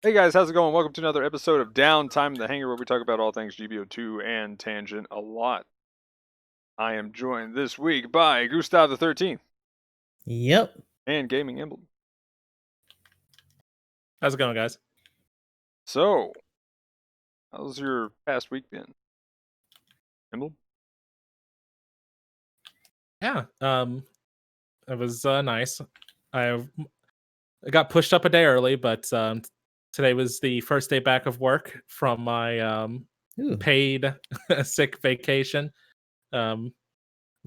Hey guys, how's it going? Welcome to another episode of Downtime, the Hangar, where we talk about all things GBO2 and Tangent a lot. I am joined this week by Gustav the 13th Yep. and Gaming Emblem. How's it going, guys? So, how's your past week been? Emblem? Yeah, it was nice. I got pushed up a day early, but today was the first day back of work from my Ooh. paid sick vacation. We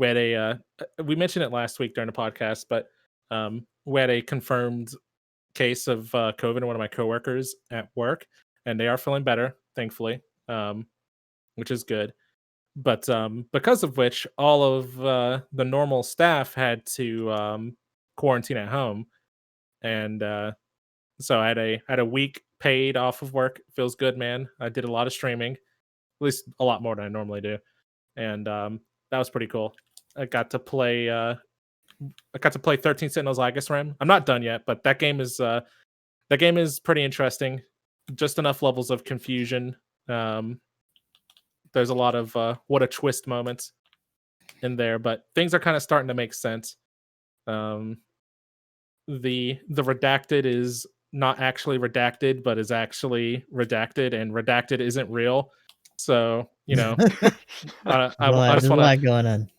had we mentioned it last week during the podcast, but we had a confirmed case of COVID in one of my coworkers at work, and they are feeling better, thankfully, which is good. But because of which, all of the normal staff had to quarantine at home, and so I had a week paid off of work. Feels good, man. I did a lot of streaming, at least a lot more than I normally do, and that was pretty cool. I got to play. I got to play 13 Sentinels Aegis Rim. I'm not done yet, but that game is pretty interesting. Just enough levels of confusion. There's a lot of what a twist moments in there, but things are kind of starting to make sense. Um, the redacted is not actually redacted, but is actually redacted, and redacted isn't real. So I There's just a want lot to. going on.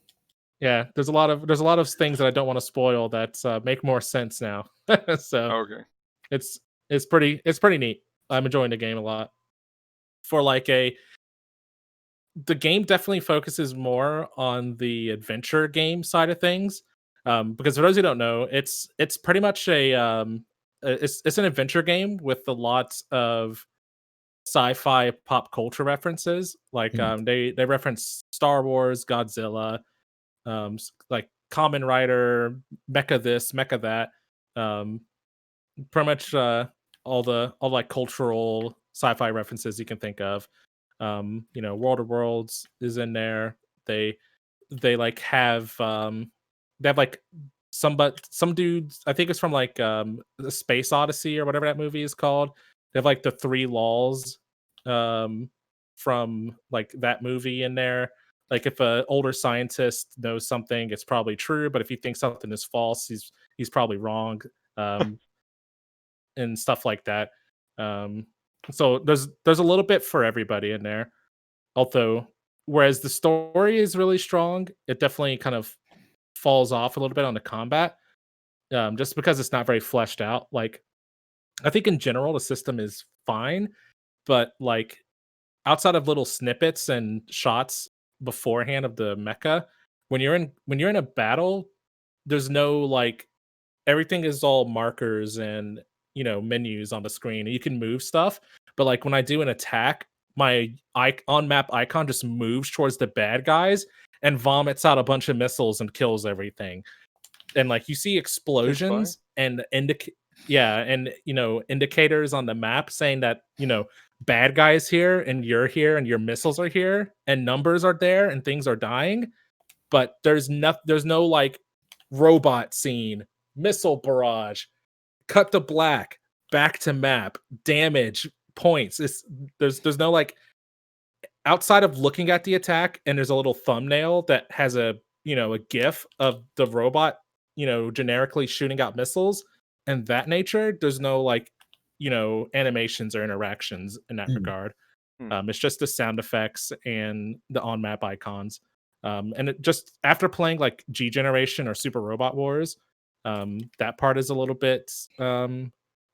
Yeah, there's a lot of things that I don't want to spoil that make more sense now. So Okay. it's pretty neat. I'm enjoying the game a lot. For like the game definitely focuses more on the adventure game side of things. Because for those who don't know, it's pretty much it's an adventure game with a lot of sci-fi pop culture references. Like they reference Star Wars, Godzilla, like Kamen Rider, Mecha this, Mecha that. Um, Pretty much all like cultural sci-fi references you can think of. World of Worlds is in there. They like have they have like some dudes, I think it's from like the Space Odyssey or whatever that movie is called. They have like the three laws um from like that movie in there. Like if a older scientist knows something, it's probably true, but if he thinks something is false, he's probably wrong. Um and stuff like that. Um, so there's a little bit for everybody in there. Although, whereas the story is really strong, it definitely kind of falls off a little bit on the combat, just because it's not very fleshed out. Like I think in general the system is fine, but like outside of little snippets and shots beforehand of the mecha, when you're in a battle, there's no like everything is all markers and menus on the screen, and you can move stuff. But like when I do an attack, my on map icon just moves towards the bad guys and vomits out a bunch of missiles and kills everything. And like you see explosions and indicators on the map saying that bad guys here and your missiles are here and numbers are there and things are dying, but there's no like robot scene, missile barrage, cut to black, back to map, damage, points. There's no like outside of looking at the attack, and there's a little thumbnail that has a gif of the robot generically shooting out missiles and that nature. There's no like animations or interactions in that regard. It's just the sound effects and the on map icons. And it just after playing like G Generation or Super Robot Wars, that part is a little bit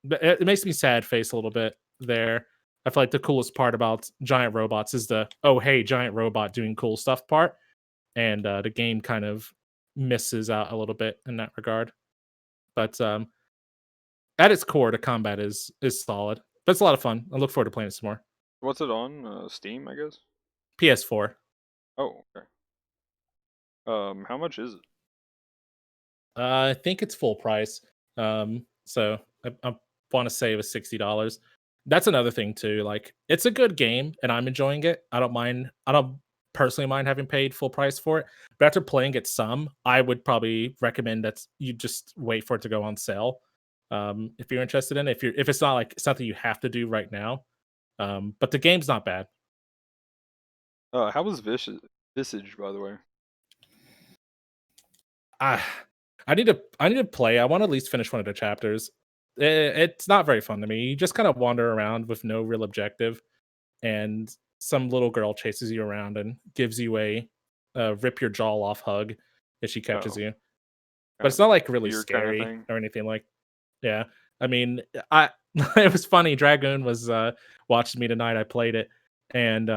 it makes me sad face a little bit there. I feel like the coolest part about giant robots is the oh hey giant robot doing cool stuff part, and the game kind of misses out a little bit in that regard. But at its core, the combat is solid. But it's a lot of fun. I look forward to playing it some more. What's it on? Steam, I guess? PS4. Oh, okay. How much is it? I think it's full price. So I want to say it was $60. That's another thing too. Like it's a good game, and I'm enjoying it. I don't mind. I don't personally mind having paid full price for it. But after playing it some, I would probably recommend that you just wait for it to go on sale. If you're interested in it, if it's not like something you have to do right now. But the game's not bad. How was Visage, by the way? I I need to play. I want to at least finish one of the chapters. It's not very fun to me. You just kind of wander around with no real objective, and some little girl chases you around and gives you a rip your jaw off hug if she catches Oh, you. But kind it's of not like really weird kind of scary thing. or anything like. Yeah, I mean, I it was funny. Dragoon was watching me tonight. I played it, and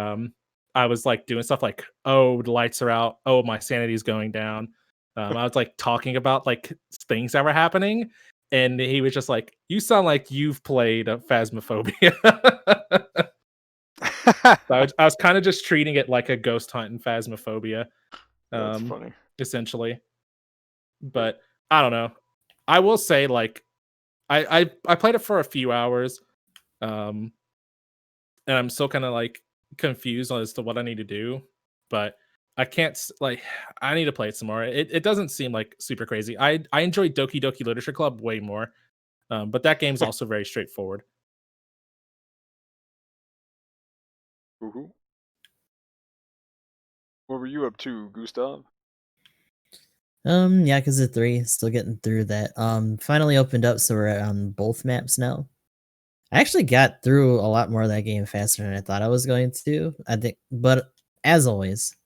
I was like doing stuff like, "Oh, the lights are out. Oh, my sanity's going down." I was like talking about like things that were happening, and he was just like, "You sound like you've played Phasmophobia." So I was kind of just treating it like a ghost hunt in Phasmophobia, That's um, funny. essentially. But But I don't know. I will say, like, I played it for a few hours, um, and I'm still kind of like confused as to what I need to do. But I can't like I need to play it some more. It doesn't seem like super crazy. I enjoy Doki Doki Literature Club way more, but that game's also very straightforward. woohoo. What were you up to, Gustav? Yakuza 3, still getting through that. Finally opened up, so we're on both maps now. I actually got through a lot more of that game faster than I thought I was going to. I think, but as always,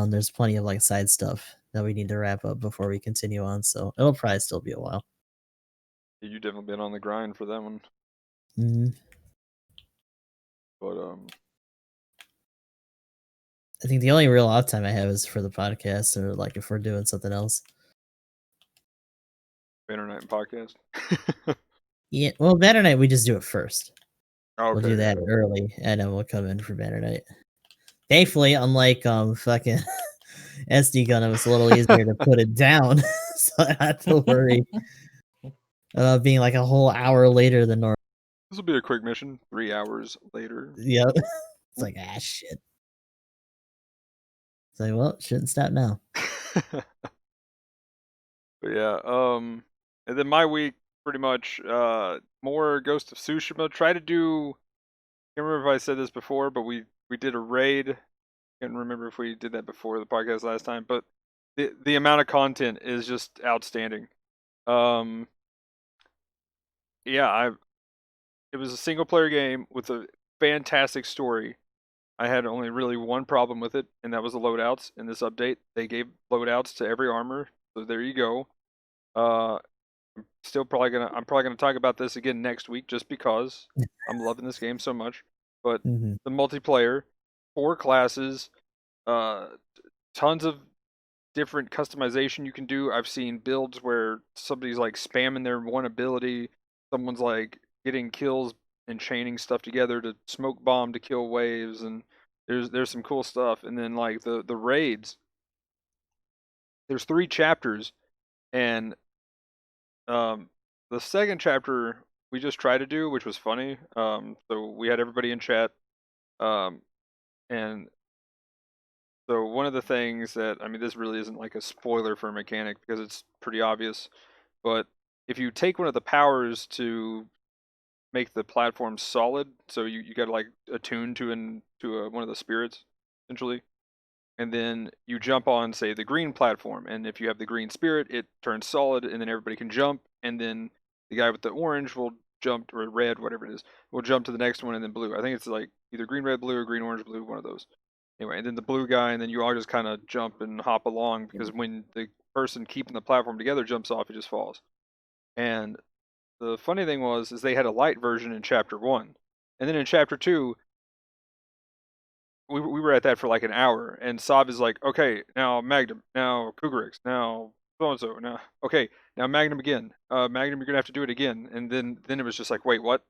there's plenty of like side stuff that we need to wrap up before we continue on. So it'll probably still be a while. You definitely been on the grind for that one. Mhm. But I think the only real off time I have is for the podcast, or like if we're doing something else. internet and podcast. Yeah, well, Banner Night we just do it first. We'll Okay, do that yeah. early, and then we'll come in for Banner Night. Thankfully, unlike fucking SD Gundam, it's a little easier to put it down, so I don't have to worry about being like a whole hour later than normal. This will be a quick mission. 3 hours later. Yep. It's like, ah, shit. It's like, well, shouldn't stop now. But yeah, and then my week pretty much more Ghost of Tsushima. Try to do. Can't remember if I said this before, but we did a raid. Can't remember if we did that before the podcast last time, but the amount of content is just outstanding. Um, yeah, it was a single player game with a fantastic story. I had only really one problem with it, and that was the loadouts. In this update, they gave loadouts to every armor, so there you go. Uh, I'm probably gonna talk about this again next week, just because I'm loving this game so much. But Mhm. the multiplayer, 4 classes, uh, tons of different customization you can do. I've seen builds where somebody's like spamming their one ability, someone's like getting kills and chaining stuff together to smoke bomb to kill waves, and there's some cool stuff. And then like the raids, there's 3 chapters, and um the second chapter we just tried to do, which was funny. So we had everybody in chat, um and so one of the things that, I mean, this really isn't like a spoiler for a mechanic because it's pretty obvious, but if you take one of the powers to make the platform solid, so you got to like attune to one of the spirits essentially, and then you jump on, say, the green platform, and if you have the green spirit, it turns solid, and then everybody can jump, and then the guy with the orange will jump, or red, whatever it is, will jump to the next one, and then blue. I think it's like either green, red, blue, or green, orange, blue, one of those. Anyway, and then the blue guy, and then you all just kind of jump and hop along, because when the person keeping the platform together jumps off, it just falls. And the funny thing was, is they had a light version in chapter 1, and then in chapter 2, we were at that for like an hour, and Sav is like, okay, now Magnum, now Cougarix, now so and so, now okay, now Magnum again. Magnum, you're gonna have to do it again, and then it was just like, wait, what?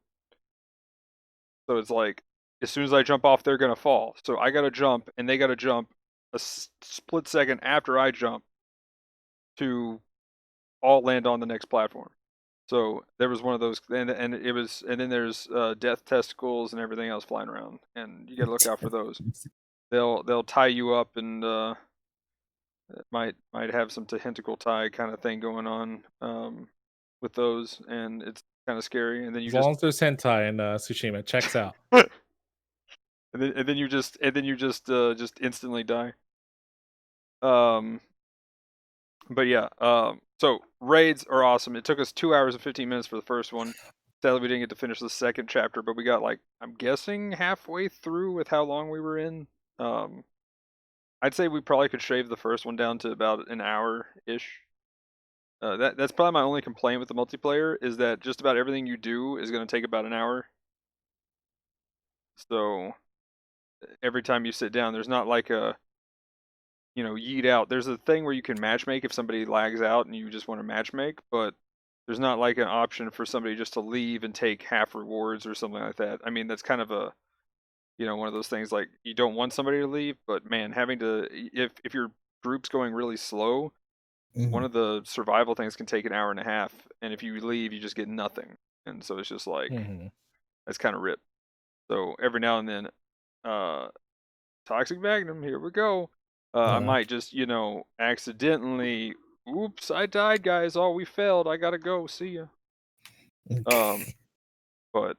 So it's like, as soon as I jump off, they're gonna fall. So I gotta jump, and they gotta jump a split second after I jump to all land on the next platform. So there was one of those, and it was, and then there's death testicles and everything else flying around, and you gotta look out for those. They'll tie you up, and it might have some tentacle tie kind of thing going on. with those, and it's kind of scary. And then you As just long as there's hentai in Tsushima, checks out. and then you just instantly die. But yeah, so raids are awesome. It took us 2 hours and 15 minutes for the first one. Sadly, we didn't get to finish the second chapter, but we got like, I'm guessing halfway through with how long we were in. I'd say we probably could shave the first one down to about an hour ish. That's probably my only complaint with the multiplayer, is that just about everything you do is going to take about an hour. So every time you sit down, there's not like a, yeet out. There's a thing where you can matchmake if somebody lags out and you just want to matchmake, but there's not like an option for somebody just to leave and take half rewards or something like that. I mean, that's kind of a, one of those things, like, you don't want somebody to leave, but man, having to, if your group's going really slow, one of the survival things can take an hour and a half, and if you leave, you just get nothing. And so it's just like, that's kind of rip. So every now and then, Toxic Magnum, here we go. I might just, accidentally, oops, I died, guys. Oh, we failed. I gotta go. See ya. But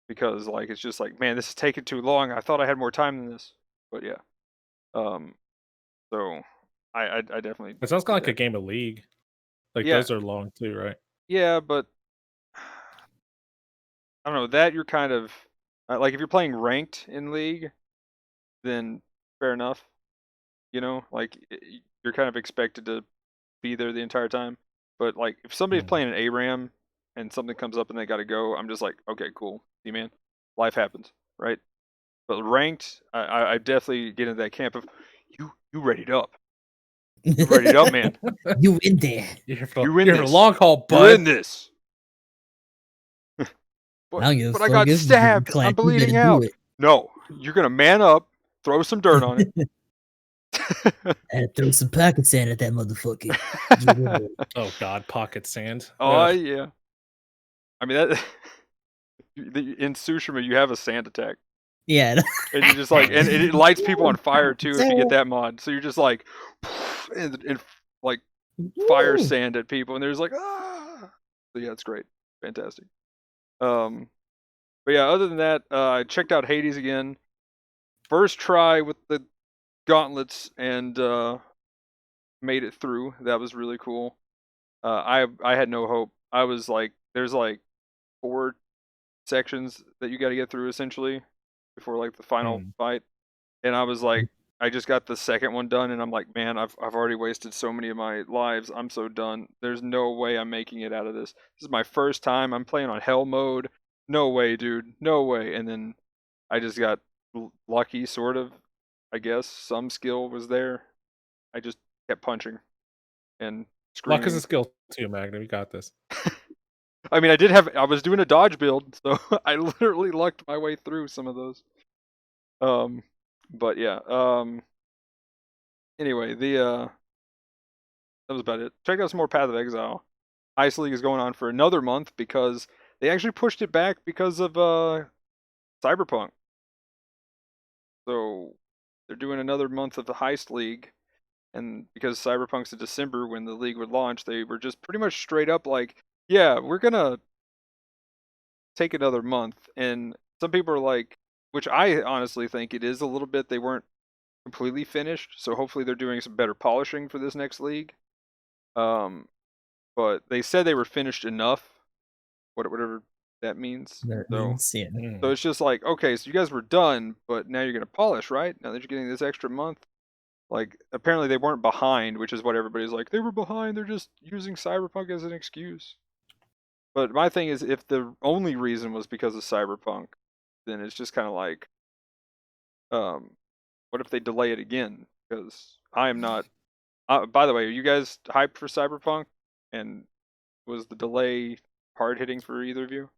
because, like, it's just like, man, this is taking too long. I thought I had more time than this. But yeah. So I definitely. It sounds kind of like a game of League. Like, Yeah. those are long too, right? Yeah, but I don't know, that you're kind of like, if you're playing ranked in League, then fair enough. Like, you're kind of expected to be there the entire time. But like, if somebody's playing an ARAM and something comes up and they got to go, I'm just like, okay, cool. See, man, life happens, right? But ranked, I definitely get into that camp of, you readied up. You readied up, man. You in there. You're in this. this. Long haul, bud. You're in this. I don't give a but I fuck got if stabbed. Clank, I'm you better bleeding do out. it. No, you're gonna man up, throw some dirt on it. And throw some pocket sand at that motherfucker. Oh God, pocket sand. Oh yeah. I mean, that in Tsushima you have a sand attack. Yeah. And you just like, and it lights people on fire too if you get that mod. So you're just like, and like fire sand at people, and there's like, ah. So yeah, it's great, fantastic. But yeah, other than that, I checked out Hades again. First try with the gauntlets, and made it through. That was really cool. I had no hope. I was like, there's like 4 sections that you got to get through essentially before like the final fight, and I was like, I just got the second one done, and I'm like, man, I've already wasted so many of my lives. I'm so done. There's no way I'm making it out of this. This is my first time. I'm playing on hell mode. No way, dude. No way. And then I just got lucky, sort of. I guess some skill was there. I just kept punching and screaming. Luck is a skill too, Magnum. You got this. I mean, I was doing a dodge build, so I literally lucked my way through some of those. But yeah. Anyway, that was about it. Check out some more Path of Exile. Ice League is going on for another month because they actually pushed it back because of Cyberpunk. So they're doing another month of the Heist League, and because Cyberpunk's in December when the league would launch, they were just pretty much straight up like, yeah, we're gonna take another month. And some people are like, which I honestly think it is a little bit, they weren't completely finished, so hopefully they're doing some better polishing for this next league. But they said they were finished enough, whatever that means. So it's just like, okay, so you guys were done, but now you're gonna polish, right? Now that you're getting this extra month. Like, apparently they weren't behind, which is what everybody's like, they were behind, they're just using Cyberpunk as an excuse. But my thing is, if the only reason was because of Cyberpunk, then it's just kind of like, what if they delay it again? Because I am not. By the way, are you guys hyped for Cyberpunk? And was the delay hard hitting for either of you?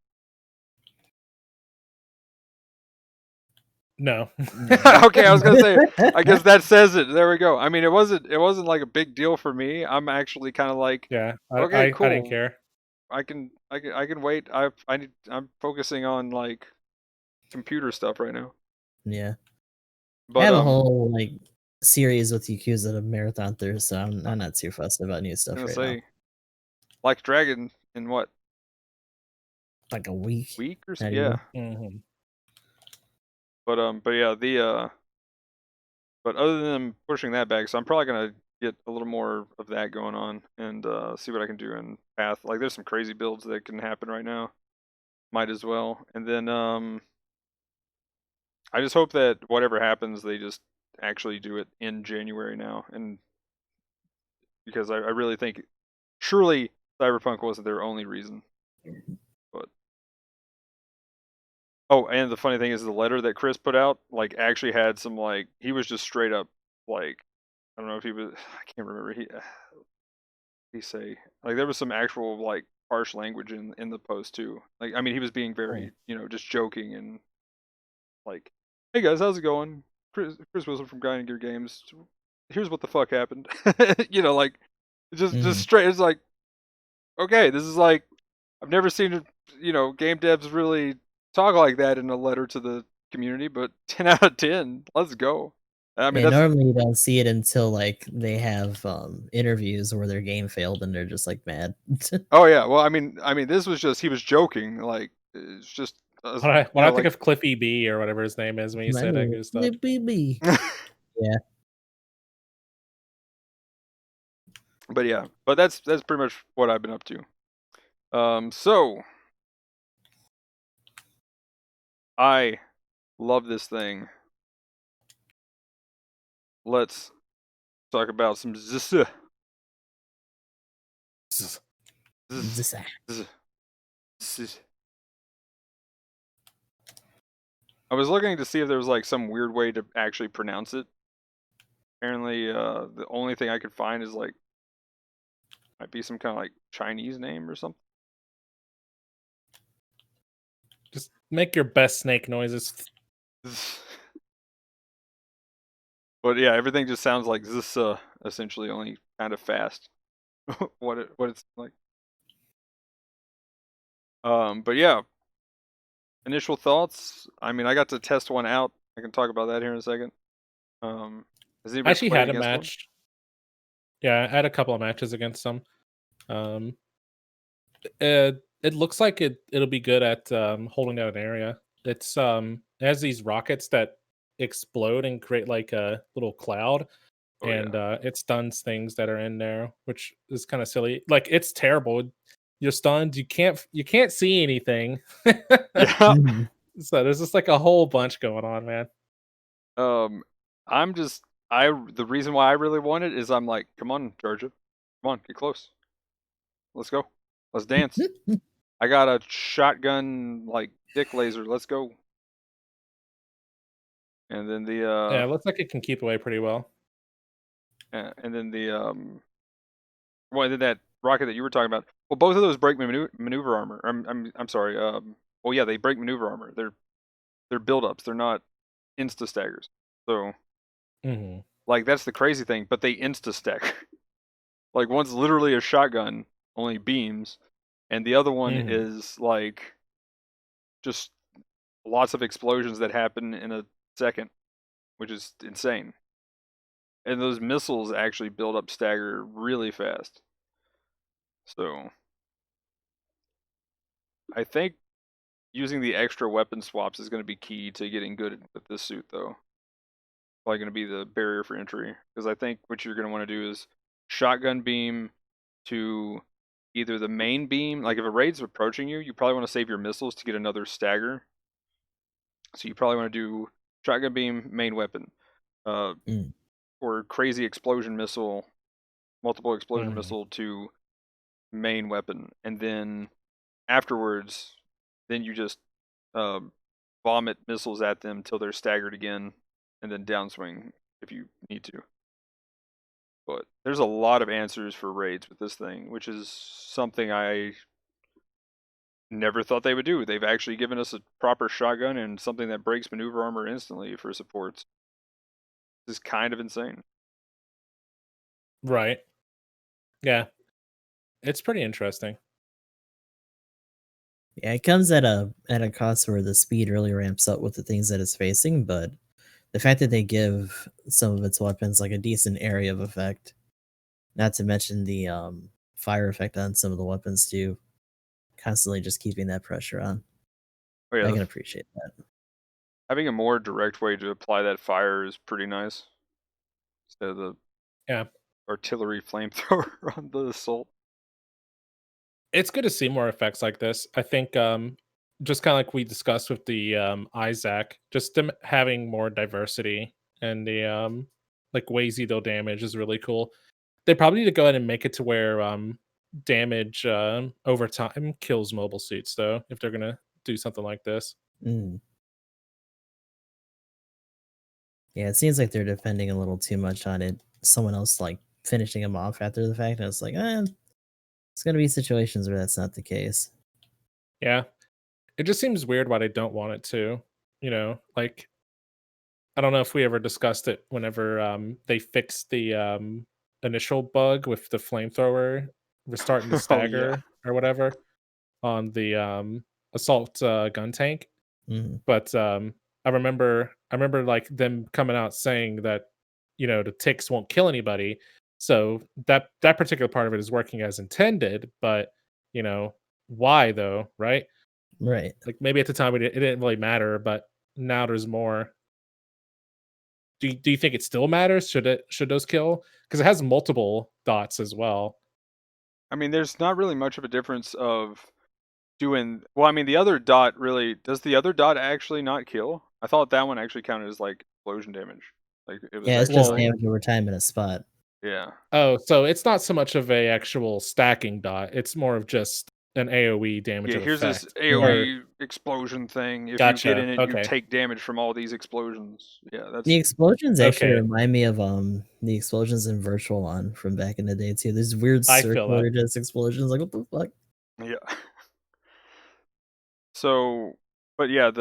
No. Okay, I was gonna say, I guess that says it. There we go. I mean, it wasn't like a big deal for me. I'm actually kind of like, yeah, okay, cool. I didn't care. I can wait. I'm focusing on like computer stuff right now. Yeah. But I have a whole like series with Yakuza to marathon through, so I'm not too fussed about new stuff right now. Like Dragon in what, like a week. week or so? Not Yeah. even. But yeah, but other than them pushing that back, so I'm probably gonna get a little more of that going on and see what I can do in Path. Like, there's some crazy builds that can happen right now. Might as well. And then I just hope that whatever happens, they just actually do it in January now, and because I really think surely Cyberpunk wasn't their only reason. But oh, and the funny thing is the letter that Chris put out like actually had some like he was just straight up like I don't know if he was I can't remember he say like there was some actual like harsh language in the post too. Like I mean he was being very just joking and like, hey guys, how's it going? Chris Wilson from Guiding Gear Games. Here's what the fuck happened. Like just straight. It's like, okay, this is like I've never seen game devs really talk like that in a letter to the community. But 10 out of 10, let's go. I mean, Yeah, normally you don't see it until like they have interviews where their game failed and they're just like mad. Oh yeah, well, I mean, this was just he was joking. Like it's just When I think of Cliffy B or whatever his name is when you say that good stuff. B. Yeah. But yeah, but that's pretty much what I've been up to. So I love this thing. Let's talk about some Zssa. Zssa. I was looking to see if there was like some weird way to actually pronounce it. Apparently, the only thing I could find is like might be some kind of like Chinese name or something. Just make your best snake noises. But yeah, everything just sounds like Zssa, essentially, only kind of fast. what it's like. But yeah, initial thoughts. I mean, I got to test one out. I can talk about that here in a second. Has anybody I actually played had a against one? match. Yeah, I had a couple of matches against them. It looks like it'll be good at holding down an area. It has these rockets that explode and create like a little cloud, and it stuns things that are in there, which is kind of silly. Like it's terrible. You're stunned. You can't see anything. Yeah. So there's just like a whole bunch going on, man. The reason why I really want it is I'm like, come on, Georgia. Come on, get close. Let's go. Let's dance. I got a shotgun like dick laser. Let's go. And then Yeah, it looks like it can keep away pretty well. And then then that rocket that you were talking about. Well, both of those break maneuver armor. I'm sorry. Well, yeah, they break maneuver armor. They're build-ups. They're not insta staggers. So, like that's the crazy thing. But they insta stack. Like one's literally a shotgun, only beams, and the other one is like just lots of explosions that happen in a second, which is insane. And those missiles actually build up stagger really fast. So I think using the extra weapon swaps is going to be key to getting good with this suit, though. Probably going to be the barrier for entry, because I think what you're going to want to do is shotgun beam to either the main beam. Like if a raid's approaching you, you probably want to save your missiles to get another stagger. So you probably want to do shotgun beam, main weapon, or crazy explosion missile, multiple explosion missile to main weapon, and then afterwards, then you just vomit missiles at them till they're staggered again, and then downswing if you need to. But there's a lot of answers for raids with this thing, which is something I never thought they would do. They've actually given us a proper shotgun and something that breaks maneuver armor instantly for supports. This is kind of insane. Right. Yeah. It's pretty interesting. Yeah, it comes at a cost where the speed really ramps up with the things that it's facing, but the fact that they give some of its weapons like a decent area of effect, not to mention the fire effect on some of the weapons too, constantly just keeping that pressure on. Oh yeah, I can appreciate that. having a more direct way to apply that fire is pretty nice. Instead of the Yeah. artillery flamethrower on the assault. It's good to see more effects like this. I think just kind of like we discussed with the Isaac, just them having more diversity and the like ways you deal damage is really cool. They probably need to go ahead and make it to where damage over time kills mobile suits though, if they're gonna do something like this. Mm. Yeah, it seems like they're depending a little too much on it. Someone else like finishing them off after the fact, and it's like, it's gonna be situations where that's not the case. Yeah. It just seems weird why they don't want it to. Like I don't know if we ever discussed it whenever they fixed the initial bug with the flamethrower starting to Oh yeah. stagger or whatever on the assault gun tank. Mhm. But I remember like them coming out saying that the ticks won't kill anybody. So that particular part of it is working as intended, but you know why though, right? Right. Like maybe at the time it didn't really matter, but now there's more. Do you think it still matters? Should those kill? Because it has multiple dots as well. I mean, there's not really much of a difference of doing. Well, I mean, the other dot really does. The other dot actually not kill? I thought that one actually counted as like explosion damage. Like it was Yeah, it's actually just Well, like damage over time in a spot. yeah. oh, so it's not so much of a actual stacking dot. It's more of just an AoE damage Yeah, of here's this effect. Yeah. Or AoE explosion thing. If you get in gotcha. it, you Okay. take damage from all these explosions. Yeah, The that's explosions actually Okay. remind me of the explosions in Virtual On from back in the day too. There's weird I feel that. circular just explosions, like what the fuck? yeah. So, but yeah,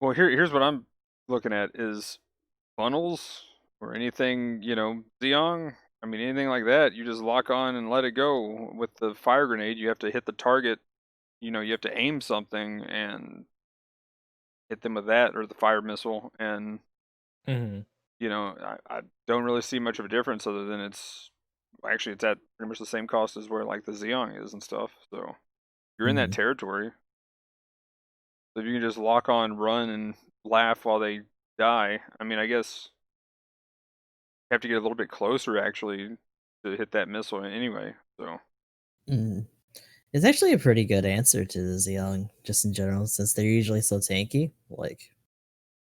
well here's what I'm looking at is funnels or anything, Xeon. I mean, anything like that, you just lock on and let it go. With the fire grenade, you have to hit the target. You have to aim something and hit them with that or the fire missile. And Mhm. I don't really see much of a difference other than it's at pretty much the same cost as where like the Xeon is and stuff. So you're in that Mhm. territory. So if you can just lock on, run, and laugh while they die. I mean, I guess you have to get a little bit closer actually to hit that missile anyway. So Mhm. It's actually a pretty good answer to the Xeon, just in general, since they're usually so tanky. Like,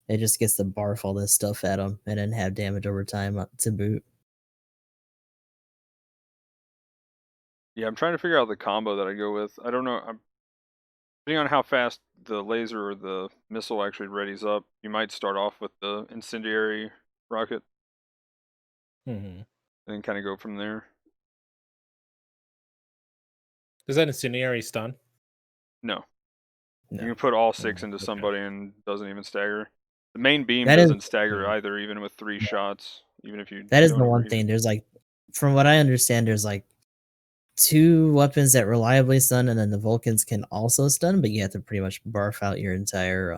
it just gets to barf all this stuff at them and then have damage over time to boot. yeah, I'm trying to figure out the combo that I go with. I don't know. Depending on how fast the laser or the missile actually readies up, you might start off with the incendiary rocket Mhm. and then kind of go from there. Is that incendiary stun? No, you No. can put all No. 6 into Okay. somebody and it doesn't even stagger. The main beam That is doesn't stagger Mhm. either, even with 3 shots, even if you that is don't the one overheat it. thing. There's like, from what I understand, there's like 2 weapons that reliably stun, and then the Vulcans can also stun, but you have to pretty much barf out your entire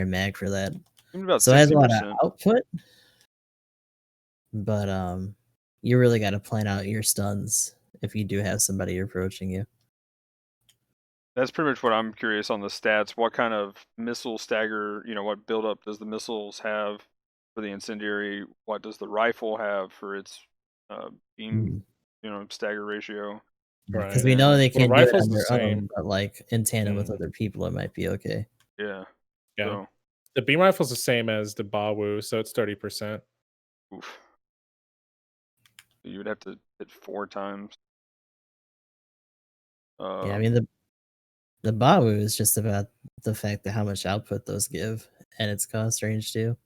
mag for that. Even about So it has a lot of 60%. output, but you really got to plan out your stuns if you do have somebody approaching you. That's pretty much what I'm curious on the stats. What kind of missile stagger, what buildup does the missiles have for the incendiary? What does the rifle have for its beam, stagger ratio? Because Right. we know And they Well, the can't do it rifle's on the their same. own, but like in tandem with Mhm. other people, it might be okay. yeah, Yeah. so The beam rifle's the same as the Bawu, so it's 30%. oof, you would have to hit 4 times. Yeah, I mean the Bawu is just about the fact that how much output those give and its cost range too.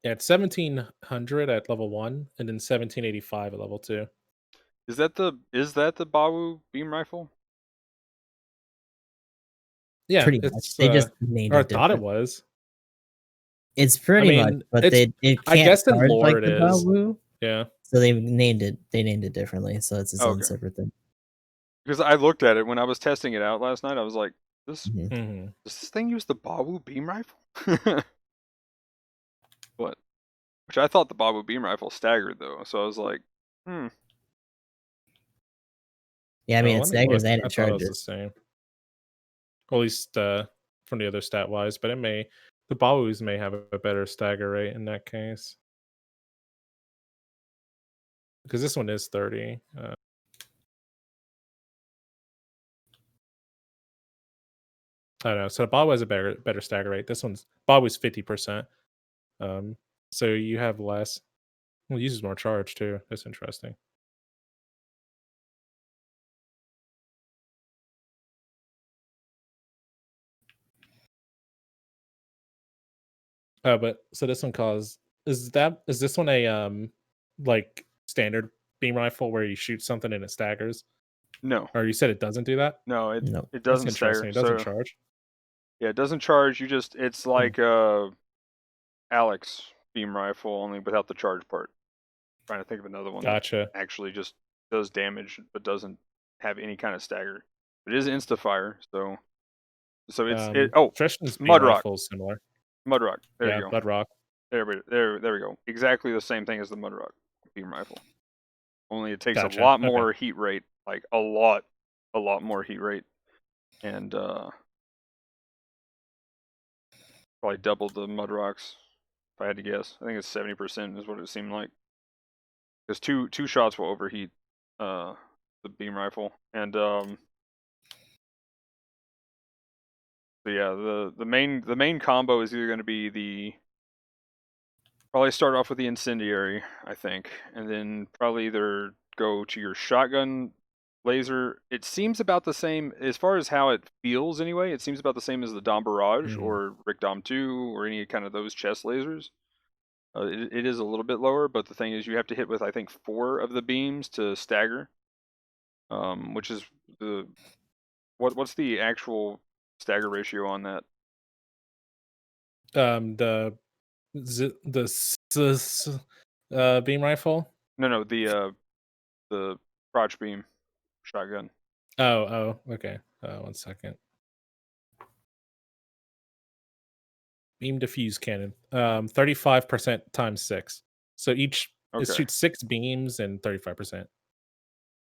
Yeah, it's 1700 at level 1 and then 1785 at level 2. Is that the Bawu beam rifle? Yeah, Pretty much. it's They just named or I it thought it different. was. It's I pretty much, mean, but it's it I can't guess in charge lore like it the is. Bawu, Yeah. so they named it differently, so it's its Oh, own okay. separate thing. Because I looked at it when I was testing it out last night. I was like, this Mhm. Mhm. does this thing use the Bawu beam rifle? But which I thought the Babu beam rifle staggered though, so I was like, hmm. Yeah, I mean, it let me look. staggers and I it thought it was the charges. same. Or at least from the other stat wise, but the Balus may have a better stagger rate in that case. Because this one is 30. I don't know. So Balu has a better stagger rate. This one's Balu's 50%. So you have less. Well, it uses more charge too. That's interesting. But so this one is this one a like standard beam rifle where you shoot something and it staggers? No, Or you said it doesn't do that? no, it No. it That's doesn't interesting. stagger. It doesn't So charge. yeah, it doesn't charge. It's Hmm. like Alex beam rifle only without the charge part. Trying to think of another one that Gotcha. actually just does damage but doesn't have any kind of stagger. It is insta fire, so Tristan's beam Mudrock. rifle is similar. Mudrock. There Yeah, you go. Bedrock. There we go. Exactly the same thing as the Mudrock beam rifle. Only it takes Gotcha. a lot Okay. more heat rate, like a lot more heat rate, and probably double the Mudrocks. If I had to guess, I think it's 70% is what it seemed like. Because two shots will overheat the beam rifle, and so yeah, the main combo is either going to be probably start off with the incendiary, I think, and then probably either go to your shotgun laser. It seems about the same as far as how it feels anyway. It seems about the same as the Dom Barrage Mhm. or Rick Dom 2 or any kind of those chest lasers. It is a little bit lower, but the thing is you have to hit with I think 4 of the beams to stagger. Which is what's the actual stagger ratio on that? The beam rifle. No, the crotch beam shotgun. Okay. 1 second. Beam diffuse cannon. 35% times 6. So it Okay, shoots 6 beams and 35%.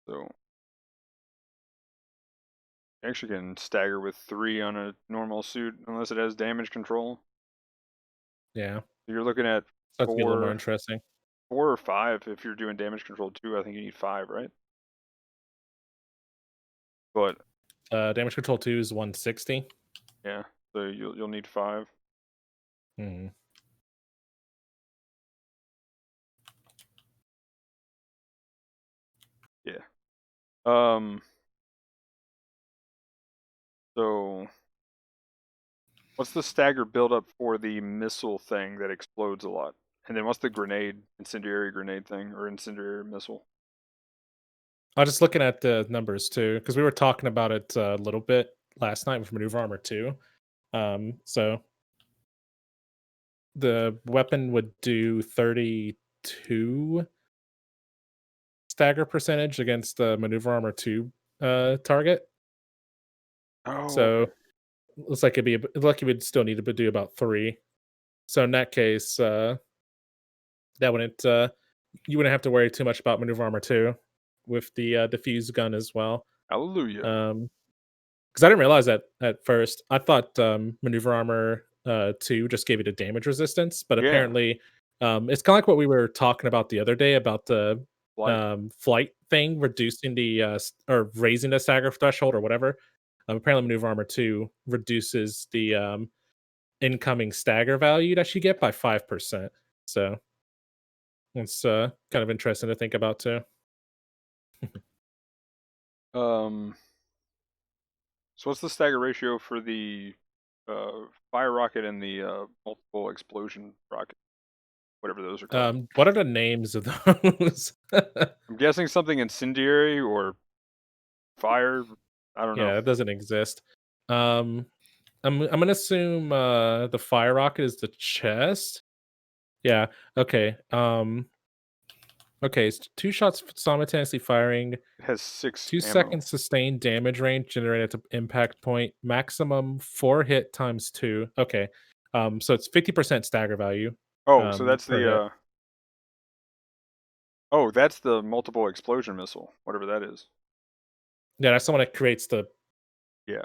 so you actually can stagger with 3 on a normal suit unless it has damage control. Yeah. So you're looking at So that's be a little more 4, interesting. 4 or 5 if you're doing damage control too. I think you need 5, right? But Damage control 2 is 160. yeah, so you'll need 5. Hmm. Yeah. So what's the stagger buildup for the missile thing that explodes a lot? And then what's the incendiary grenade thing, or incendiary missile? I was just looking at the numbers too, because we were talking about it a little bit last night with Maneuver Armor 2. So the weapon would do 32 stagger percentage against the Maneuver Armor 2 target. Oh, So okay. looks like lucky we'd still need to do about 3. So in that case, that wouldn't you wouldn't have to worry too much about Maneuver Armor 2 with the diffuse gun as well. Hallelujah. Because I didn't realize that at first. I thought Maneuver Armor 2 just gave it a damage resistance, but Yeah, apparently it's kind of like what we were talking about the other day about the flight. flight thing reducing or raising the stagger threshold or whatever. Apparently, Maneuver Armor 2 reduces the incoming stagger value that you get by 5%. So it's kind of interesting to think about too. So what's the stagger ratio for the fire rocket and the multiple explosion rocket, whatever those are called? What are the names of those? I'm guessing something incendiary or fire. I don't know. Yeah, that doesn't exist. Um, I'm gonna assume the fire rocket is the chest. Yeah. Okay. Okay. 2 shots simultaneously firing. It has 6 2 ammo. seconds sustained damage range generated to impact point. Maximum 4 hit times 2. Okay. So it's 50% stagger value. Oh, so that's Per hit. that's the multiple explosion missile, whatever that is. Yeah, that's the one that creates the Yeah.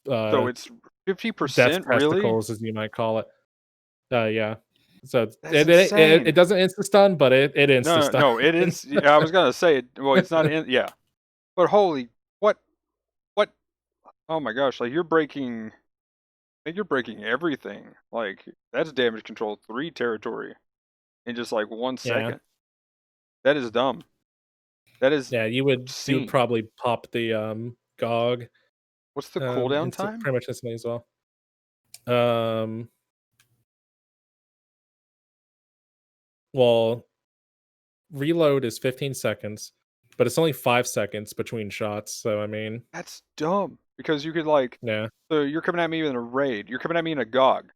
So uh, it's death 50%, really? testicles, as you might call it. Yeah. So That's insane. it doesn't insta stun, but it insta No, stun. no, it is. Yeah, I was gonna say it. Well, it's not in. Yeah, but holy, what, what? Oh my gosh! Like you're breaking. I think you're breaking everything. Like that's damage control 3 territory in just like 1 Yeah. second. That is dumb. That is Yeah, you would obscene. probably pop the GOG What's the cooldown into time? pretty much instantly as well. Um well, reload is 15 seconds, but it's only 5 seconds between shots, so I mean, That's dumb because you could like. yeah. So you're coming at me in a raid. You're coming at me in a GOG.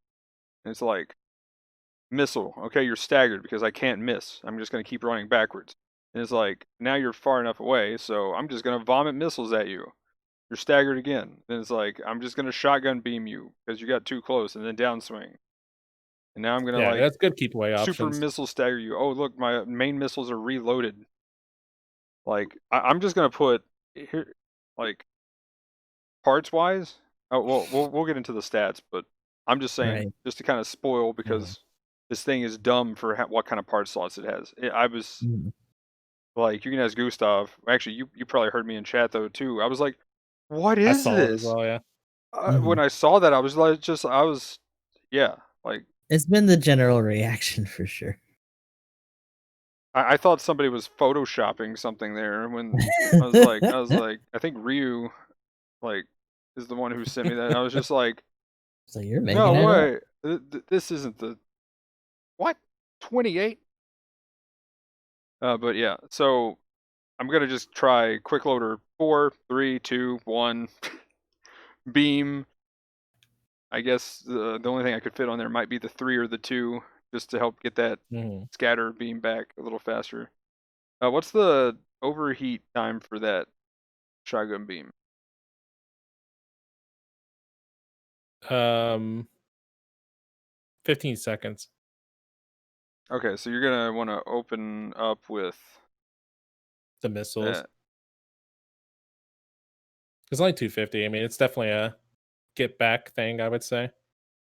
And it's like missile. Okay, you're staggered because I can't miss. I'm just gonna keep running backwards. And it's like now you're far enough away, so I'm just gonna vomit missiles at you. You're staggered again. Then it's like I'm just gonna shotgun beam you because you got too close, and then downswing. And now I'm gonna Yeah, like that's good keep away super options. missile stagger you. Oh look, my main missiles are reloaded. Like I'm just gonna put here, like parts wise. Oh well, we'll get into the stats, but I'm just saying Right. just to kind of spoil Mhm. because this thing is dumb for what kind of part slots it has. I was Mm. like, you can ask Gustav. Actually, you probably heard me in chat though too. I was like, what I is saw it as this? well, yeah. When Mhm. I saw that, I was like, yeah, like It's been the general reaction for sure. I thought somebody was photoshopping something there when I was like, I think Ryu like is the one who sent me that. And I was just like, So you're making no it up. way, this isn't the what 28. But yeah, so I'm gonna just try quick loader 4, 3, 2, 1, beam. I guess the only thing I could fit on there might be the 3 or the 2, just to help get that Mhm. scatter beam back a little faster. What's the overheat time for that shotgun beam? Um 15 seconds. Okay, so you're gonna want to open up with The missiles. that. It's only 250. I mean, it's definitely a get back thing, I would say.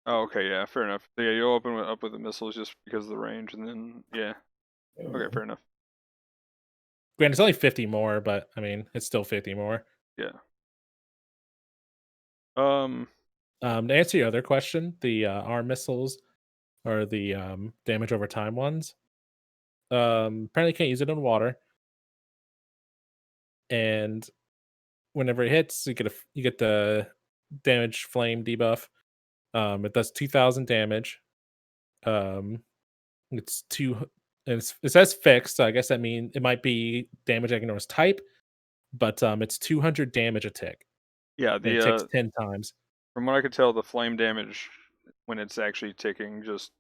Oh, okay, yeah, fair enough. So yeah, you'll open up with the missiles just because of the range, and then yeah, okay, fair enough. Granted, it's only 50 more, but I mean, it's still 50 more. Yeah. Um. To answer your other question, the arm missiles or the damage over time ones, apparently can't use it in water. And whenever it hits, you get the damage flame debuff. It does 2,000 damage. Um, it's two. It says fixed, so I guess that means it might be damage ignores type, but it's 200 damage a tick, Yeah. and it The ticks 10 times. from what I could tell, the flame damage when it's actually ticking just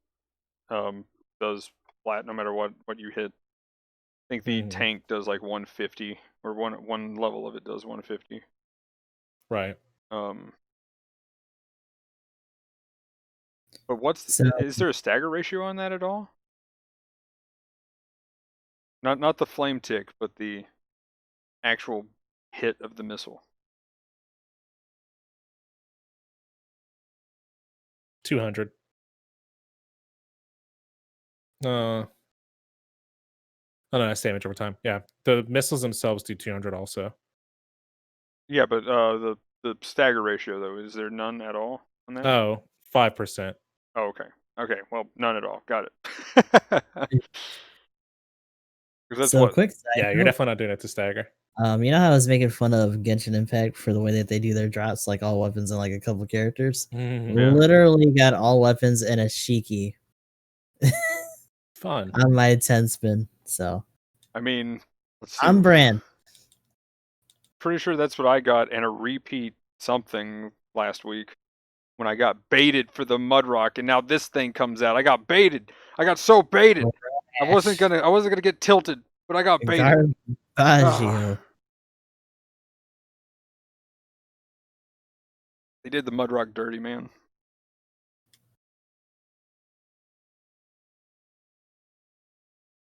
does flat no matter what you hit. I think the Hmm. tank does like 150, or one level of it does 150. Right. Um. But what's So is there a stagger ratio on that at all? Not the flame tick, but the actual hit of the missile. 200. Oh no, that's damage over time. Yeah, the missiles themselves do 200 also. Yeah, but the stagger ratio though, is there none at all on that? Oh, 5%. Oh, okay. Okay, well, none at all. Got it. Because that's so what. quick side Yeah, you're note. definitely not doing it to stagger. You know how I was making fun of Genshin Impact for the way that they do their drops, like all weapons and like a couple characters? Mhm. Yeah. Literally got all weapons and a Shiki Fun. on my 10 spin. So I mean, let's see. on brand. Pretty sure that's what I got, and a repeat something last week when I got baited for the Mudrock, and now this thing comes out. I got baited. I got so baited. Ash, I wasn't gonna get tilted, but I got baited. Ah, Garbaggio. they did the Mudrock dirty, man.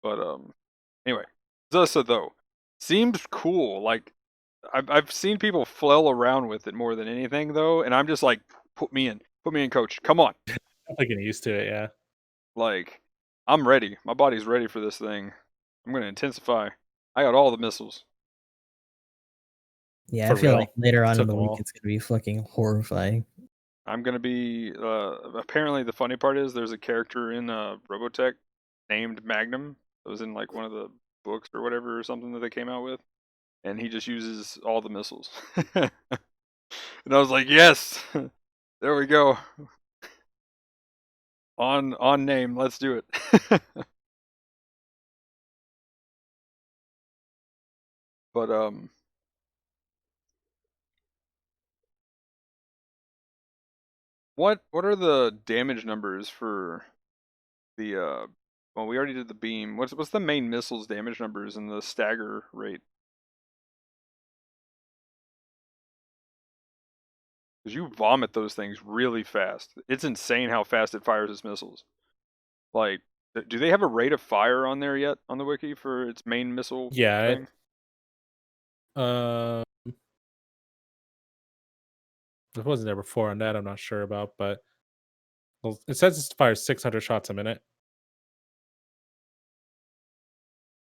But anyway, Zssa though seems cool. Like I've seen people flail around with it more than anything though, and I'm just like, put me in, coach. Come on, I'm getting used to it. Yeah. like I'm ready. My body's ready for this thing. I'm gonna intensify. I got all the missiles. Yeah, I For feel real. like later on in Took the them week all. it's gonna be fucking horrifying. I'm gonna be. Apparently, the funny part is there's a character in Robotech named Magnum. It was in like one of the books or whatever or something that they came out with, and he just uses all the missiles. And I was like, yes, there we go. On name, let's do it. But what are the damage numbers for the well, we already did the beam. What's the main missiles damage numbers and the stagger rate? Because you vomit those things really fast. It's insane how fast it fires its missiles. Like, do they have a rate of fire on there yet on the wiki for its main missile Yeah. thing? It wasn't there before on that. I'm not sure about, but well, it says it fires 600 shots a minute.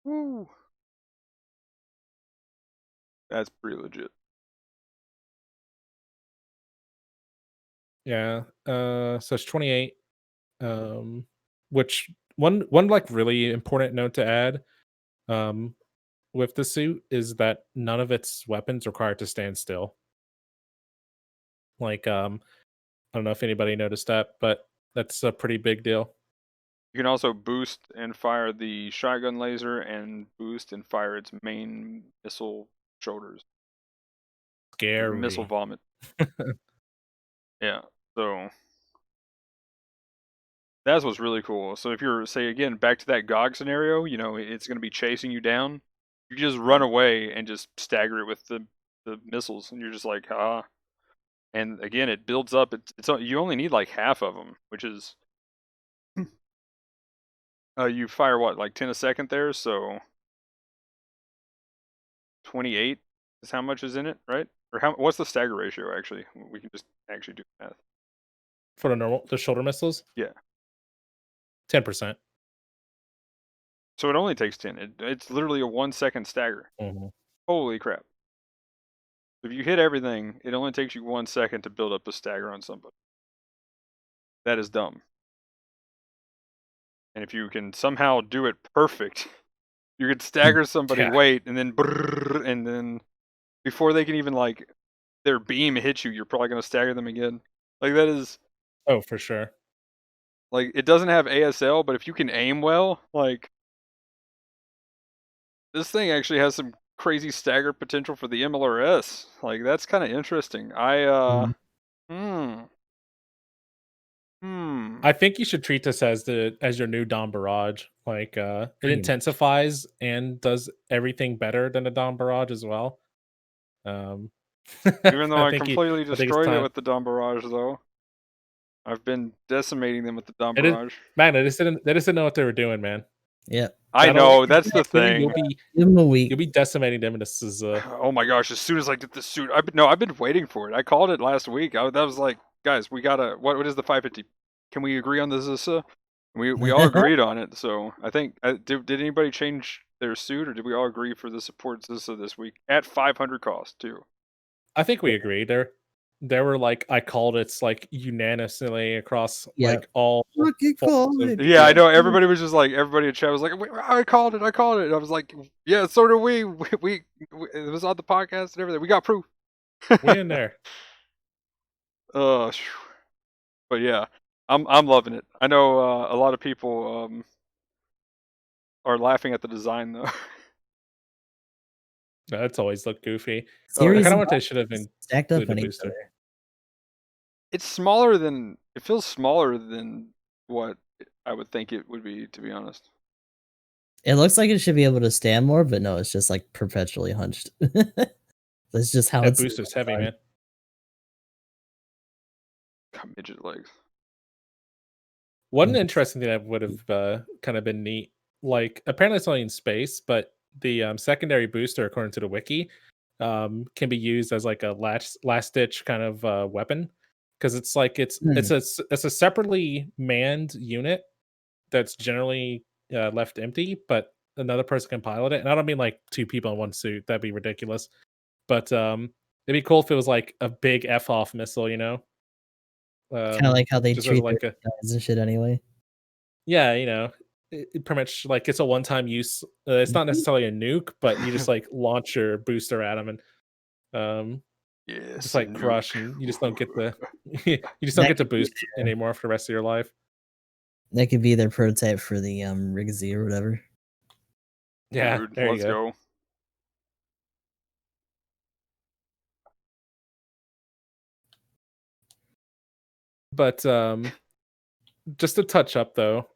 Woo. That's pretty legit. Yeah. So it's 28. Which one like really important note to add um with the suit is that none of its weapons require to stand still. Like I don't know if anybody noticed that, but that's a pretty big deal. You can also boost and fire the shotgun laser and boost and fire its main missile shoulders. The missile Scary. vomit. Yeah. So that's what's really cool. So if you're, say again, back to that GOG scenario, you know, it's going to be chasing you down. You just run away and just stagger it with the missiles, and you're just like, ah. And again, it builds up. It's you only need like half of them, which is you fire what, like 10 a second there, so 28 is how much is in it, right? Or what's the stagger ratio actually? We can just actually do math. For the shoulder missiles, Yeah. 10%. So it only takes 10. It's literally a 1 second stagger. Mhm. Holy crap. If you hit everything, it only takes you 1 second to build up a stagger on somebody. That is dumb. And if you can somehow do it perfect, you could stagger somebody, Yeah. wait, and then brrr, and then before they can even like their beam hit you, you're probably gonna stagger them again. Like that is Oh, for sure. like it doesn't have ASL, but if you can aim well, like this thing actually has some crazy stagger potential for the MLRS. Like that's kind of interesting. Mhm. Hmm. Hmm. I think you should treat this as your new Dom Barrage. Like it Pretty much. intensifies and does everything better than a Dom Barrage as well. Um Even though I I think completely I think it's destroyed it time. with the Dom Barrage, though. I've been decimating them with the Dom It is Barrage. man, they just didn't know what they were doing, man. Yep. I That'll know, that's the soon thing. Give 'em a week. you'll be decimating them in this is Oh my gosh, as soon as I get the suit, I've been waiting for it. I called it last week. That was like, guys, we gotta, what is the 550? Can we agree on the Zssa? We all agreed on it, so I think, did anybody change their suit, or did we all agree for the support Zssa this week? At 500 cost, too. I think we agree. There were like I called it's like unanimously across Yep. like all Fucking forms call of it. Yeah, I media. know. Everybody was just like, everybody in chat was like, I called it. I called it. And I was like, yeah, so do we. It was on the podcast and everything. We got proof. We in there. Uh, but yeah, I'm loving it. I know a lot of people are laughing at the design though. That's always looked goofy. Oh I Series yeah, kind of of want they should have boxes stacked up included a on each booster. other. it's smaller than. It feels smaller than what I would think it would be, to be honest. It looks like it should be able to stand more, but no, it's just like perpetually hunched. That's just how That it's booster's heavy, man. Got midget legs. One Mhm. interesting thing that would have kind of been neat, like apparently it's only in space, but the secondary booster, according to the wiki, can be used as like a last ditch kind of weapon, because it's like Hmm. it's a separately manned unit that's generally left empty, but another person can pilot it. And I don't mean like two people in one suit; that'd be ridiculous. But it'd be cool if it was like a big f off missile, Kind of like how they just as treat their like a guys and shit anyway. yeah, it pretty much like it's a one time use. It's not Mhm. necessarily a nuke, but you just like launch your booster at them and um just Yes, a like nuke. crush, and you just don't get the you just don't That get to could be boost anymore for the rest of your life. their prototype for the Riggsy or whatever. Yeah, Dude, there you let's go. go. But just to touch up though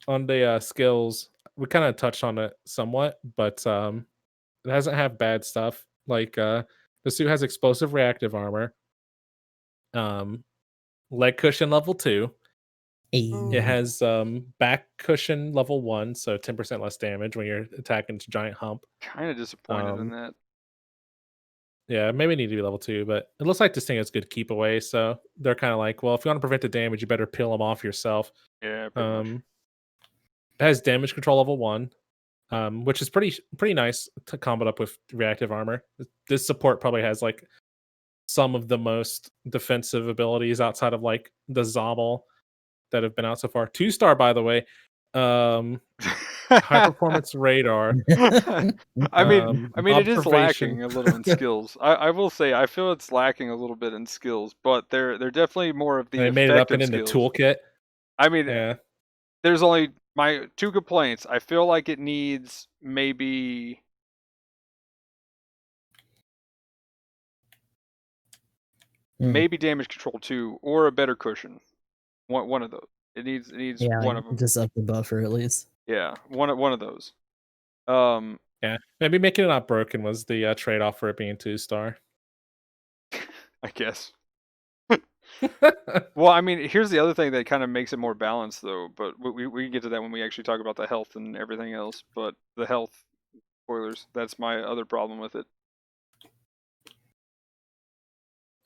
on the skills, we kind of touched on it somewhat, but it doesn't have bad stuff. Like the suit has explosive reactive armor, um, leg cushion level 2. It Ayy. has back cushion level 1, so 10% less damage when you're attacking its giant hump. Kind of disappointed in Um, that. yeah, maybe need to be level 2, but it looks like this thing has good keep away. So they're kind of like, well, if you want to prevent the damage, you better peel them off yourself. Yeah, pretty much. Um, it has damage control level 1, which is pretty nice to combo up with reactive armor. This support probably has like some of the most defensive abilities outside of like the Zommel that have been out so far. 2-star, by the way. High performance radar. I mean, it is Observation. lacking a little in skills. I will say, I feel it's lacking a little bit in skills, but they're definitely more of the They made it up and effective in the skills. toolkit. I mean, Yeah. there's only my two complaints. I feel like it needs maybe Mm, damage control too, or a better cushion. One of those. It needs yeah, one like of them. just up the buffer at least. Yeah, one of those. Um, Yeah. Maybe making it not broken was the trade off for it being 2-star. I guess. Well, I mean, here's the other thing that kind of makes it more balanced, though. But we can get to that when we actually talk about the health and everything else. But the health spoilers, that's my other problem with it.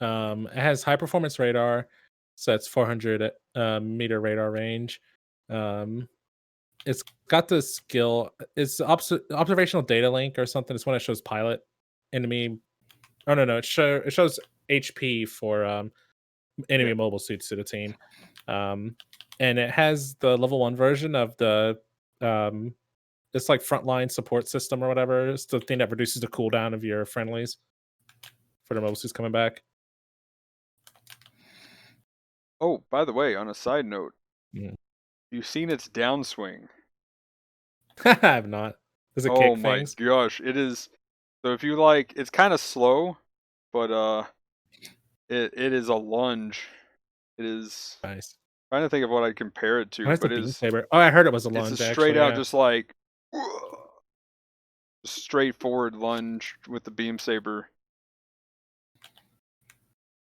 It has high performance radar, so it's 400 meter radar range. Um, it's got the skill. It's observational data link or something. It's when it shows pilot enemy. Oh no, it shows HP for enemy Yeah. mobile suits to the team. And it has the level 1 version of the it's like frontline support system or whatever. It's the thing that reduces the cooldown of your friendlies for the mobile suits coming back. Oh, by the way, on a side note, Mm. you've seen its downswing. I have not. Does it Oh kick my things? gosh, it is. So if you like, it's kind of slow, but it is a lunge. It is. Nice. Trying to think of what I'd compare it to, Where's the but beam saber? Oh, I heard it was a it's a lunge straight actually. out, Yeah. just like straightforward lunge with the beam saber.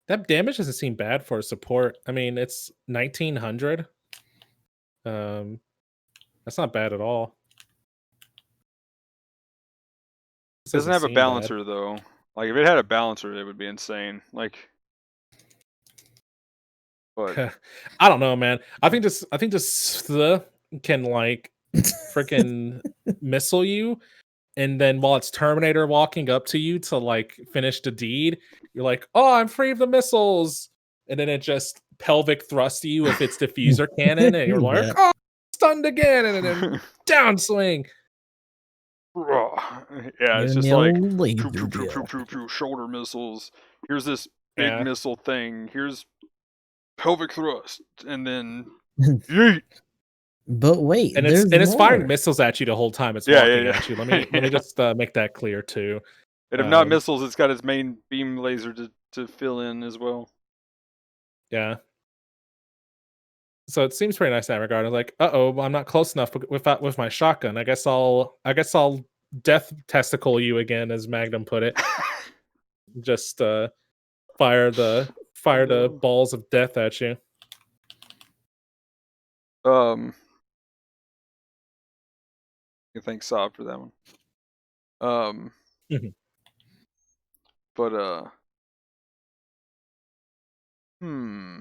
That damage doesn't seem bad for support. I mean, it's 1900. Um, that's not bad at all. This It doesn't doesn't have a seem bad. balancer though. Like if it had a balancer, it would be insane. Like, but I don't know, man. I think this can like freaking missile you, and then while it's Terminator walking up to you to like finish the deed, you're like, "Oh, I'm free of the missiles," and then it just pelvic thrusts you with its diffuser cannon, and you're like, Yeah. "Oh, stunned again," and then downswing. yeah, it's Giving just the like old pew, laser pew, pew, pew, deal. pew, pew, shoulder missiles. Here's this big Yeah, missile thing. Here's pelvic thrust, and then yeet. But wait, and there's it's firing more. missiles at you the whole time it's Yeah, walking yeah, at you. Let yeah. me Yeah. just make that clear too. And if not Um, missiles, it's got its main beam laser to fill in as well. yeah. So it seems pretty nice in that regard. I was like, well, I'm not close enough with my shotgun. I guess I'll death testicle you again, as Magnum put it. Just fire the Oh. balls of death at you. You thank Saab for that one. Um, Mhm. But hmm.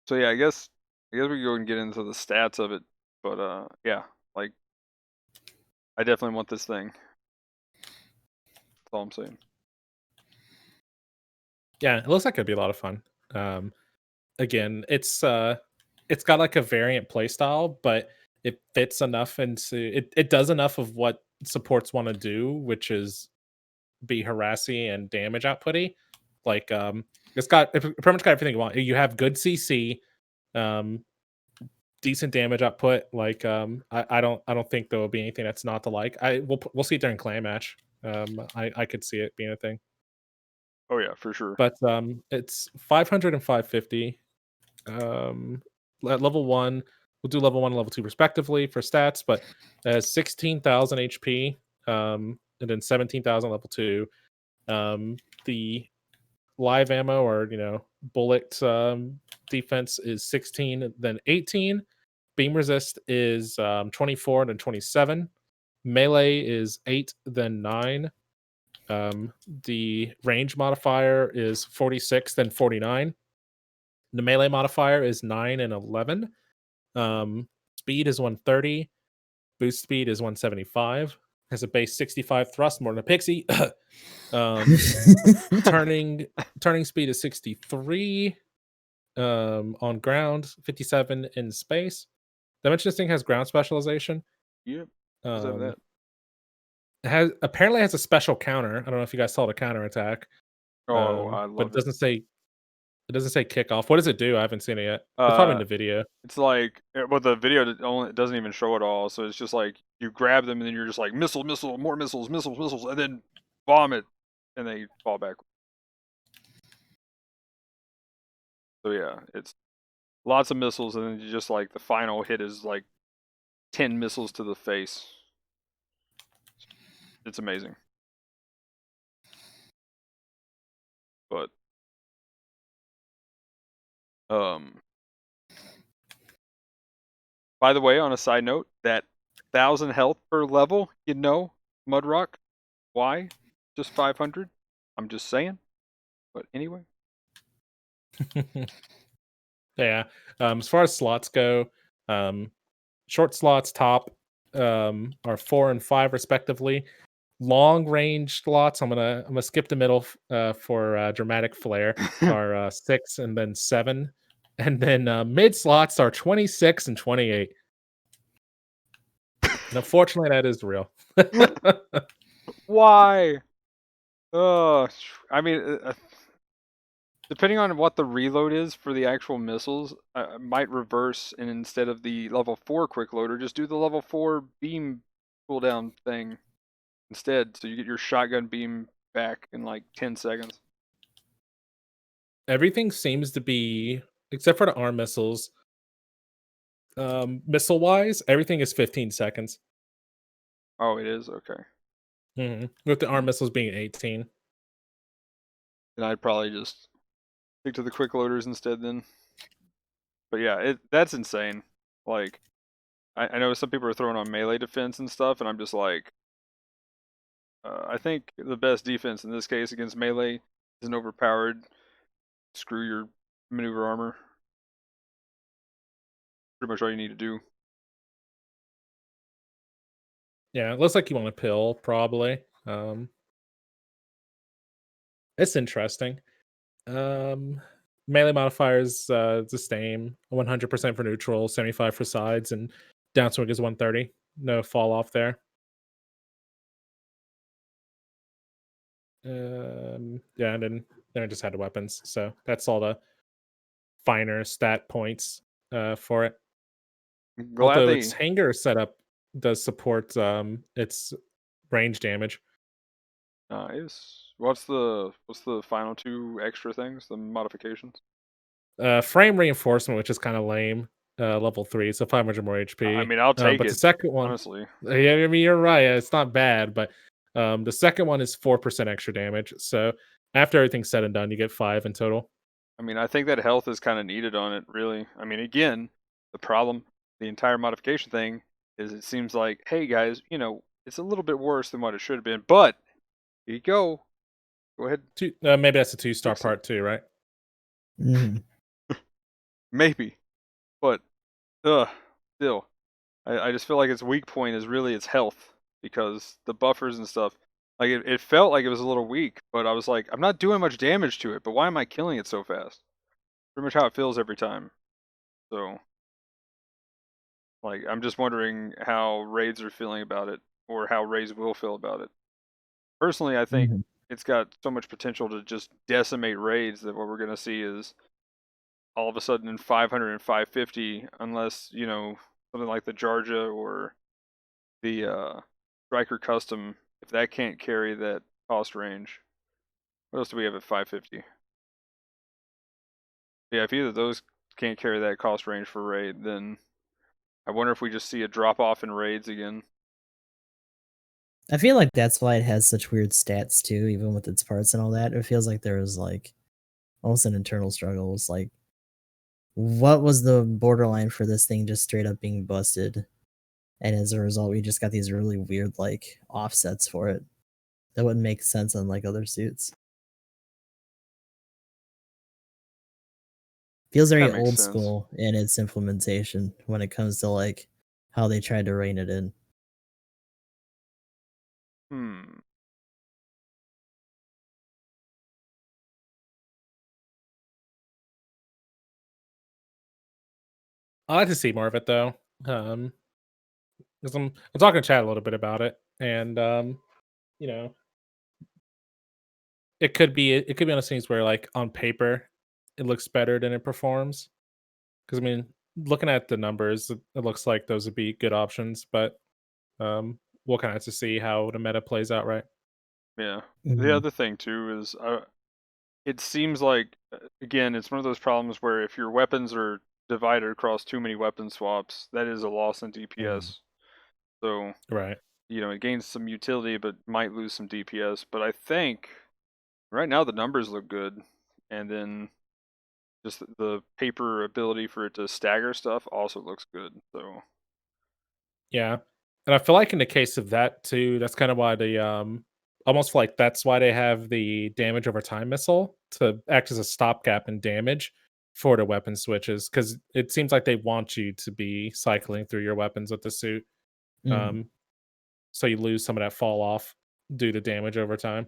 So yeah, I guess we can go and get into the stats of it. But yeah, like I definitely want this thing. That's all I'm saying. Yeah, it looks like it'd be a lot of fun. Again, it's got like a variant playstyle, but it fits enough into it does enough of what supports want to do, which is be harassy and damage outputty. Like it pretty much got everything you want. You have good CC, um, decent damage output. Like I don't think there will be anything that's not to like. We'll see it during clan match. I could see it being a thing. Oh yeah, for sure. But it's 500 and 550. At level 1, we'll do level 1 and level 2 respectively for stats, but it has 16,000 HP, and then 17,000 level 2. The live ammo, or bullet defense is 16, then 18. Beam resist is 24, then 27. Melee is 8, then 9. The range modifier is 46, then 49. The melee modifier is 9 and 11. Speed is 130. Boost speed is 175. Has a base 65 thrust, more than a pixie. Turning speed is 63. On ground, 57 in space. Did I mention this thing has ground specialization? Yep. Just have that. It apparently has a special counter. I don't know if you guys saw the counter attack. Oh, I But love it doesn't say kickoff. What does it do? I haven't seen it yet. it. It's probably in the video. It's like, well, the video it doesn't even show it all. So it's just like you grab them and then you're just like missile, more missiles, missiles, and then vomit, and they fall back. So yeah, it's lots of missiles, and then you just like the final hit is like 10 missiles to the face. It's amazing. But by the way, on a side note, that 1,000 health per level, Mudrock, why? Just 500? I'm just saying. But anyway. Yeah. As far as slots go, short slots top are 4 and 5 respectively. Long range slots, I'm gonna skip the middle for dramatic flair, are 6 and then 7, and then mid slots are 26 and 28. And unfortunately, that is real. Why? I mean, depending on what the reload is for the actual missiles, I might reverse, and instead of the level 4 quick loader, just do the level 4 beam cooldown thing instead, so you get your shotgun beam back in like 10 seconds. Everything seems to be, except for the arm missiles, missile wise, everything is 15 seconds. Oh, it is? Okay. With the arm missiles being 18. Then I'd probably just stick to the quick loaders instead then. But yeah, that's insane. Like, I know some people are throwing on melee defense and stuff, and I'm just like, I think the best defense in this case against melee is an overpowered screw your maneuver armor. Pretty much all you need to do. Yeah, it looks like you want a pill, probably. It's interesting. Melee modifiers the same. 100% for neutral, 75 for sides, and downswing is 130. No fall off there. Yeah, and then I just had the weapons. So that's all the finer stat points for it. I'm glad Although they its Hangar setup does support its range damage. Nice. What's the final 2 extra things, the modifications? Frame reinforcement, which is kind of lame. Level 3, so 500 more HP. I mean, I'll take but it. The second one, honestly. Yeah, I mean, you're right. It's not bad, but the second one is 4% extra damage. So after everything's said and done, you get 5 in total. I mean, I think that health is kind of needed on it, really. I mean, again, the entire modification thing is it seems like, hey guys, it's a little bit worse than what it should have been, but here you go. Go ahead, Maybe that's a 2-star fix it. part too, right? Mhm. Maybe, but still, I just feel like its weak point is really its health because the buffers and stuff. Like it felt like it was a little weak, but I was like, I'm not doing much damage to it, but why am I killing it so fast? Pretty much how it feels every time. So, like, I'm just wondering how raids are feeling about it, or how raids will feel about it. Personally, I think Mhm. it's got so much potential to just decimate raids that what we're gonna see is all of a sudden in 500 and 550, unless something like the Georgia or the Striker Custom, if that can't carry that cost range. What else do we have at 550? Yeah, if either of those can't carry that cost range for raid, then I wonder if we just see a drop off in raids again. I feel like that's why it has such weird stats too, even with its parts and all that. It feels like there was like almost an internal struggle. It's like, what was the borderline for this thing just straight up being busted? And as a result, we just got these really weird like offsets for it that wouldn't make sense on like other suits. Feels very That makes old sense. school in its implementation when it comes to like how they tried to rein it in. Hmm. I like to see more of it though. Because I'm talking to Chad a little bit about it, and you know, it could be one of those things where like on paper it looks better than it performs. Because I mean, looking at the numbers, it looks like those would be good options, but we'll kind of have to see how the meta plays out, right? Yeah. The Mhm. other thing too is it seems like again it's one of those problems where if your weapons are divided across too many weapon swaps, that is a loss in Mm. DPS. So Right. it gains some utility but might lose some DPS. But I think right now the numbers look good, and then just the paper ability for it to stagger stuff also looks good. So Yeah. And I feel like in the case of that too, that's kind of why the almost like that's why they have the damage over time missile to act as a stopgap in damage for the weapon switches, because it seems like they want you to be cycling through your weapons with the suit. Mhm. Um, so you lose some of that fall off due to damage over time.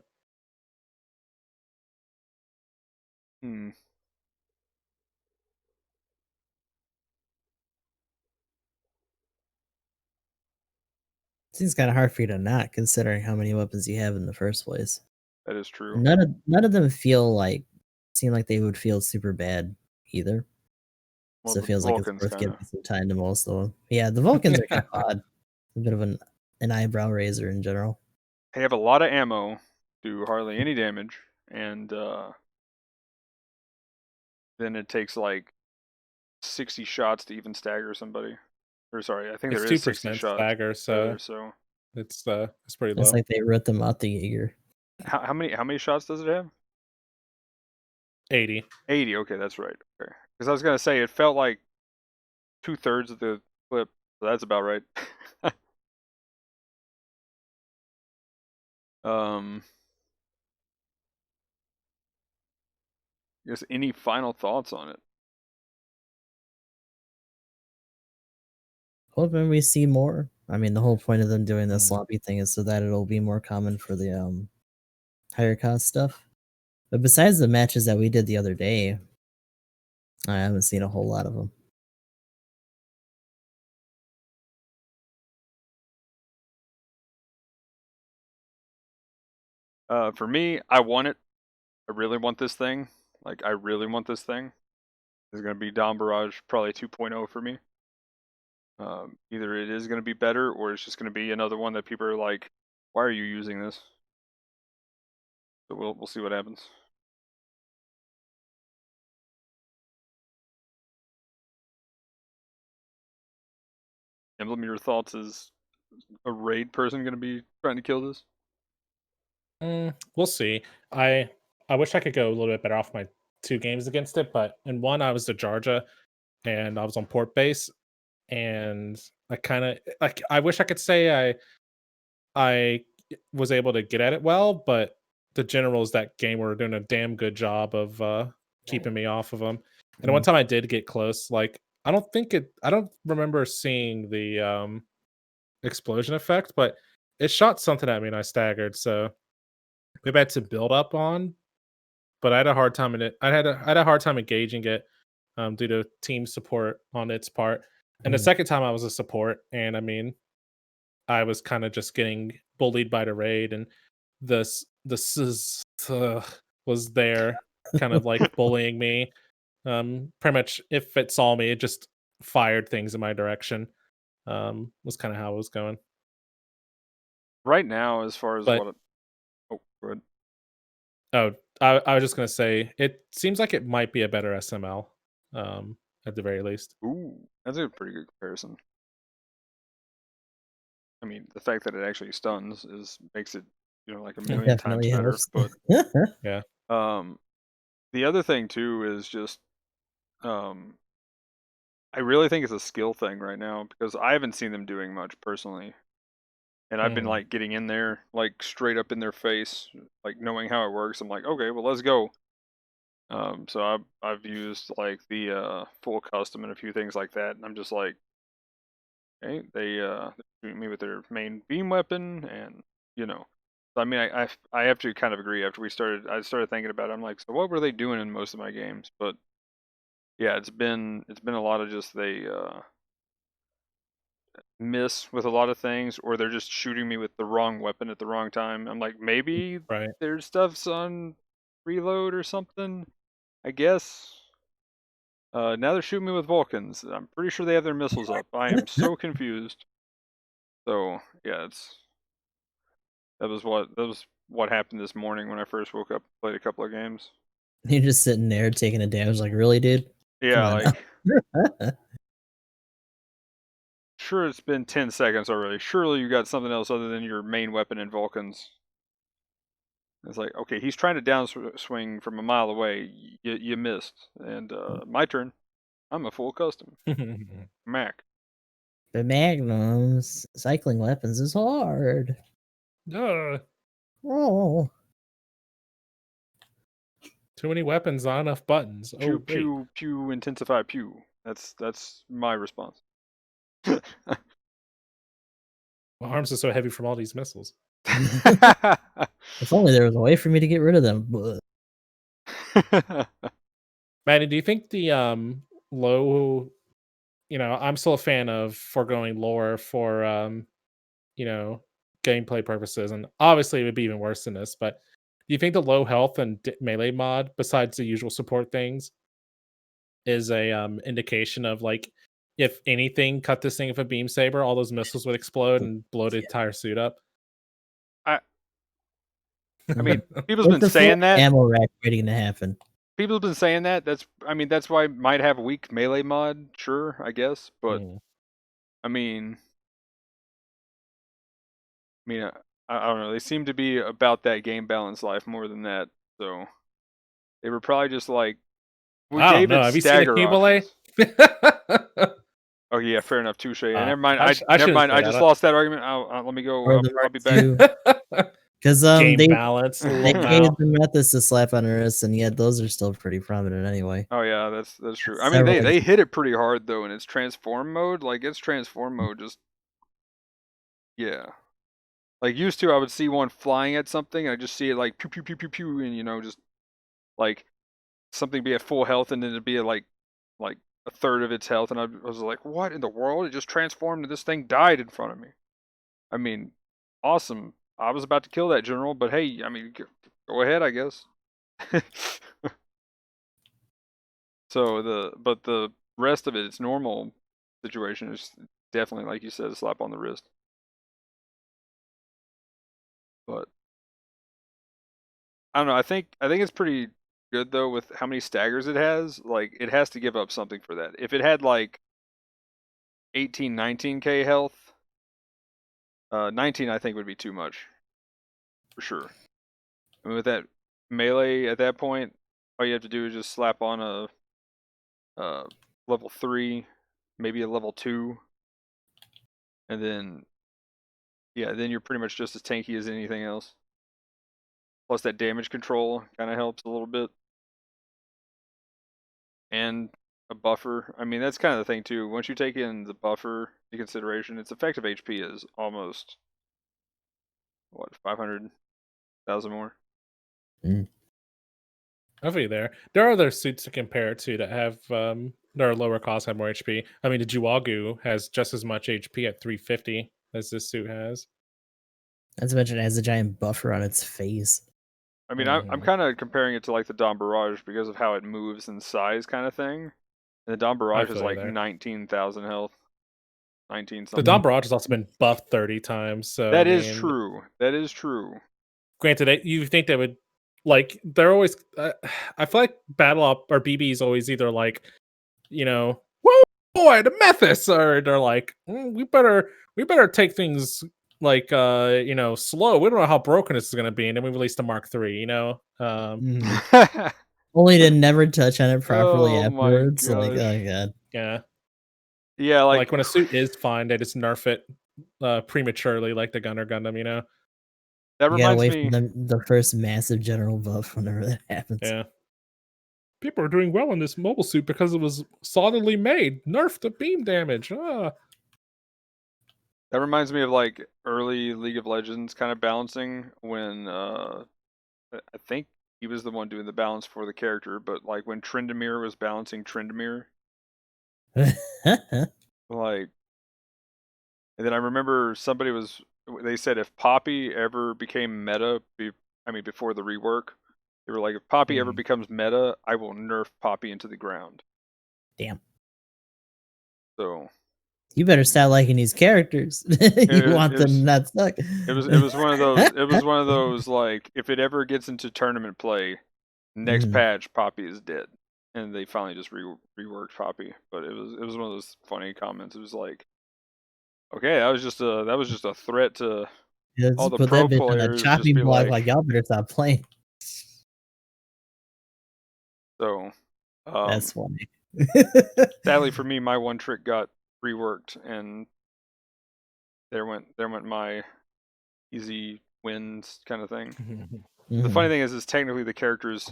hmm, Seems kind of hard for you to not, considering how many weapons you have in the first place. that is true. None of them seem like they would feel super bad either. Well, So it the feels like it's Vulcans worth kind of giving some time to most of them. Yeah, the Vulcans are kind of odd. A bit of an eyebrow raiser in general. they have a lot of ammo, do hardly any damage, and then it takes like 60 shots to even stagger somebody. Or sorry, I think It's there is 60 2% shots stagger, rather. so So it's pretty It's low. like they ripped them out the Jaeger. how many shots does it have? 80. 80. Okay, that's right. Okay, because I was gonna say it felt like 2/3 of the clip. So that's about right. um, Just any final thoughts on it? Hoping we see more. I mean, the whole point of them doing the Mm. sloppy thing is so that it'll be more common for the higher cost stuff. But besides the matches that we did the other day, I haven't seen a whole lot of them. For me, I want it. I really want this thing. Like, I really want this thing. It's gonna be Dom Barrage, probably 2.0 for me. Either it is gonna be better, or it's just gonna be another one that people are like, "Why are you using this?" So we'll see what happens. Emblem, your thoughts? Is a raid person gonna be trying to kill this? We'll see. I I wish I could go a little bit better off my 2 games against it, but in one I was the Georgia and I was on port base, and I wish I could say I was able to get at it well, but the generals that game were doing a damn good job of keeping me off of them. And one time I did get close, like I don't remember seeing the explosion effect, but it shot something at me and I staggered. So maybe I had to build up on, but I had a hard time in it. I had a hard time engaging it due to team support on its part. And the second time I was a support, and I mean, I was kind of just getting bullied by the raid, and the was there, kind of like bullying me. Pretty much, if it saw me, it just fired things in my direction. Was kind of how it was going. Right now, as far as But what, oh, go ahead. oh, I was just gonna say, it seems like it might be a better SML, at the very least. Ooh, that's a pretty good comparison. I mean, the fact that it actually stuns makes it, like a million times Definitely better. helps. But Yeah. the other thing too is just, I really think it's a skill thing right now because I haven't seen them doing much personally, and I've been Mhm. like getting in there, like straight up in their face, like knowing how it works. I'm like, okay, well, let's go. So I've used like the full custom and a few things like that, and I'm just like, okay, they shoot me with their main beam weapon, and you know, so, I mean, I have to kind of agree. After I started thinking about it. I'm like, so what were they doing in most of my games? But yeah, it's been a lot of just they miss with a lot of things, or they're just shooting me with the wrong weapon at the wrong time. I'm like, maybe Right. their stuff's on reload or something. I guess. Now they're shooting me with Vulcans. I'm pretty sure they have their missiles up. I am so confused. So yeah, that was what happened this morning when I first woke up. Played a couple of games. You're just sitting there taking a damage, like, really, dude? Come Yeah, on like now. sure it's been 10 seconds already. Surely you got something else other than your main weapon in Vulcans. It's like, okay, he's trying to downswing from a mile away. You missed, and my turn. I'm a full custom Mac. But Magnums, cycling weapons is hard. Ugh, Oh. too many weapons, not enough buttons. Pew Oh wait, pew pew intensify pew. That's my response. my arms are so heavy from all these missiles. If only there was a way for me to get rid of them. But Maddie, do you think the low? I'm still a fan of foregoing lore for you know, gameplay purposes, and obviously it would be even worse than this. But do you think the low health and melee mod, besides the usual support things, is a indication of like if anything cut this thing with a beam saber, all those missiles would explode and blow the entire suit up? I I mean, people's with been the full saying that. ammo rack waiting to happen. People's been saying that. That's why it might have a weak melee mod. Sure, I guess, but Mm. I mean, I mean, I don't know. They seem to be about that game balance life more than that. So they were probably just like, we I don't gave know. it Have you seen a stagger Keyblade? options. Oh yeah, fair enough. Touche. Yeah, never mind. I Never shouldn't mind. say I just lost that argument. Let me go. Or the I'll Mark be back. II. Because Game they balance, they lol. gave the methods to slap on the wrist, and yet those are still pretty prominent anyway. Oh yeah, that's true. I mean, Several they hit it pretty hard though in its transform mode. Like its transform mode just yeah. Like used to, I would see one flying at something, and I just see it like pew pew pew pew pew, and just like something be at full health, and then it'd be at like a third of its health, and I was like, what in the world? It just transformed, and this thing died in front of me. I mean, awesome. I was about to kill that general, but hey, I mean, go ahead, I guess. But the rest of it, its normal situation is definitely, like you said, a slap on the wrist. But I don't know. I think it's pretty good though with how many staggers it has. Like it has to give up something for that. If it had like 18, 19k health, 19 I think would be too much for sure. I mean, with that melee at that point, all you have to do is just slap on a level 3 maybe a level 2, and then then you're pretty much just as tanky as anything else. Plus that damage control kind of helps a little bit, and a buffer. I mean, that's kind of the thing too. Once you take in the buffer into consideration, its effective HP is almost 500,000 more. I feel you there. There are other suits to compare it to that have that are lower cost, have more HP. I mean, the Jiwagu has just as much HP at 350 as this suit has. Not to mention it has a giant buffer on its face. I mean, I'm kind of comparing it to like the Dom Barrage because of how it moves in size, kind of thing. And the Dom Barrage is feel you like there. 19,000 health, 19 The something. Dom Barrage has also been buffed 30 times. So That is true. That is true. Granted, you think they would like they're always. I feel like Battle Up or BB is always either like, whoa boy, the Methus, or they're like, we better take things like slow. We don't know how broken this is going to be, and then we release the Mark III. Only to never touch on it properly Oh my afterwards. Like, gosh. oh god. Yeah, like when a suit is fine, they just nerf it prematurely, like the Gunner Gundam. that You gotta reminds wait me. for the first massive general buff whenever that happens. Yeah. People are doing well in this mobile suit because it was solidly made. Nerf the beam damage. That reminds me of like early League of Legends kind of balancing when I think he was the one doing the balance for the character, but like when Tryndamere was balancing Tryndamere, like, and then I remember they said if Poppy ever became meta, before the rework, they were like, if Poppy ever becomes meta, I will nerf Poppy into the ground. Damn. So you better start liking these characters. You want them to not suck. It was one of those. It was one of those like if it ever gets into tournament play, next patch Poppy is dead, and they finally just reworked Poppy. But it was one of those funny comments. It was like, okay, that was just a threat to all the put pro that bitch on a players. Just chopping be block, like y'all better stop playing. So, that's funny. sadly for me, my one trick got reworked, and there went my easy wins kind of thing. The funny thing is technically the character's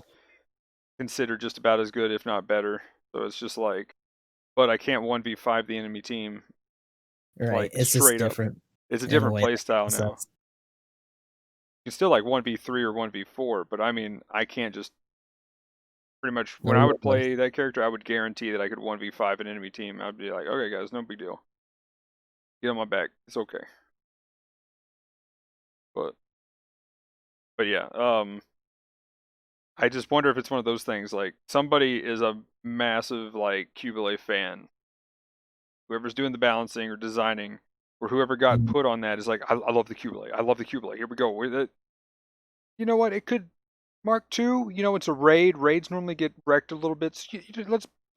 considered just about as good, if not better. So it's just like, but I can't 1v5 the enemy team. Right, Like, it's just different. It's a different play style now. You can still like 1v3 or 1v4, but I mean, I can't just pretty much when I would play that character, I would guarantee that I could 1v5 an enemy team. I'd be like, okay, guys, no big deal. Get on my back. It's okay. But yeah, I just wonder if it's one of those things like somebody is a massive like Cubile fan. Whoever's doing the balancing or designing, or whoever got put on that is like, I love the Cubile. I love the Cubile. Here we go. You know what? It could Mark II. It's a raid. Raids normally get wrecked a little bit. So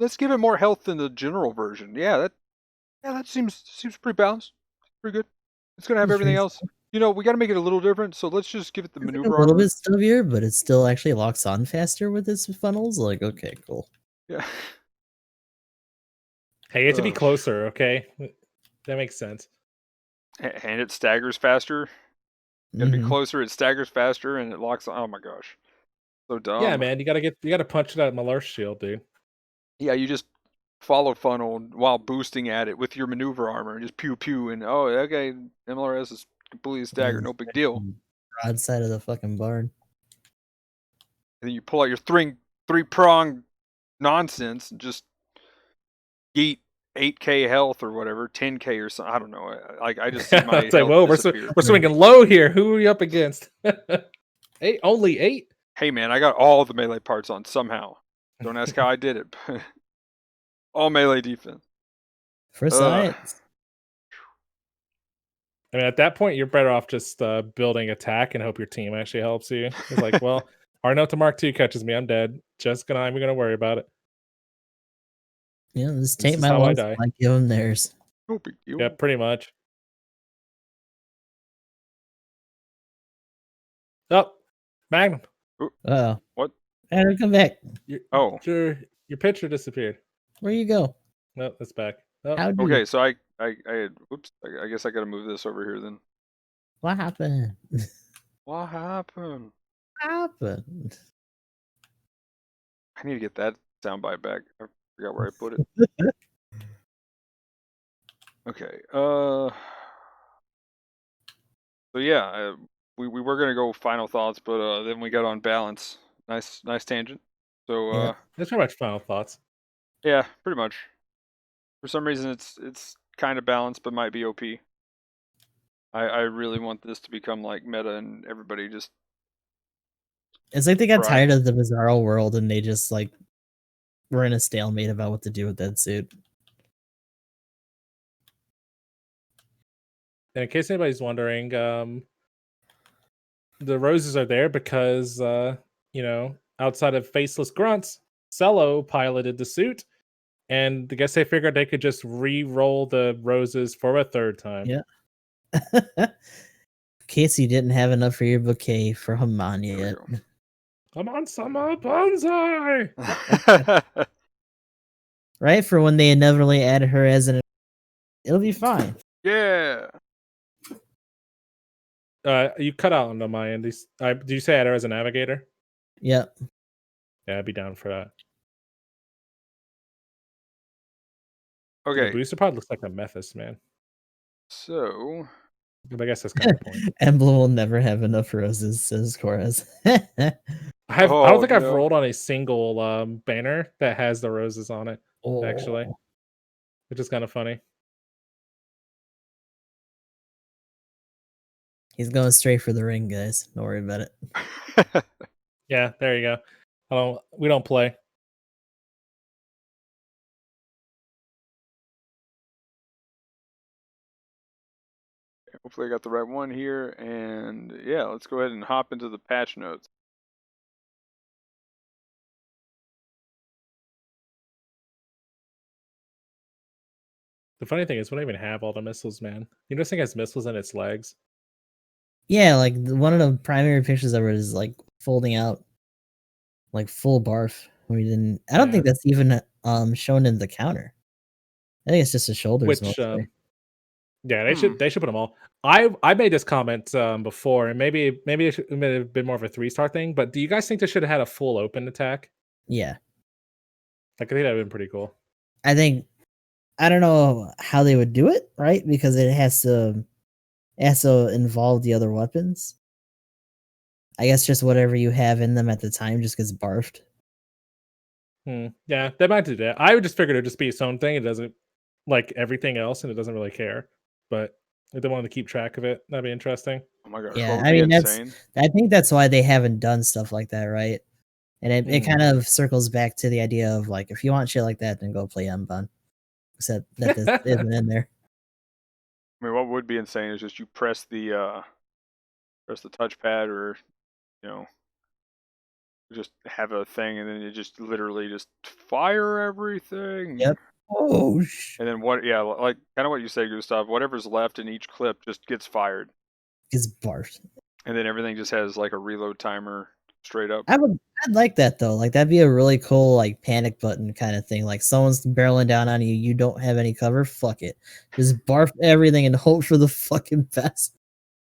let's give it more health than the general version. Yeah, that seems pretty balanced. Pretty good. It's gonna have everything else. We got to make it a little different. So let's just give it the maneuver a little armor. bit stubbier, but it still actually locks on faster with its funnels. Like, okay, cool. Yeah. Hey, it to be closer, okay? That makes sense. And it staggers faster. Gotta be closer. It staggers faster, and it locks. Oh my gosh, so dumb. Yeah, man, you gotta punch it out Malur's shield, dude. Yeah, you just follow funnel while boosting at it with your maneuver armor, and just pew pew, and okay, MLRS is completely staggered, no big deal. Broadside of the fucking barn. And then you pull out your three-prong nonsense and just eat 8k health or whatever, 10k or something. I don't know. Like I just see my it's like, whoa, we're swinging low here. Who are we up against? Only 8? Hey man, I got all the melee parts on somehow. Don't ask how I did it. All melee defense. For science. I mean, at that point, you're better off just building attack and hope your team actually helps you. It's like, well, our note to Mark II catches me, I'm dead. I'm gonna worry about it. Yeah, just take my ones, I give them theirs. No big deal. Yeah, pretty much. Oh, Magnum. Oh, what? Adam, come back. Your picture disappeared. Where you go? No, it's back. Oh, How do Okay, you? so I oops, I guess I gotta move this over here then. What happened? What happened? What happened? I need to get that soundbite back. I forgot where I put it. Okay. So yeah, we were gonna go final thoughts, but then we got on balance. Nice tangent. So Yeah. that's pretty much final thoughts. yeah, pretty much. For some reason, it's kind of balanced, but might be OP. I really want this to become like meta and everybody just It's like they got try. tired of the Bizarro world and they just like were in a stalemate about what to do with that suit. And in case anybody's wondering, the roses are there because outside of faceless grunts, Cello piloted the suit, and I guess they figured they could just re-roll the roses for a third time. Yeah. In case you didn't have enough for your bouquet for Haman There we yet. go. Come on, summer bonsai! Right? For when they inevitably added her as an it'll be fine. Yeah. You cut out on my end. Do you say add her as a navigator? Yep. Yeah, I'd be down for that. The Okay. booster pod looks like a Mephis, man. So But I guess that's kind of the point. Emblem will never have enough roses, says Chorus. I don't think I've no. rolled on a single banner that has the roses on it, actually, Oh. which is kind of funny. He's going straight for the ring, guys. Don't worry about it. Yeah, there you go. We don't play. Hopefully I got the right one here, and yeah, let's go ahead and hop into the patch notes. The funny thing is, we don't even have all the missiles, man. You know, this thing has missiles in its legs. Yeah, like one of the primary pictures of it is like folding out like full barf. We didn't I don't Yeah. think that's even shown in the counter. I think it's just the shoulders Which, mostly. yeah, they should put them all. I made this comment before, and maybe it may have been more of a 3-star thing. But do you guys think they should have had a full open attack? Yeah. Like, I think that would have been pretty cool. I think I don't know how they would do it, right? Because it has to involve the other weapons. I guess just whatever you have in them at the time just gets barfed. Yeah, they might do that. I would just figured it'd just be its own thing. It doesn't like everything else, and it doesn't really care. But if they wanted to keep track of it, that'd be interesting. Oh my gosh, Yeah, what would I be mean insane? I think that's why they haven't done stuff like that, right? And it kind of circles back to the idea of like if you want shit like that, then go play Mbun. Except that this isn't in there. I mean, what would be insane is just you press the touchpad, or you know, just have a thing, and then you just literally just fire everything. Yep. Oh And then what? Yeah, like kind of what you say, Gustav. Whatever's left in each clip just gets fired, Gets barfed. and then everything just has like a reload timer straight up. I'd like that though. Like that'd be a really cool like panic button kind of thing. Like someone's barreling down on you, you don't have any cover. Fuck it, just barf everything and hope for the fucking best.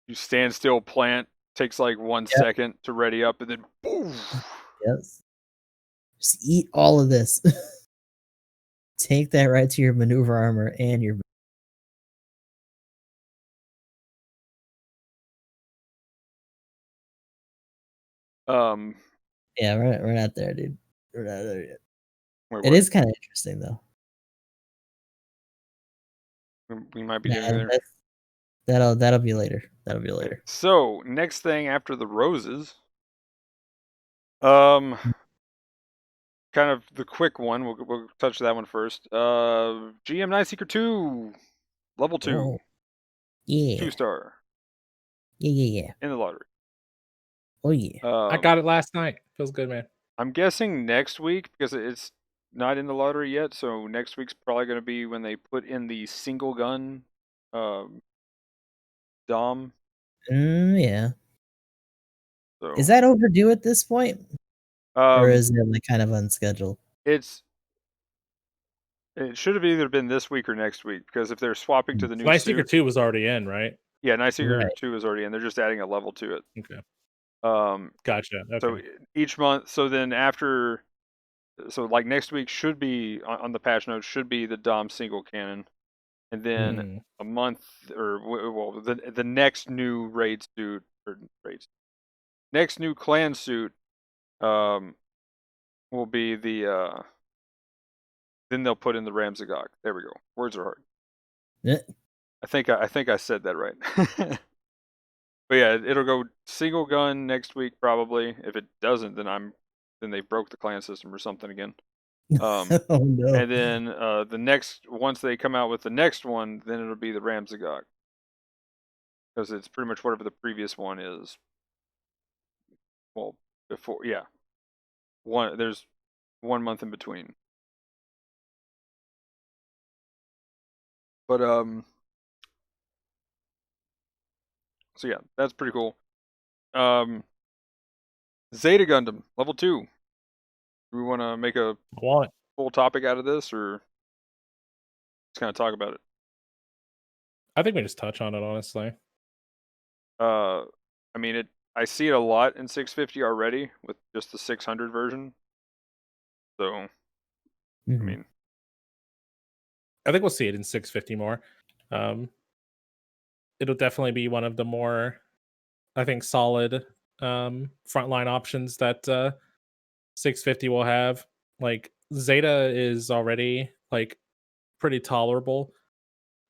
You stand still, plant, takes like 1 second to ready up, and then boom. Yes, just eat all of this. Take that right to your maneuver armor and your. Yeah, we're not there, dude. We're not there yet. Wait, It what? is kind of interesting though. We might be Nah, getting there. that'll be later. That'll be Okay, later. so next thing after the roses, kind of the quick one. We'll touch that one first. GM Night Seeker 2, level 2, Oh, yeah, 2-star yeah. in the lottery. Oh yeah. I got it last night. Feels good, man. I'm guessing next week because it's not in the lottery yet. So next week's probably going to be when they put in the single gun, Dom. Yeah. So Is that overdue at this point, or um, is it like kind of unscheduled? it's It should have either been this week or next week, because if they're swapping to the new Night Seeker suit, 2 was already in, right? yeah, Night Seeker Right. 2 is already in. They're just adding a level to it. Okay, Um, gotcha. so Okay. each month, so then after, so like next week should be on the patch notes should be the Dom single cannon, and then Mhm. a month or well, the next new raid suit or next new clan suit, um, will be the then they'll put in the Ramzagok. There we go. Words are hard. Eh, I think I said that right. But yeah, it'll go single gun next week probably. If it doesn't, then they broke the clan system or something again. oh no. And then the next once they come out with the next one, then it'll be the Ramzagok, because it's pretty much whatever the previous one is. Well, before there's 1 month in between. But so yeah, that's pretty cool. Zeta Gundam level 2. Do we want to make a I want it. full topic out of this, or just kind of talk about it? I think we just touch on it, honestly. I mean, I see it a lot in 650 already with just the 600 version. So, I Mhm. mean, I think we'll see it in 650 more. It'll definitely be one of the more, I think, solid frontline options that 650 will have. Like Zeta is already like pretty tolerable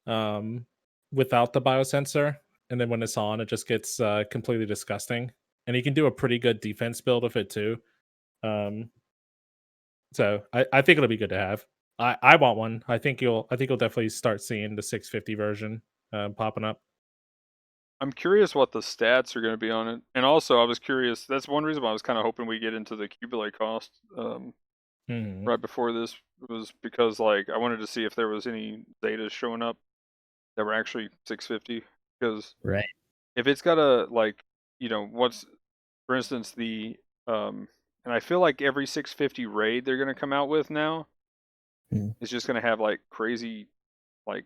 without the biosensor, and then when it's on, it just gets completely disgusting. And you can do a pretty good defense build of it too. Um, so I think it'll be good to have. I want one. I think you'll definitely start seeing the 650 version popping up. I'm curious what the stats are going to be on it. And also, I was curious. That's one reason why I was kind of hoping we get into the Cubile cost Mhm. right before this, was because like I wanted to see if there was any data showing up that were actually 650. Because Right. if it's got a like, what's, for instance, and I feel like every 650 raid they're going to come out with now Mm. is just going to have like crazy like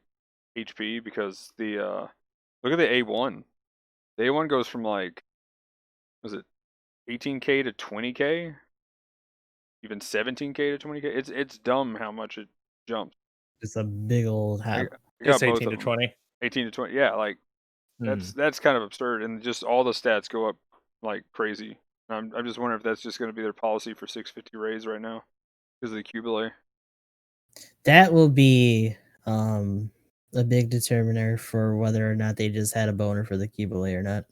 HP, because look at the A1. The A1 goes from like, was it 18k to 20k, even 17k to 20k. It's dumb how much it jumps. It's a big old I, hop. I It's got both 18 of to them. 20. 18 to 20. Yeah, like Mm. that's kind of absurd, and just all the stats go up like crazy. I'm just wondering if that's just going to be their policy for 650 raids right now because of the Cubile. That will be a big determiner for whether or not they just had a boner for the Cubile or not.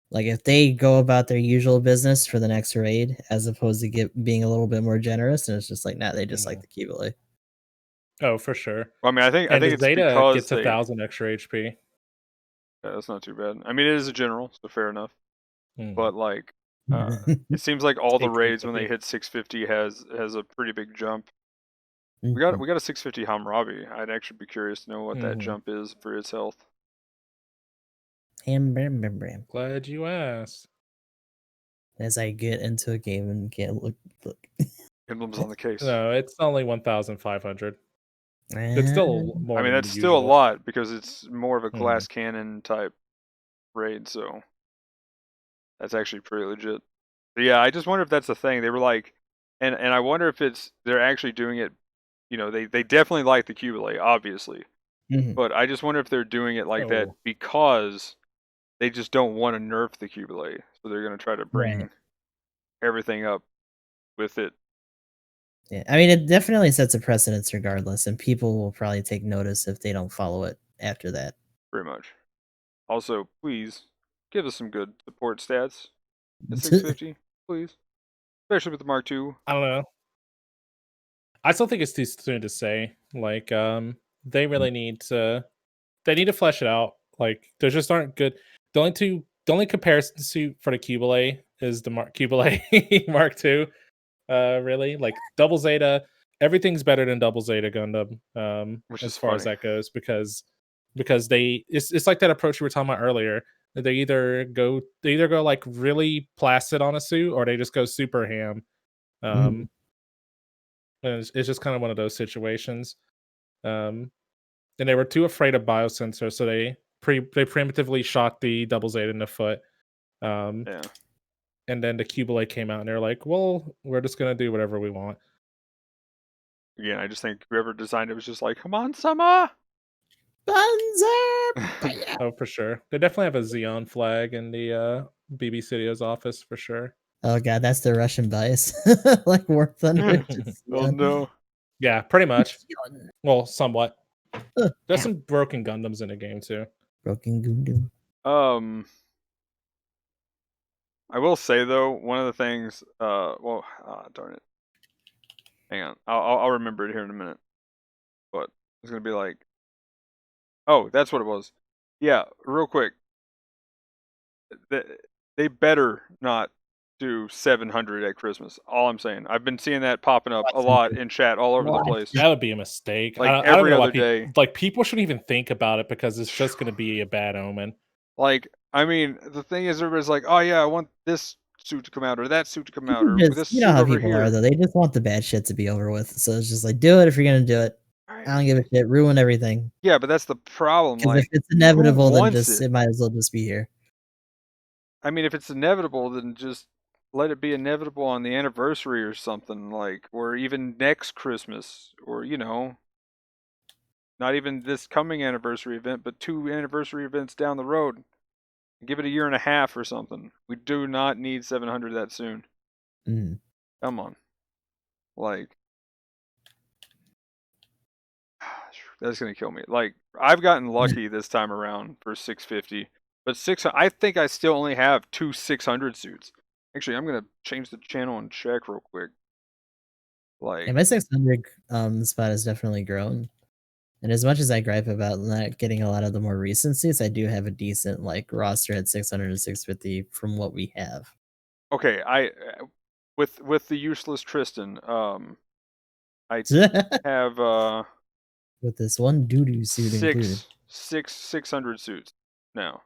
Like if they go about their usual business for the next raid, as opposed to being a little bit more generous, and it's just like, nah, they just like Mhm. the Cubile. Oh, for sure. Well, I mean, I And think the it's Zeta because gets 1,000 extra HP. that's not too bad. I mean, it is a general, so fair enough. Mm. But like, it seems like all the raids when they 1850. hit 650 has a pretty big jump. We Mhm. got a 650 Hammurabi. I'd actually be curious to know what that Mhm. jump is for its health. Bam, bam, bam. Glad you asked. As I get into a game and can't look. Emblem's on the case. No, it's only 1,500. It's Ah, still I more mean, than the that's still a usual. lot because it's more of a Mhm. glass cannon type raid, so that's actually pretty legit. But yeah, I just wonder if that's the thing. They were like, and I wonder if they're actually doing it. They definitely like the Cubile, obviously, mhm. but I just wonder if they're doing it like that Oh, because they just don't want to nerf the Cubile, so they're gonna try to Right. bring everything up with it. Yeah. I mean, it definitely sets a precedence regardless, and people will probably take notice if they don't follow it after that. Pretty much. Also, please give us some good support stats at 650, please, especially with the Mark II. I don't know. I still think it's too soon to say. Like, they really need to. They need to flesh it out. Like, there just aren't good. The only comparison suit for the Cubile is the Cubile Mark II. Really, like Double Zeta, everything's better than Double Zeta Gundam. Which As is far as funny. that goes, because it's like that approach we were talking about earlier. They either go like really placid on a suit, or they just go super ham. Mhm. And it's just kind of one of those situations. And they were too afraid of biosensor, so they primitively shot the double Zeta in the foot. Yeah. And then the Cubalate came out, and they're like, "Well, we're just gonna do whatever we want." Again, I just think whoever designed it was just like, come on, Sama! Banzai! Oh, for sure. They definitely have a Xeon flag in the BB Studio's office for sure. Oh god, that's the Russian bias. Like War Thunder. Just, Oh yeah. no. Yeah, pretty much. Xeon. Well, somewhat. There's Ow. some broken Gundams in the game too. Broken gundam. I will say though, one of the things, darn it. Hang on, I'll remember it here in a minute. But it's gonna be like, oh, that's what it was. Yeah, real quick. They better not do 700 at Christmas. All I'm saying. I've been seeing that popping up a lot in chat all over the place. That would be a mistake. Like I don't every know why other day. people shouldn't even think about it because it's just going to be a bad omen. Like, I mean, the thing is, everybody's like, oh yeah, I want this suit to come out or that suit to come out or Just, this you know suit how over people here. are though. They just want the bad shit to be over with. So it's just like, do it if you're gonna do it. Right. I don't give a shit. Ruin everything. Yeah, but that's the problem. Because Like, if it's inevitable, then wants just it might as well just be here. I mean, if it's inevitable, then just let it be inevitable on the anniversary or something, like, or even next Christmas, or not even this coming anniversary event, but 2 anniversary events down the road. Give it a year and a half or something. We do not need 700 that soon. Mm. Come on. Like, that's gonna kill me. Like, I've gotten lucky this time around for 650, but I think I still only have 2 600 suits. Actually, I'm gonna change the channel and check real quick. Like, Yeah, my 600 spot has definitely grown. And as much as I gripe about not getting a lot of the more recent suits, I do have a decent like roster at 600 and 650 from what we have. okay, with the useless Tristan, I have With this one doo-doo suit included. 600 suits now.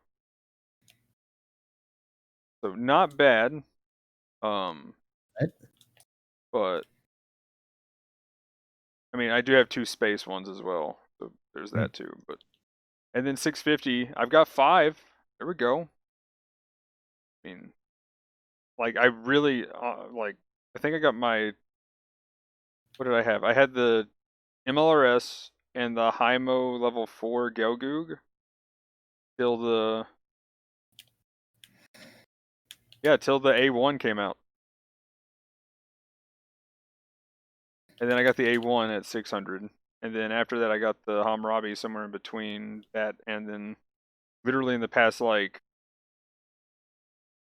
So not bad. What? But I mean, I do have 2 space ones as well. So there's that too. But and then 650, I've got 5. There we go. I mean, like I really like. I think I got my. What did I have? I had the MLRS and the Hymo level 4 Gelgoog till the till the A1 came out. And then I got the A1 at 600. And then after that I got the Hammurabi somewhere in between that and then literally in the past like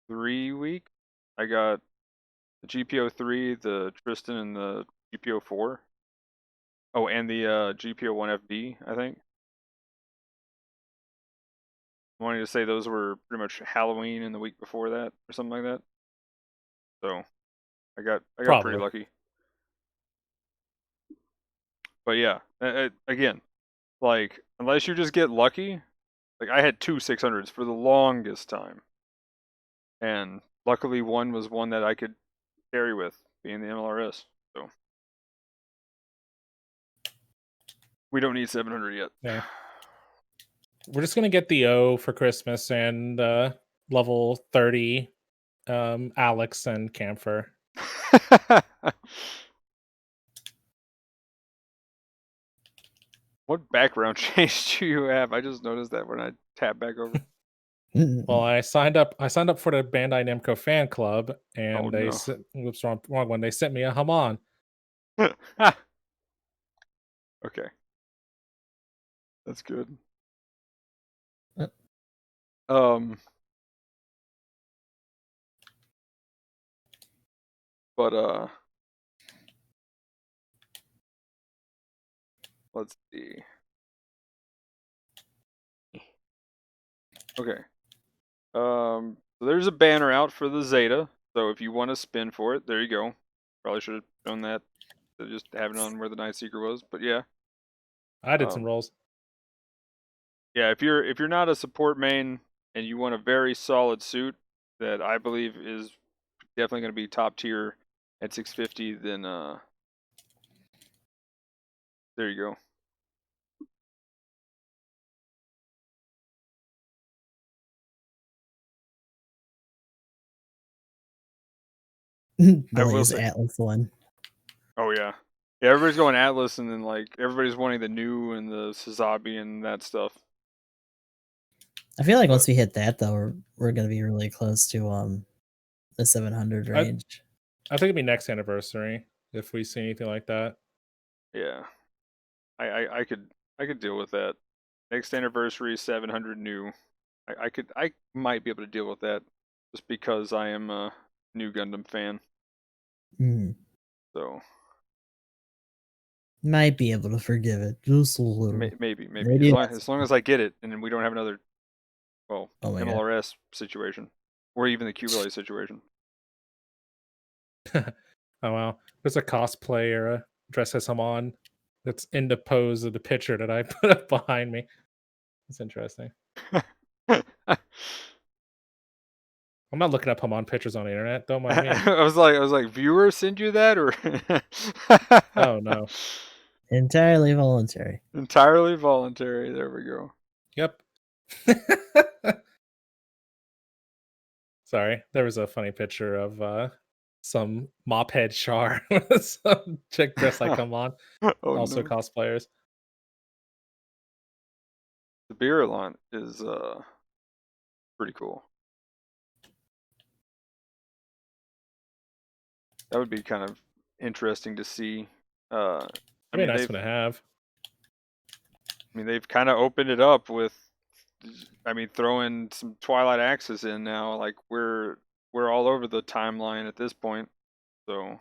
3 weeks I got the GPO3, the Tristan, and the GPO4. Oh, and the GPO1FD, I think. I wanted to say those were pretty much Halloween and the week before that or something like that. So I got pretty lucky. But yeah, again, like unless you just get lucky, like I had 2 600s for the longest time. And luckily one was one that I could carry with being the MLRS. So we don't need 700 yet. Yeah. We're just gonna get the O for Christmas and level 30 Alex and Camphor. What background change do you have? I just noticed that when I tap back over. Well, I signed up for the Bandai Namco fan club, and Oh, they no. whoops, wrong one. They sent me a Haman. Okay. That's good. Yep. But let's see. Okay. So there's a banner out for the Zeta. So if you want to spin for it, there you go. Probably should have done that. Just have it on where the Night Seeker was, but yeah. I did some rolls. Yeah, if you're not a support main and you want a very solid suit that I believe is definitely going to be top tier at 650, then There you go. The I will latest say. Atlas one. Oh yeah. Yeah, everybody's going Atlas, and then like everybody's wanting the new and the Suzabi and that stuff. I feel like But once we hit that though, we're gonna be really close to the 700 range. I think it'd be next anniversary if we see anything like that. yeah, I could deal with that. Next anniversary, 700 new. I might be able to deal with that, just because I am a new Gundam fan. Mm. So Might be able to forgive it just a little. maybe Maybe as long as I get it, and then we don't have another oh my god. MLRS situation, or even the Cubelay situation. Oh wow, there's a cosplayer dressed as Haman that's in the pose of the picture that I put up behind me. It's interesting. I'm not looking up Haman pictures on the internet. Don't mind me. I was like, viewers send you that, or Oh no. Entirely voluntary. entirely voluntary. There we go. Yep. Sorry, there was a funny picture of some mop head Char with some chick dressed like Haman. Oh Also no. cosplayers. The Birulon is pretty cool. That would be kind of interesting to see. I That'd be a mean, nice one to have. they've kind of opened it up with, throwing some Twilight Axis in now. Like we're all over the timeline at this point, so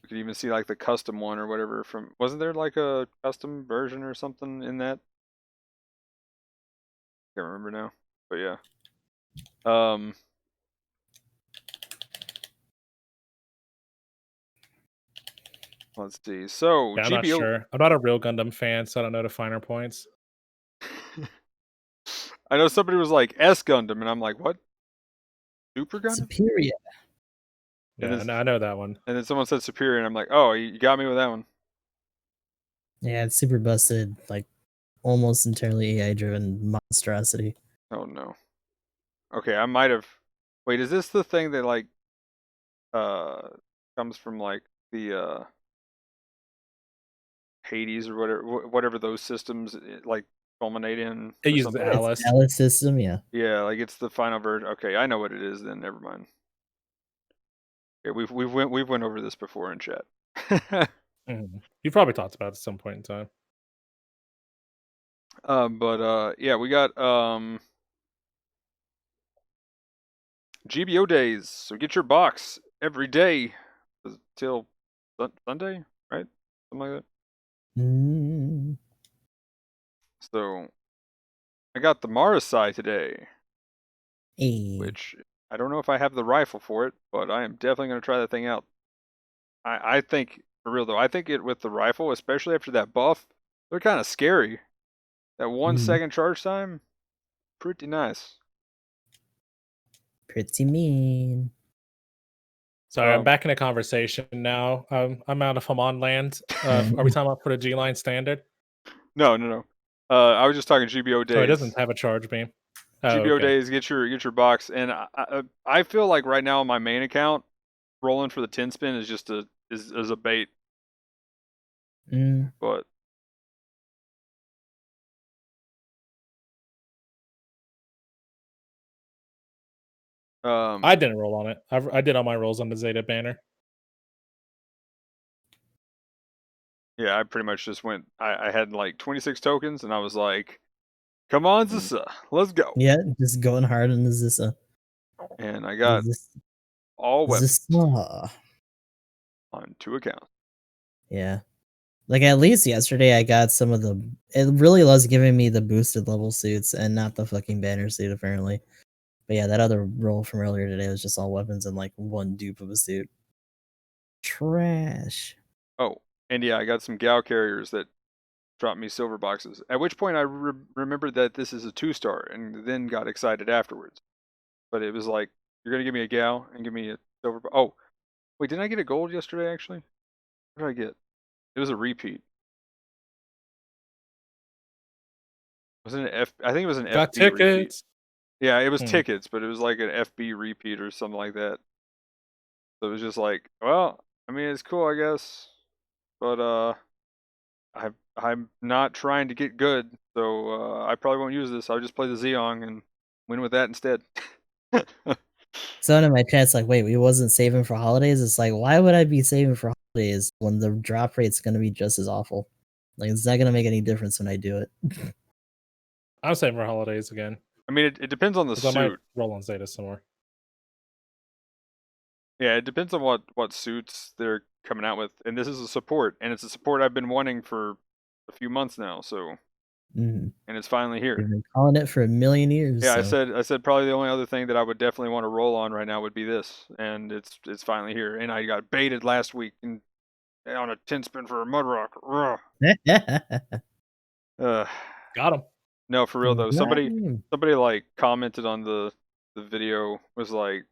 we could even see like the custom one or whatever. From wasn't there like a custom version or something in that? Can't remember now, but yeah. Let's see. So Yeah, I'm not GBO. sure. I'm not a real Gundam fan, so I don't know the finer points. I know somebody was like S Gundam, and I'm like, what? Super Gundam? Superior. And Yeah, I know that one. and then someone said Superior, and I'm like, oh, you got me with that one. Yeah, it's super busted, like almost entirely AI driven monstrosity. Oh no. Okay, I might have. Wait, is this the thing that like uh comes from like the Hades or whatever those systems like culminate in It or uses something? It's Alice. Alice system, yeah. Yeah, like it's the final version. Okay, I know what it is then. Never mind. Okay, we've went over this before in chat. Mhm. You probably talked about it at some point in time. Yeah, we got GBO days. So get your box every day till Sunday, right? Something like that. Mm. So I got the Marasai today, Hey. which I don't know if I have the rifle for it, but I am definitely going to try that thing out. I think, for real though, I think it with the rifle, especially after that buff, they're kind of scary. That 1 Mhm. second charge time, pretty nice. Pretty mean. Sorry, I'm back in a conversation now. I'm out of Haman land. Are we talking about for the G line standard? No. I was just talking GBO days. Oh, it doesn't have a charge beam. Oh, GBO okay. days, get your box, and I feel like right now on my main account, rolling for the 10 spin is just a bait, Mm. but I didn't roll on it. I did all my rolls on the Zeta banner. yeah, I pretty much just went. I had like 26 tokens, and I was like, "Come on, Zssa, let's go!" Yeah, just going hard on the Zissa. And I got This all weapons Zissa. on 2 accounts. Yeah. Like at least yesterday I got some of the it really was giving me the boosted level suits and not the fucking banner suit apparently. But yeah, that other roll from earlier today was just all weapons and like one dupe of a suit. Trash. Oh, and yeah, I got some Gal carriers that dropped me silver boxes. At which point I remembered that this is a 2-star, and then got excited afterwards. But it was like, you're gonna give me a Gal and give me a silver. Oh, wait, didn't I get a gold yesterday? Actually, what did I get? It was a repeat. Wasn't it I think it was an Got FB repeat. tickets. Yeah, it was Hmm. tickets, but it was like an FB repeat or something like that. So it was just like, well, I mean, it's cool, I guess, but I'm not trying to get good, so I probably won't use this. I'll just play the Xeon and win with that instead. Someone in my chat's like, "Wait, we wasn't saving for holidays." It's like, why would I be saving for holidays when the drop rate's gonna be just as awful? Like, it's not gonna make any difference when I do it. I'm saving for holidays again. I mean, it depends on the Because I might suit. roll on Zeta somewhere. Yeah, it depends on what suits they're coming out with, and this is a support, and it's a support I've been wanting for a few months now. So, Mhm. and it's finally here. We've been calling it for a million years. Yeah, So. I said probably the only other thing that I would definitely want to roll on right now would be this, and it's finally here. And I got baited last week and on a 10 spin for a mud rock. Uh, Got him. no, for real though. Somebody Rhyme. like commented on the video, was like,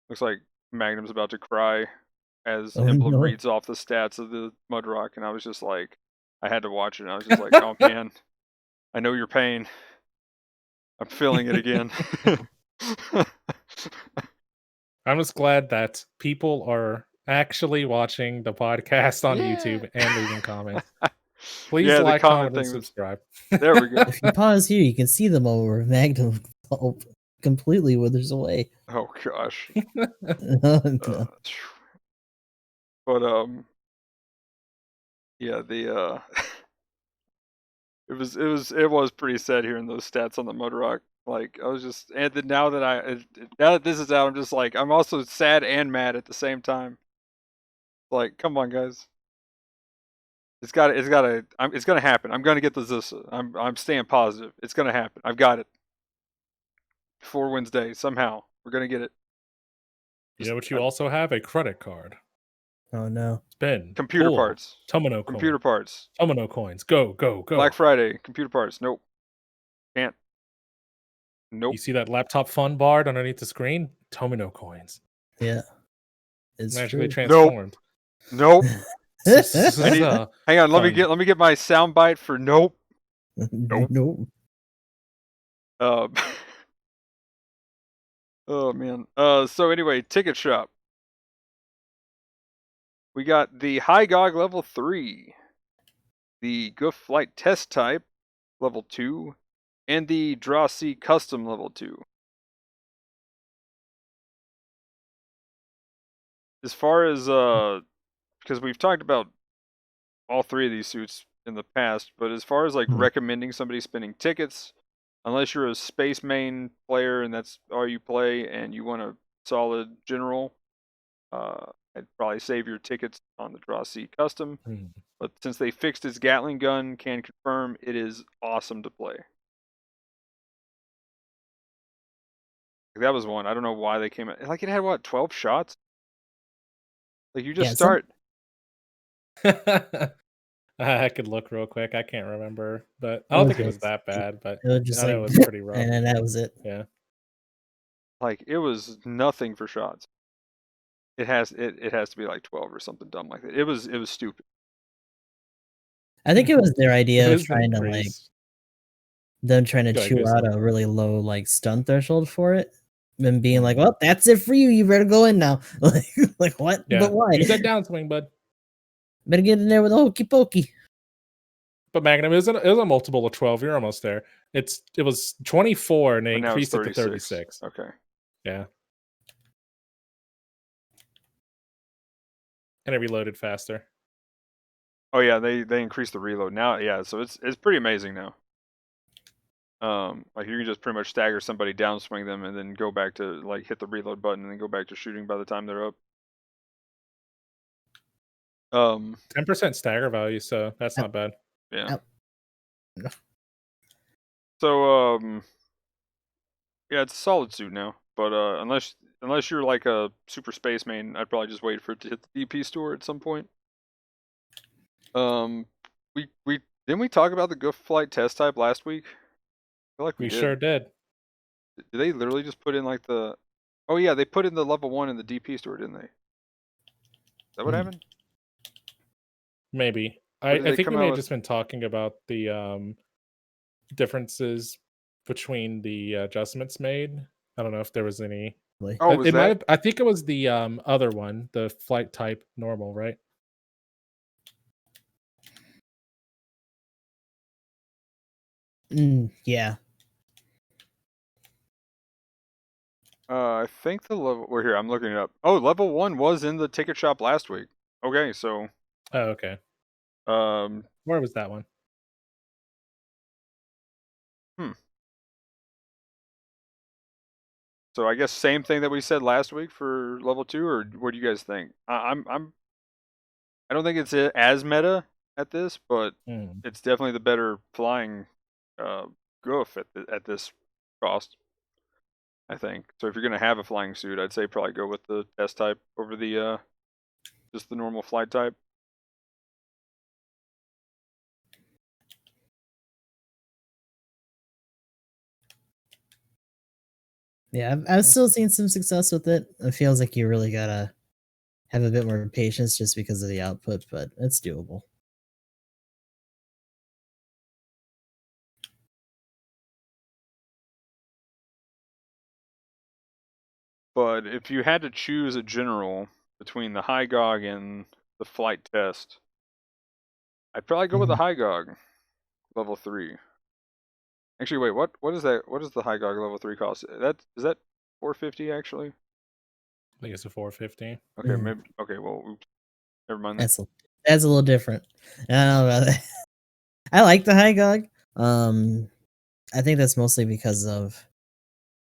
looks like Magnum's about to cry as Oh, Emblem no. reads off the stats of the mud rock, and I was just like, I had to watch it. And I was just like, oh man, I know your pain. I'm feeling it again. I'm just glad that people are actually watching the podcast on Yeah. YouTube and leaving comments. Please Yeah, the like, comment comment, and thing was. subscribe. There we go. If you pause here, you can see them all where Magnum completely withers away. Oh gosh. No. But yeah, the it was pretty sad hearing those stats on the mud rock. Like, I was just, and then now that this is out, I'm just like, I'm also sad and mad at the same time. Like, come on, guys. It's gonna happen. I'm gonna get the Zssa. I'm staying positive. It's gonna happen. I've got it. Before Wednesday, somehow we're gonna get it. You know what? You also have a credit card. Oh no. Spin. Computer Pull, parts. Tomino Computer coin. parts. Tomino coins. Go, go, go. Black Friday. Computer parts. Nope. Can't. Nope. You see that laptop fun bar underneath the screen? Tomino coins. Yeah. It's Magically true. transformed. Nope. I need, Zssa. hang on. Let Fun. me get my soundbite for nope. Nope. Nope. Oh man. So anyway, ticket shop. We got the High Gog level 3, the Goof Flight Test Type level 2, and the Draw C Custom level 2. As far as because we've talked about all three of these suits in the past, but as far as like recommending somebody spending tickets, unless you're a space main player and that's all you play and you want a solid general, I'd probably save your tickets on the Draw C Custom. But since they fixed its Gatling gun, can confirm it is awesome to play. That was one. I don't know why they came out. Like, it had what, 12 shots? Like, you just start. I could look real quick. I can't remember, but I don't think it was that bad. But It was just I know like, it was pretty rough. and then that was it. Yeah. Like, it was nothing for shots. It has to be like 12 or something dumb like that. It was stupid. I think it was their idea It of is trying to like increased. them trying to Go ahead, chew Goose. out a really low like stun threshold for it, and being like, Mhm. "Well, that's it for you. You better go in now." like what? Yeah. But why? Use that downswing, bud. Better get in there with a hokey pokey. But Magnum is a multiple of 12. You're almost there. It was 24 and they But now it's increased it to 36. Okay. Yeah. And it reloaded faster. Oh yeah, they increased the reload now. Yeah, so it's pretty amazing now. Like, you can just pretty much stagger somebody, downswing them, and then go back to like hit the reload button and then go back to shooting by the time they're up. 10% stagger value, so that's not bad. Yeah. So yeah, it's a solid suit now. But unless you're like a super space main, I'd probably just wait for it to hit the DP store at some point. We didn't we talk about the Goof Flight Test Type last week? I feel like we did. Sure did. Did they literally just put in like the? Oh yeah, they put in the level 1 in the DP store, didn't they? Is that what happened? Maybe. What did I they think we come may out have with? just been talking about the differences between the adjustments made. I don't know if there was any. Like, Oh, was It might that? have. I think it was the other one, the flight type normal, right? yeah. I think the level. We're here. I'm looking it up. Oh, level 1 was in the ticket shop last week. Okay, so Oh, okay. um, Where was that one? hmm. So I guess same thing that we said last week for level 2, or what do you guys think? I don't think it's as meta at this, but Hmm. it's definitely the better flying goof at this cost, I think. So if you're gonna have a flying suit, I'd say probably go with the S type over the just the normal flight type. Yeah, I've still seen some success with it. It feels like you really gotta have a bit more patience just because of the output, but it's doable. But if you had to choose a general between the high gog and the flight test, I'd probably go with the Mhm. high gog level 3. Actually, wait, what is that? What does the high gog level 3 cost? That is that 450 actually? I think it's a 450. Okay, Mhm. maybe. Okay, well, oops, never mind then. That's a little different. I don't know about that. I like the high gog. I think that's mostly because of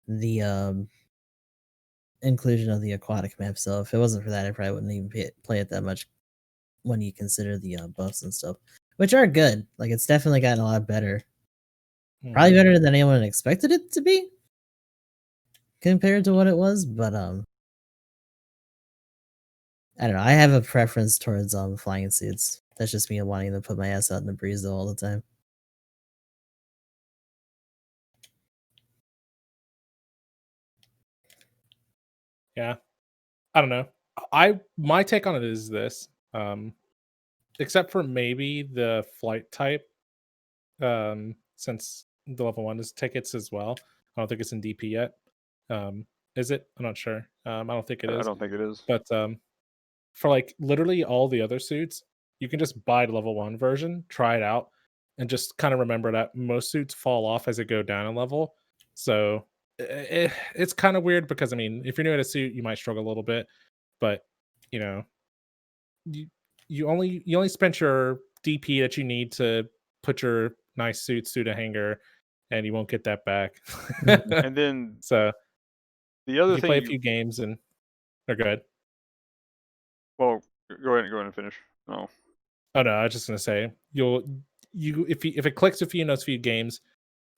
the inclusion of the aquatic map. So if it wasn't for that, I probably wouldn't even play it that much when you consider the buffs and stuff, which are good. Like it's definitely gotten a lot better. Probably Hmm. better than anyone expected it to be compared to what it was. But I don't know. I have a preference towards flying suits. That's just me wanting to put my ass out in the breeze though all the time. Yeah. I don't know. I my take on it is this. Except for maybe the flight type, since the level 1 is tickets as well. I don't think it's in DP yet. Is it? I'm not sure. I don't think it I is. don't think it is. But for like literally all the other suits, you can just buy the level 1 version, try it out, and just kind of remember that most suits fall off as it go down in level. So it's kind of weird because I mean, if you're new at a suit, you might struggle a little bit, but you know, you you only spent your DP that you need to put your nice suit a hanger, and you won't get that back. Mhm. And then So the if other you play thing a few games and they're good. well, go ahead and finish. Oh, Oh no, I was just gonna say you if it clicks with you in those few games,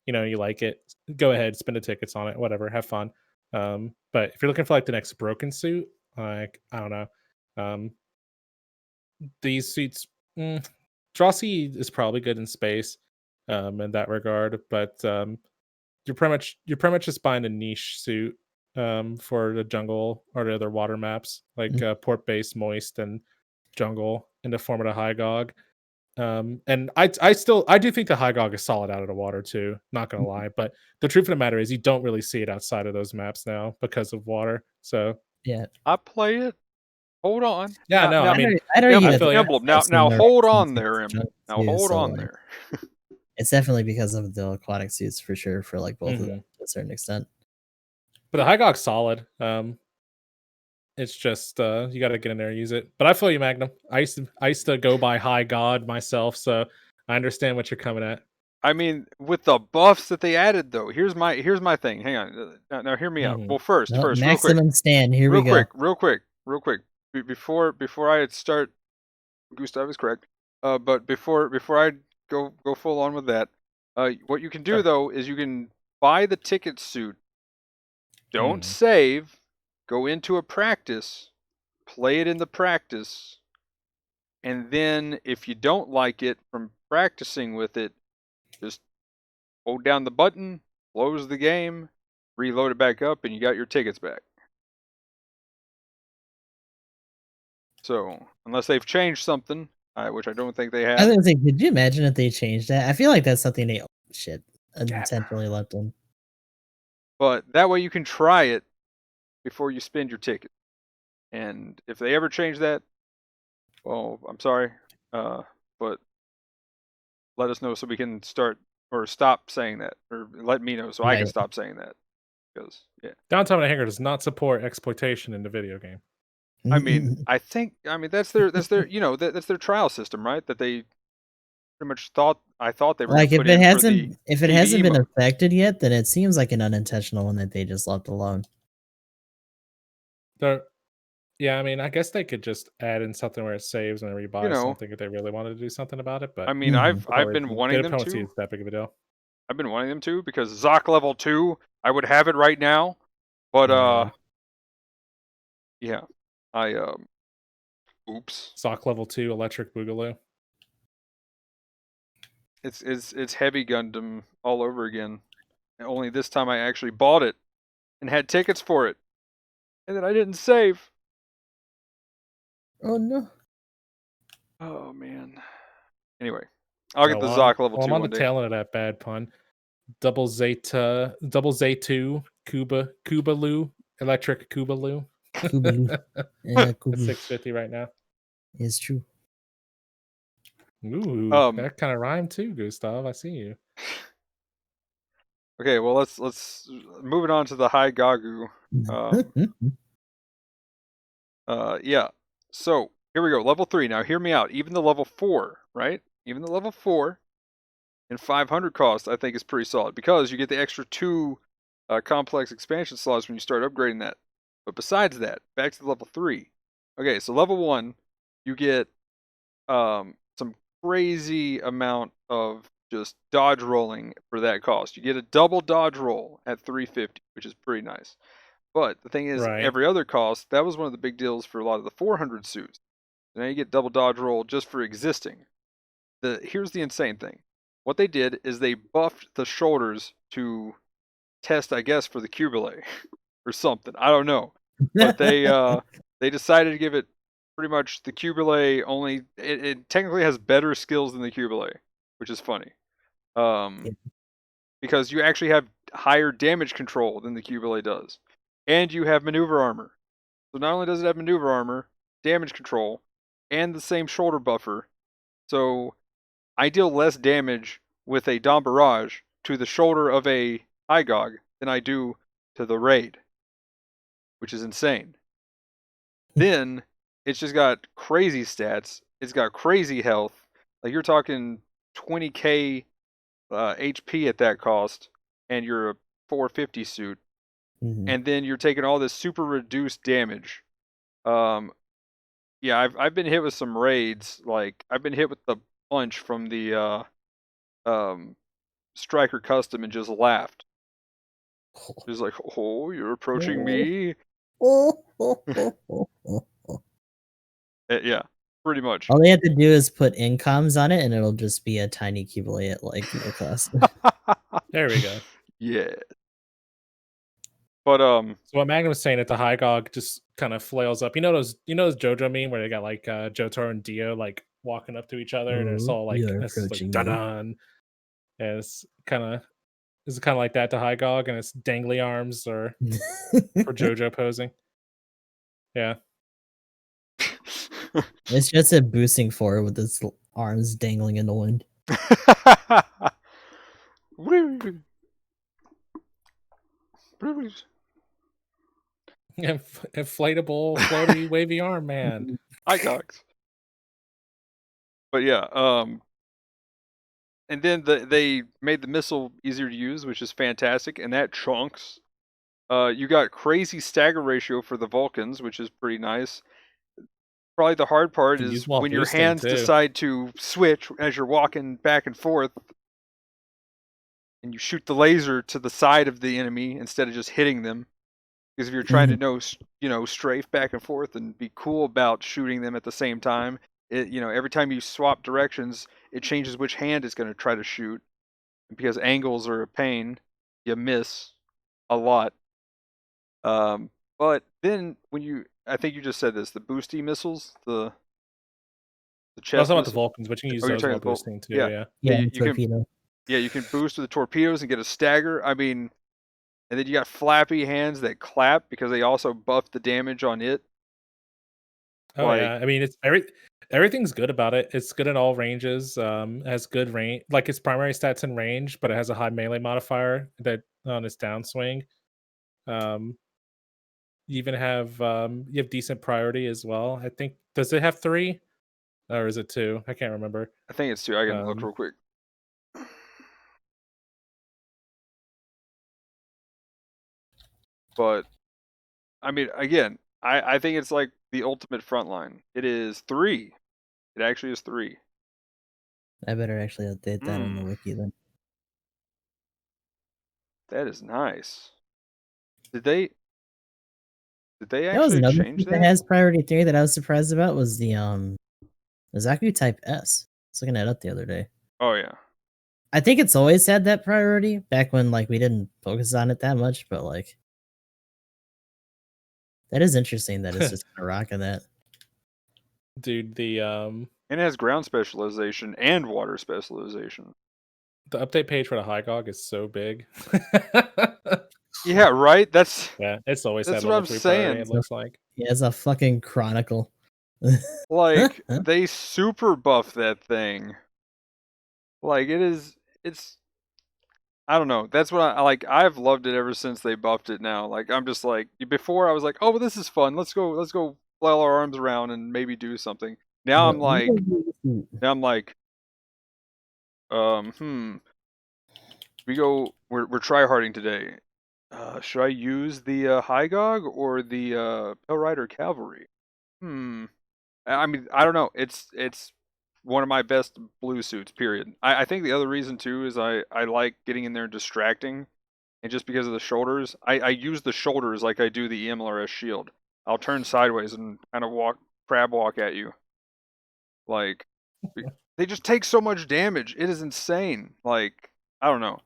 you know you like it, go ahead, spend the tickets on it, whatever, have fun. But if you're looking for like the next broken suit, like I don't know, um, these suits, mm, Drosy is probably good in space, in that regard, but you're pretty much just buying a niche suit for the jungle or the other water maps like port base, moist, and jungle in the form of the high gog. And I do think the high gog is solid out of the water too. Not gonna Mhm. lie, but the truth of the matter is you don't really see it outside of those maps now because of water. So Yeah, I play it. Hold on. yeah, no, I mean, I'd argue I that feel you. Emblem. I've seen Now more hold racing on suits there, in Emblem. jungle Now too, hold so on like there. it's definitely because of the aquatic suits for sure for like both of them Mhm. to a certain extent. But the high gog's solid. It's just you got to get in there and use it. But I feel you, Magnum. I used to go by high god myself, so I understand what you're coming at. I mean, with the buffs that they added, though, here's my thing. Hang on. Now hear me out. Hmm. Well, first, No, real quick, maximum stand. Here we real go. quick, real quick, real quick. Before I start, Gustav is correct. But before I go full on with that, what you can do Sure. though is you can buy the ticket suit. Don't Mm. save. Go into a practice. Play it in the practice. And then if you don't like it from practicing with it, just hold down the button, close the game, reload it back up, and you got your tickets back. So, unless they've changed something, which I don't think they I was have. gonna say, could you imagine if they changed that? I feel like that's something they intentionally left in. But that way you can try it before you spend your ticket. And if they ever change that, well, I'm sorry, but let us know so we can start or stop saying that, or let me know so I can Right. stop saying that. Because Downtime and Hangar does not support exploitation in the video game. I mean, that's their that's their trial system, right? That they pretty much I thought they were going Like to put in for the if it PvE hasn't been mode. affected yet, then it seems like an unintentional one that they just left alone. Yeah, I mean, I guess they could just add in something where it saves and You rebuys know, something if they really wanted to do something about it. I But mean, Mhm. I've been they wanting them don't see to. it's that big of a deal. I've been wanting them to because Zoc level 2, I would have it right now, but Oh, yeah. yeah, I oops. Sock level 2, Electric Boogaloo. It's heavy Gundam all over again. Only this time I actually bought it and had tickets for it, and then I didn't save. Oh, no. Oh man. Anyway, I'll get Oh, the Zoc level I'm 2 on the one day. tail end of that bad pun. Double Z2, Kubaloo, Electric Kubaloo. Kubaloo. Yeah, Kubaloo. 650 right now. It's true. Ooh, that kind of rhymed too, Gustav. I see you. Okay, well let's move it on to the High Gagu. Yeah. So here we go. Level 3. Now hear me out. Even the level 4, right? Even the level 4 and 500 cost, I think is pretty solid because you get the extra 2 complex expansion slots when you start upgrading that. But besides that, back to level 3. Okay, so level 1, you get some crazy amount of just dodge rolling for that cost. You get a double dodge roll at 350, which is pretty nice. But the thing is, Right. every other cost, that was one of the big deals for a lot of the 400 suits. Now you get double dodge roll just for existing. Here's the insane thing. What they did is they buffed the shoulders to test, I guess, for the cubile or something. I don't know. But they decided to give it pretty much the cubile only it technically has better skills than the cubile, which is funny. Yeah. Because you actually have higher damage control than the cubile does. And you have maneuver armor. So not only does it have maneuver armor, damage control, and the same shoulder buffer, so I deal less damage with a Dom Barrage to the shoulder of a Igog than I do to the Raid, which is insane. Then it's just got crazy stats. It's got crazy health. Like you're talking 20k HP at that cost, and you're a 450 suit, Mhm. and then you're taking all this super reduced damage. Um, yeah, I've been hit with some raids. Like I've been hit with the punch from the um Striker Custom and just laughed. Just like, oh, you're approaching me. Yeah, pretty much. All they have to do is put incoms on it, and it'll just be a tiny Keyblade at, like, no cost. There we go. Yeah. But So what Magnum was saying that the Hygog just kind of flails up. You know those JoJo meme where they got like Jotaro and Dio like walking up to each other and it's Oh, all like you're it's like approaching dun me. dun. And it's kind of like that to Hygog and it's dangly arms or for JoJo posing. Yeah. It's just a boosting forward with its arms dangling in the wind. Inflatable, floaty, wavy arm man. Icox. But yeah, and then they made the missile easier to use, which is fantastic, and that chunks. You got crazy stagger ratio for the Vulcans, which is pretty nice. Probably the hard part Can use is while when your boosting hands too. decide to switch as you're walking back and forth, and you shoot the laser to the side of the enemy instead of just hitting them. Because if you're trying to strafe back and forth and be cool about shooting them at the same time, every time you swap directions, it changes which hand it's going to try to shoot. And because angles are a pain, you miss a lot. But then I think you just said this, the boosty missiles, the The I was chest talking about the boost. Vulcans, but you can use Oh, you're those talking while about the Vulcan. boosting too. Yeah. Yeah. Yeah, Yeah, you can torpedo. you can boost with the torpedoes and get a stagger. I mean, and then you got flappy hands that clap because they also buff the damage on it. Oh Like, yeah. I mean, everything's good about it. It's good in all ranges. Has good range, like its primary stats in range, but it has a high melee modifier that on its downswing. Um, you even have you have decent priority as well. I think, does it have 3 or is it 2? I can't remember. I think it's 2. I can look Um, real quick. But I mean, again, I think it's like the ultimate frontline. It is 3. It actually is 3. I better actually update that on the wiki then. That is nice. Did they That was actually another change feat that that? has priority 3 that I was surprised about was the Zaku Type S. I was looking that up the other day. Oh yeah. I think it's always had that priority back when like we didn't focus on it that much, but like that is interesting that it's just kind of rocking that. dude, the And it has ground specialization and water specialization. the update page for the Hygog is so big. Yeah, right? That's Yeah, it's always had what level I'm 3 priority, saying. it looks like. Yeah, it's a fucking chronicle. Like, they super buff that thing. Like, it's I don't know. That's what I like. I've loved it ever since they buffed it now. Like, I'm just like, before I was like, oh, well, this is fun. Let's go flail our arms around and maybe do something. Now I'm like, we're tryharding today. Should I use the Hygog or the Pale Rider Cavalry? I mean, I don't know. It's one of my best blue suits. Period. I think the other reason too is I like getting in there and distracting, and just because of the shoulders, I use the shoulders like I do the EMLRS shield. I'll turn sideways and kind of crab walk at you. Like, they just take so much damage. It is insane. Like, I don't know.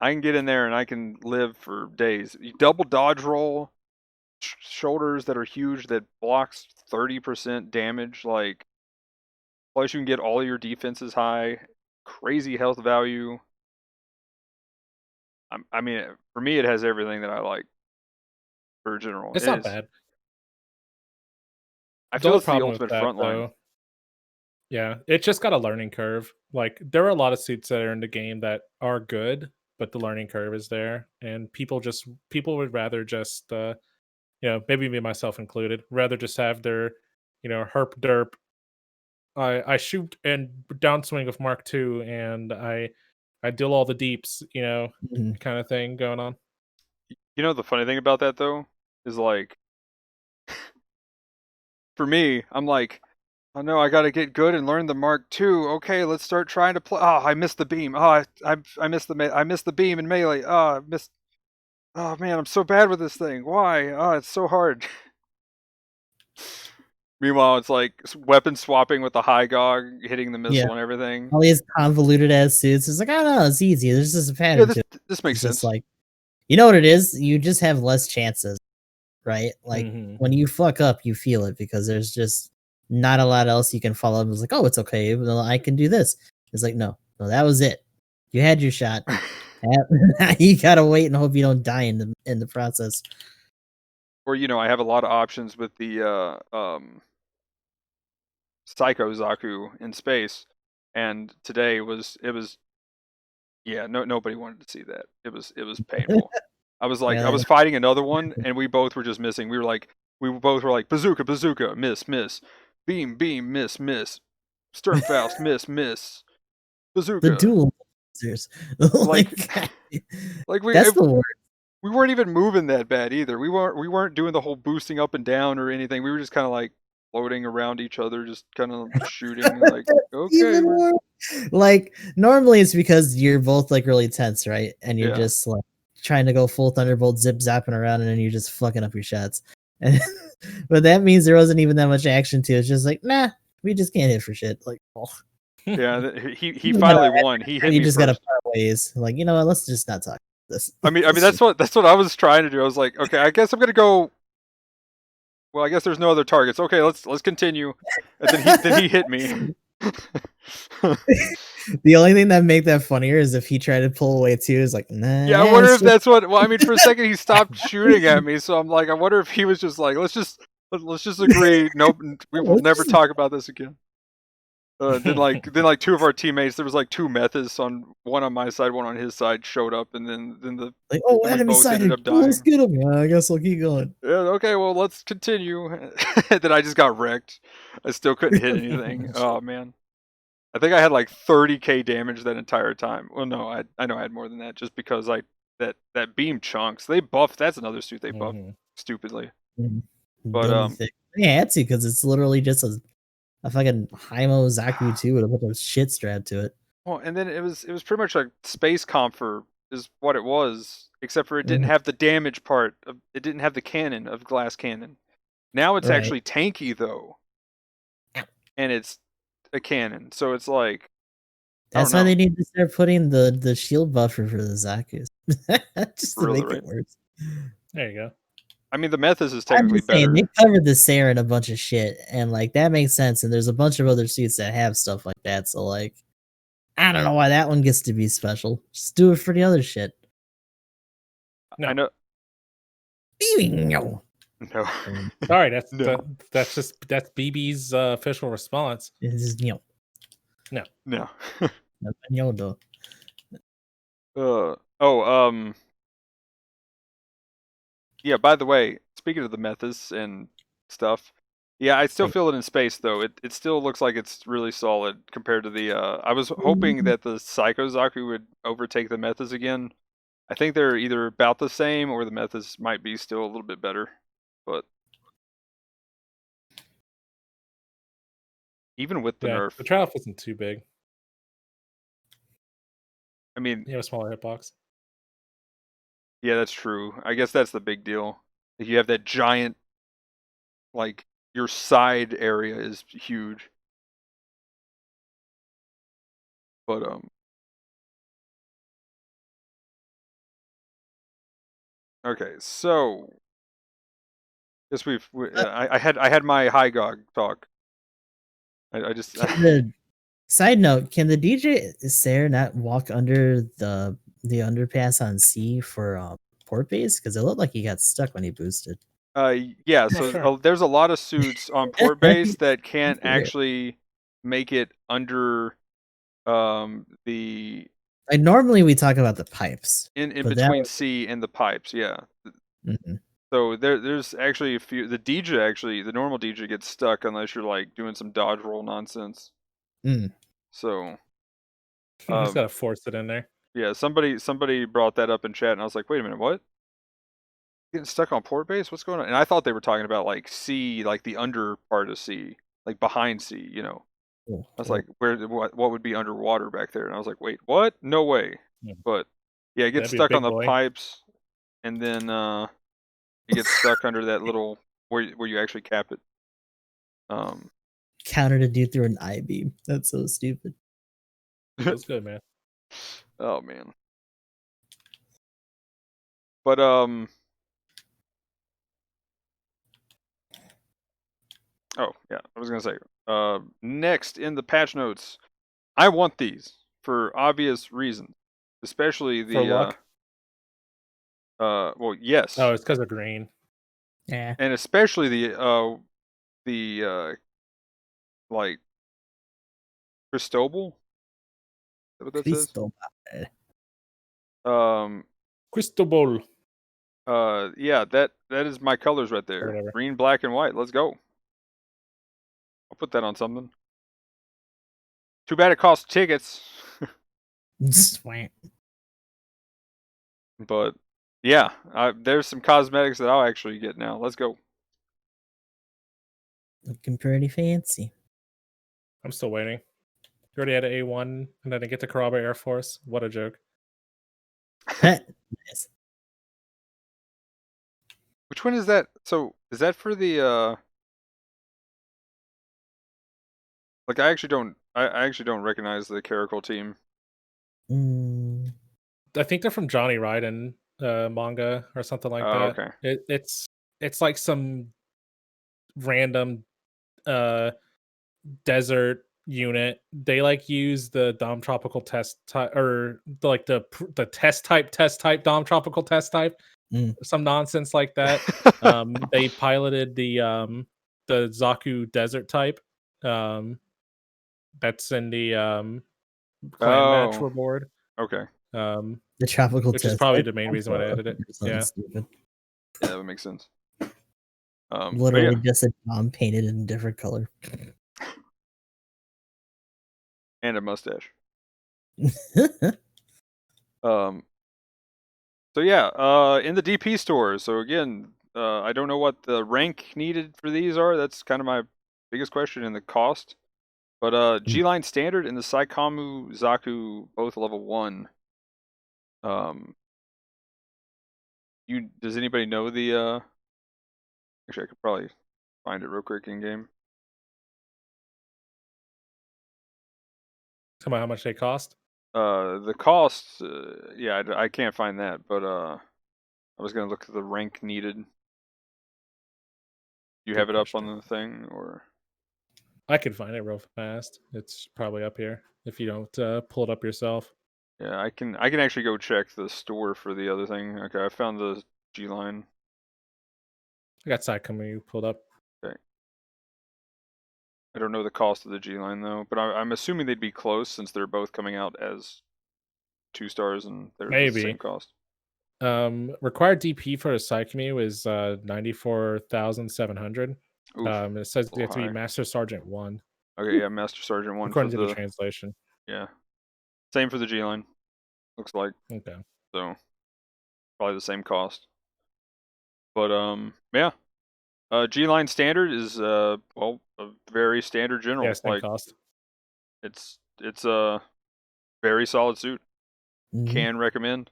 I can get in there and I can live for days. You double dodge roll, shoulders that are huge that blocks 30% damage. Like, plus you can get all your defenses high, crazy health value. I mean, for me, it has everything that I like for general. It's It not is. bad. I The feel only it's the problem with ultimate that, frontline. though, yeah, it's just got a learning curve. Like, there are a lot of suits that are in the game that are good, but the learning curve is there, and people would rather just, maybe me myself included, rather just have their, herp derp. I shoot and downswing with Mark II, and I deal all the deeps, Mhm. kind of thing going on. You know the funny thing about that though is like, for me, I'm like, oh no, I got to get good and learn the Mark II. Okay, let's start trying to play. Oh, I missed the beam. Oh, I missed I missed the beam in melee. Oh, I missed. Oh man, I'm so bad with this thing. Why? Oh, it's so hard. Meanwhile, it's like weapon swapping with the Hygog, hitting the Yeah, missile and everything. all these convoluted ass suits. It's like, I don't know, it's easy. There's just a Yeah, pattern to it. this makes It's just sense. like, you know what it is? You just have less chances, right? Like Mhm. when you fuck up, you feel it because there's just not a lot else you can follow up. It's like, oh, it's okay. Well, I can do this. It's like, no, that was it. You had your shot. You gotta wait and hope you don't die in the process. Or I have a lot of options with the Psycho Zaku in space, and today it was yeah, nobody wanted to see that. It was painful. I was like, I Yeah, was fighting another one, and we both were just missing. We both were like, bazooka, bazooka, miss, miss, beam, beam, miss, miss, Sternfaust, miss, miss, the bazooka. dual monsters. Like, like That's the word. we weren't even moving that bad either. We weren't doing the whole boosting up and down or anything. We were just kind of like floating around each other, just kind of shooting. Like, okay, Even worse. Like normally it's because you're both like really tense, right? And you're yeah. just like trying to go full thunderbolt, zip zapping around, and then you're just fucking up your shots. And but that means there wasn't even that much action to it. It's just like, nah, we just can't hit for shit. Like, oh. Yeah, he finally won. He hit You me just first. gotta part ways. Like, you know what? Let's just not talk about this. I mean that's what I was trying to do. I was like, okay, I guess I'm gonna go Well, I guess there's no other targets. Okay, let's continue. And then he hit me. The only thing that make that funnier is if he tried to pull away too. Is like, nah. Yeah, I wonder if that's what. Well, I mean, for a second he stopped shooting at me, so I'm like, I wonder if he was just like, let's just agree. Nope, we will never talk about this again. Then like two of our teammates, there was like two methods on one on my side, one on his side, showed up, and then like, oh, we enemy both ended sighted. up Cool, let's dying. get him. I guess I'll keep going. Yeah, okay, well let's continue. Then I just got wrecked. I still couldn't hit anything. Oh man. I think I had like 30k damage that entire time. Well, no, I know I had more than that just because that beam chunks. They buff. That's another suit they buff stupidly. But Yeah, it's because it's literally just a fucking Haimo Zaku 2 with a bunch of shit strapped to it. well, and then it was pretty much like space comfort is what it was, except for it didn't have the damage part. It didn't have the cannon of glass cannon. Now it's actually tanky though, and it's a cannon. So it's like that's why they need to start putting the shield buffer for the Zakus, just to make it worse. There you go. I mean, the Methus is technically better. They covered the Saren a bunch of shit, and like that makes sense. And there's a bunch of other suits that have stuff like that. So like, I don't know why that one gets to be special. Just do it for the other shit. No. I know. No. No. Sorry, that's that's BB's official response. It's just No. No. No. Yeah, by the way, speaking of the Methus and stuff, yeah, I still feel it in space though. It still looks like it's really solid compared to the I was hoping that the Psycho Zaku would overtake the Methus again. I think they're either about the same or the Methus might be still a little bit better. But even with the nerf, the trade-off isn't too big. I mean, you have a smaller hitbox. Yeah, that's true. I guess that's the big deal. If you have that giant, like, your side area is huge. But okay, so guess I had my high gog talk. I just Side note: can the DJ Sarah not walk under the underpass on C for port base? Because it looked like he got stuck when he boosted. Yeah. So there's a lot of suits on port base that can't actually make it under the. Like normally we talk about the pipes in between C and the pipes. Yeah. So there's actually a few. The DJ actually, the normal DJ gets stuck unless you're like doing some dodge roll nonsense. So you just gotta force it in there. Yeah, somebody brought that up in chat, and I was like, wait a minute, what? Getting stuck on port base? What's going on? And I thought they were talking about like C, like the under part of C, like behind C. You know, I was like, what would be underwater back there? And I was like, wait, what? No way. But yeah, it gets stuck on the pipes, and then it gets stuck under that little where you actually cap it. Countered a dude through an I-beam. That's so stupid. That's good, man. Oh man. But oh yeah, I was gonna say. Next in the patch notes, I want these for obvious reasons, especially the for luck? Well, yes. Oh, it's because of green. Yeah. And especially the like Cristobal. Is that what that Cristobal. says? Cristobal. Yeah, that is my colors right there. Green, black, and white. Let's go. I'll put that on something. Too bad it costs tickets. But yeah, there's some cosmetics that I'll actually get now. Let's go. Looking pretty fancy. I'm still waiting. You already had an A1 and then I get to Karaba Air Force. What a joke. Nice. Which one is that? So is that for the like I actually don't recognize the Caracal team. I think they're from Johnny Raiden manga or something like that. Okay. It's like some random desert unit. They like use the Dom Tropical test type, or the test type Dom Tropical test type, Mm. some nonsense like that. They piloted the Zaku desert type. That's in the clan match Oh, reward. okay. The tropical Which is test. probably That's the main reason why I added it. something Yeah. stupid. Yeah, that would make sense. But Literally yeah, just a Dom painted in a different color. and a mustache. So yeah, in the DP store. So again, I don't know what the rank needed for these are. That's kind of my biggest question, and the cost. But G-Line Standard and the Saikamu Zaku both level 1. Does anybody know the actually I could probably find it real quick in game. Tell me how much they cost. The cost, yeah, I can't find that, but I was gonna look at the rank needed. Do you Good have it up on question. the thing, or? I could find it real fast. It's probably up here if you don't pull it up yourself. Yeah, I can actually go check the store for the other thing. Okay, I found the G-Line. I got Saikamu pulled up. Okay. I don't know the cost of the G-Line though, but I'm assuming they'd be close since they're both coming out as 2 stars and they're the same Maybe. cost. Required DP for a Saikamu is 94,700. Oof, It says a you little have to be high. Master Sergeant 1. Okay, yeah, Master Sergeant 1 for According to the the, translation. yeah. Same for the G-Line, looks like. Okay. So, probably the same cost. But, yeah. G-Line Standard is, well, a very standard general. Yeah, same Like, cost. it's a very solid suit. Mhm. Can recommend.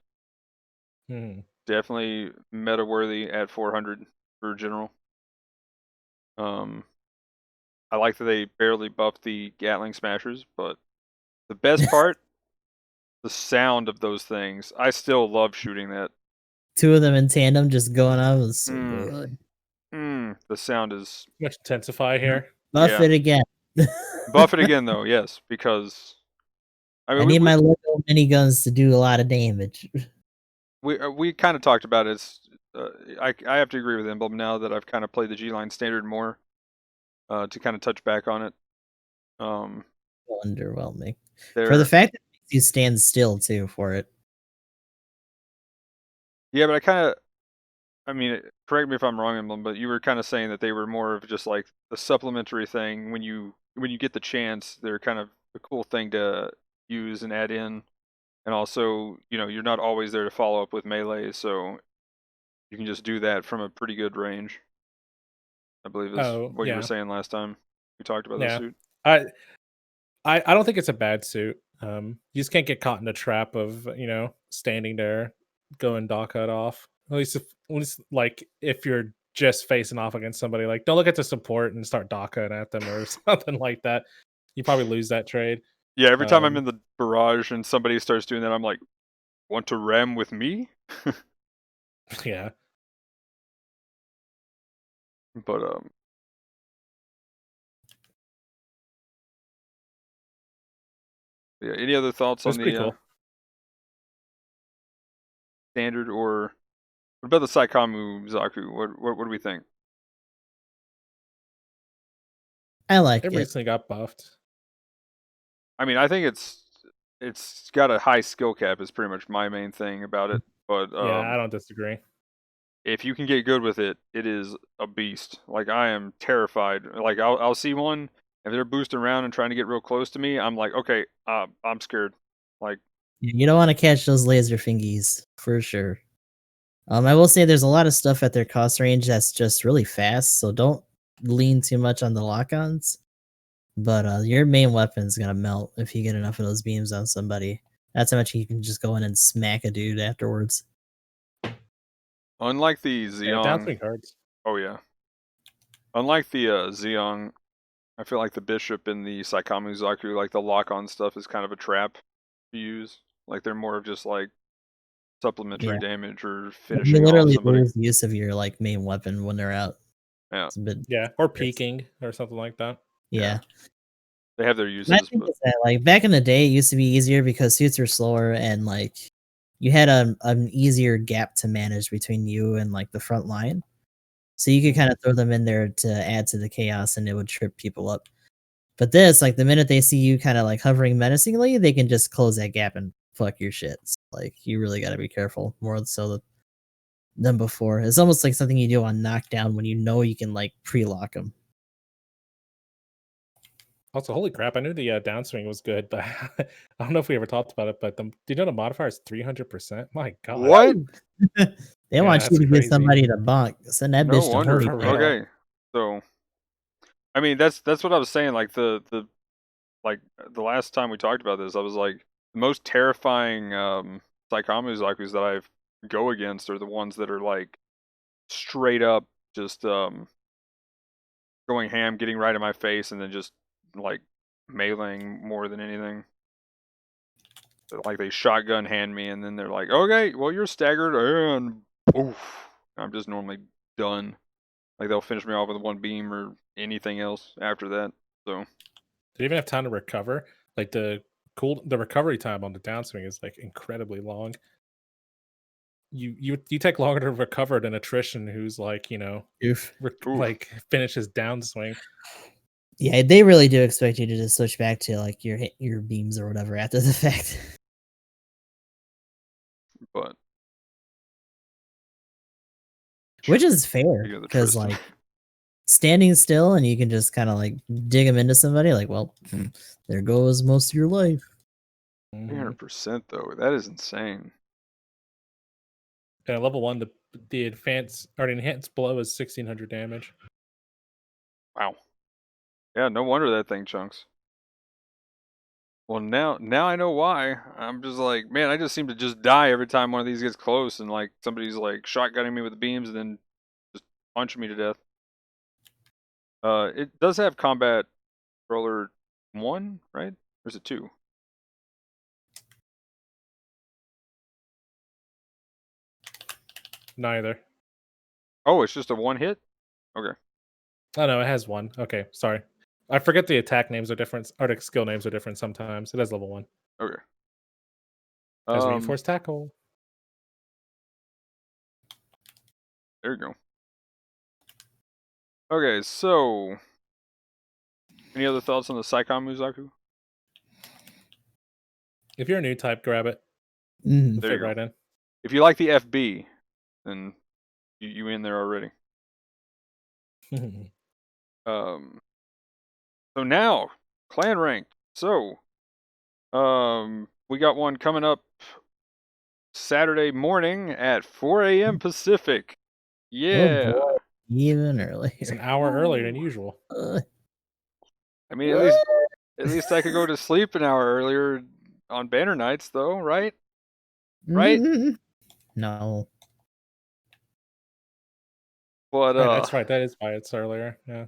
Mhm. Definitely meta worthy at 400 for general. I like that they barely buffed the Gatling Smashers, but the best part, the sound of those things. I still love shooting that. Two of them in tandem just going on was so Mm. good. The sound is, Much intensify here. Buff yeah. it again. Buff it again though, yes, because I I mean need my little miniguns to do a lot of damage. we kind of talked about it. It's, I have to agree with Emblem now that I've kind of played the G-Line Standard more, to kind of touch back on it. Underwhelming. For the There, fact that it makes you stand still too for it. yeah, but I mean, correct me if I'm wrong, Emblem, but you were kind of saying that they were more of just like a supplementary thing when you get the chance. They're kind of a cool thing to use and add in, and also, you're not always there to follow up with melee, so you can just do that from a pretty good range. I believe is Oh, what you were yeah. saying last time we talked about this Yeah. suit. I don't think it's a bad suit. You just can't get caught in a trap of, standing there going dock cut off. At least like if you're just facing off against somebody, like don't look at the support and start dock cutting at them or something like that. You probably lose that trade. Yeah, every time I'm in the barrage and somebody starts doing that, I'm like, want to ram with me? Yeah. But yeah. Any other thoughts on It's pretty the cool. standard, or what about the Saikamu Zaku? What do we think? I like It it. recently got buffed. I mean, I think it's got a high skill cap is pretty much my main thing about it. But Yeah, I don't disagree. if you can get good with it, it is a beast. Like, I am terrified. Like, I'll see one, if they're boosting around and trying to get real close to me, I'm like, okay, I'm scared. Like, You don't want to catch those laser fingies for sure. I will say there's a lot of stuff at their cost range that's just really fast, so don't lean too much on the lock-ons. But your main weapon's gonna melt if you get enough of those beams on somebody. That's how much you can just go in and smack a dude afterwards. unlike the Yeah, down Zeong, 3 cards. oh yeah, unlike the Zeong, I feel like the Bishop and the Saikamu Zaku, like the lock-on stuff is kind of a trap to use. Like, they're more of just like supplementary Yeah. damage or You finishing off literally somebody. lose the use of your main weapon when they're out. Yeah. It's a bit, or peaking or something like that. yeah. They have their My uses, thing but is that, like, back in the day, it used to be easier because suits were slower and, like, you had an easier gap to manage between you and, like, the front line. So you could kinda throw them in there to add to the chaos, and it would trip people up. But this, like, the minute they see you kinda, like, hovering menacingly, they can just close that gap and fuck your shit. So, like, you really gotta be careful more so than before. It's almost like something you do on knockdown when you know you can, like, pre-lock them. Also, holy crap! I knew the downswing was good, but I don't know if we ever talked about it. But do you know the modifier is 300%? My God. what? They Yeah, want you that's to get crazy. somebody to bonk. Send that No bitch to wonder. Honey For Pit. real. Okay, so I mean that's what I was saying. Like the like the last time we talked about this, I was like the most terrifying Saikamuzakus that I go against are the ones that are like straight up just going ham, getting right in my face, and then just like meleeing more than anything. Like they shotgun hand me, and then they're like, "Okay, well you're staggered," and oof, I'm just normally done. Like they'll finish me off with one beam or anything else after that. So Do you even have time to recover? Like the recovery time on the downswing is like incredibly long. You take longer to recover than attrition, who's like Oof. oof, like finish his downswing. Yeah, they really do expect you to just switch back to, like, your beams or whatever after the fact. but Which is fair, you got the because Tristan. like, standing still and you can just kinda, like, dig them into somebody, like, well, there goes most of your life. Mhm. 300% though. That is insane. Yeah, level 1, the enhanced blow is 1,600 damage. Wow. Yeah, no wonder that thing chunks. Well, now I know why. I'm just like, man, I just seem to just die every time one of these gets close, and like somebody's like shotgunning me with the beams and then just punching me to death. It does have combat controller 1, right? Or is it 2? Neither. Oh, it's just a 1 hit? Okay. Oh no, it has 1. Okay, sorry. I forget the attack names are different, or the skill names are different sometimes. It has level 1. Okay. Has reinforced tackle. There you go. Okay, so any other thoughts on the Saikon Muzaku? If you're a new type, grab it. Mhm. There Fit you go. right in. If you like the FB, then you in there already. So now clan ranked. So we got one coming up Saturday morning at 4 a.m. Pacific. Oh Yeah. boy, even earlier. It's an hour earlier than usual. I mean, at least I could go to sleep an hour earlier on banner nights, though, right? Right? No. But Yeah, that's right. That is why it's earlier. Yeah.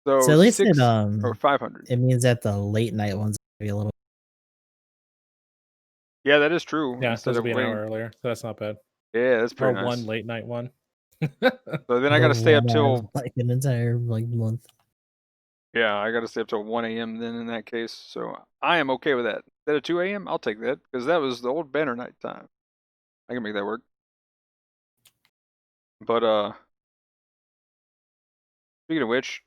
So so at least 500. it means that the late night ones will be a little. Yeah, that is true. Yeah, Instead those will of be an waiting. hour earlier. So that's not bad. Yeah, that's Or pretty one nice. late night one. So then I The got to stay up 1 hour, till like, an entire, like, month. yeah, I got to stay up till 1 a.m. then in that case. So I am okay with that. Instead of 2 a.m., I'll take that because that was the old banner night time. I can make that work. But speaking of which,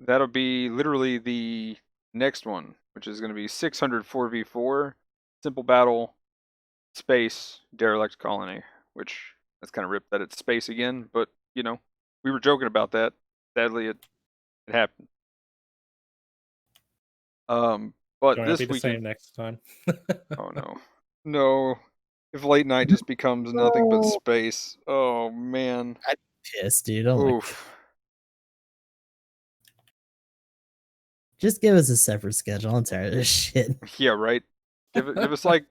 that'll be literally the next one, which is going to be 600 4v4 simple battle space derelict colony, which that's kind of ripped that it's space again, but you know, we were joking about that. Sadly it happened. But Going to be this the weekend, same next time. oh no. No. If late night just becomes nothing but No. space. Oh man. I'm pissed, dude. Oh my god. Oof. Just give us a separate schedule. I'm tired of this shit. Yeah, right. Give us like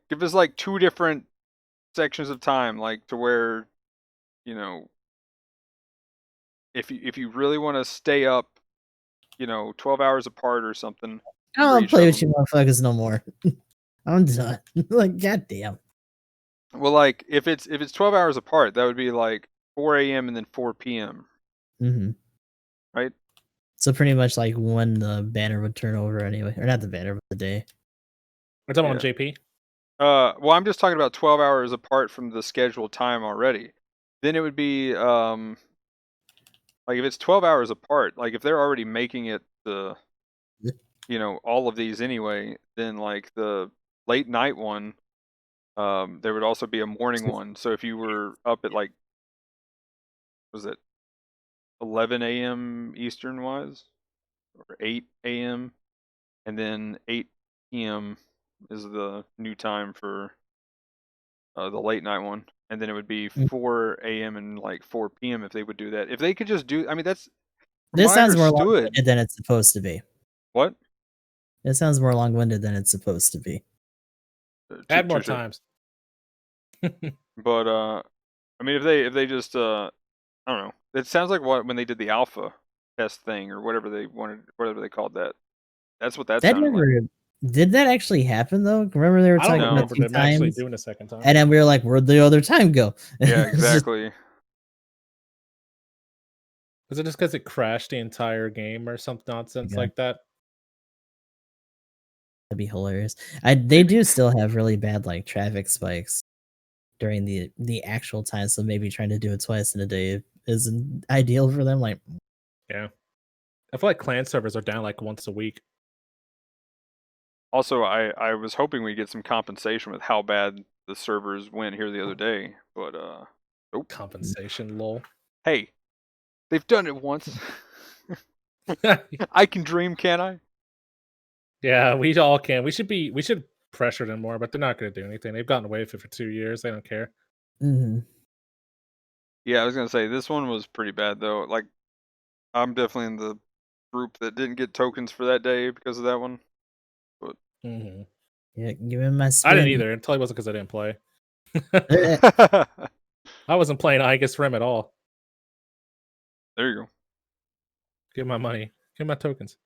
2 different sections of time, like to where, you know, if you really want to stay up, 12 hours apart or something I for don't each play of with them. you motherfuckers no more. I'm done. Like, goddamn. Well, like if it's 12 hours apart, that would be like 4 a.m. and then 4 p.m. Mm-hmm. Right? So pretty much like when the banner would turn over anyway, or not the banner, but the day. We're talking Yeah. about JP. Well, I'm just talking about 12 hours apart from the scheduled time already. Then it would be like if it's 12 hours apart, like if they're already making it the all of these anyway, then like the late night one, there would also be a morning one. So if you were up at like, was it 11 a.m. Eastern wise, or 8 a.m., and then 8 p.m. is the new time for the late night one, and then it would be 4 a.m. and like 4 p.m. if they would do that. If they could just do, I mean, that's from This what I sounds more understood. long-winded than it's supposed to be. What? It sounds more long-winded than it's supposed to be. Add more Touche. times. But I mean, if they just I don't know. It sounds like when they did the alpha test thing or whatever they wanted, whatever they called that. That's what that That sounded like. never did that actually happen though? Remember they were I don't talking about remember 2 them actually times, doing a second time. and then we were like, "Where'd the other time go?" Yeah, It's just- exactly. Was it just because it crashed the entire game or some nonsense Yeah. like that? That'd be hilarious. They do still have really bad like traffic spikes during the actual time, so maybe trying to do it twice in a day isn't ideal for them. Like, Yeah. I feel like clan servers are down like once a week. Also, I was hoping we'd get some compensation with how bad the servers went here the other day, but nope. Compensation, lol. Hey, they've done it once. I can dream, can't I? Yeah, we all can. We should pressure them more, but they're not going to do anything. They've gotten away with it for 2 years. They don't care. mhm. Yeah, I was gonna say this one was pretty bad though. Like, I'm definitely in the group that didn't get tokens for that day because of that one. Mhm. Yeah, give me my spin. I didn't either. Until it wasn't because I didn't play. I wasn't playing Igus Rim at all. There you Give my money. Give my tokens.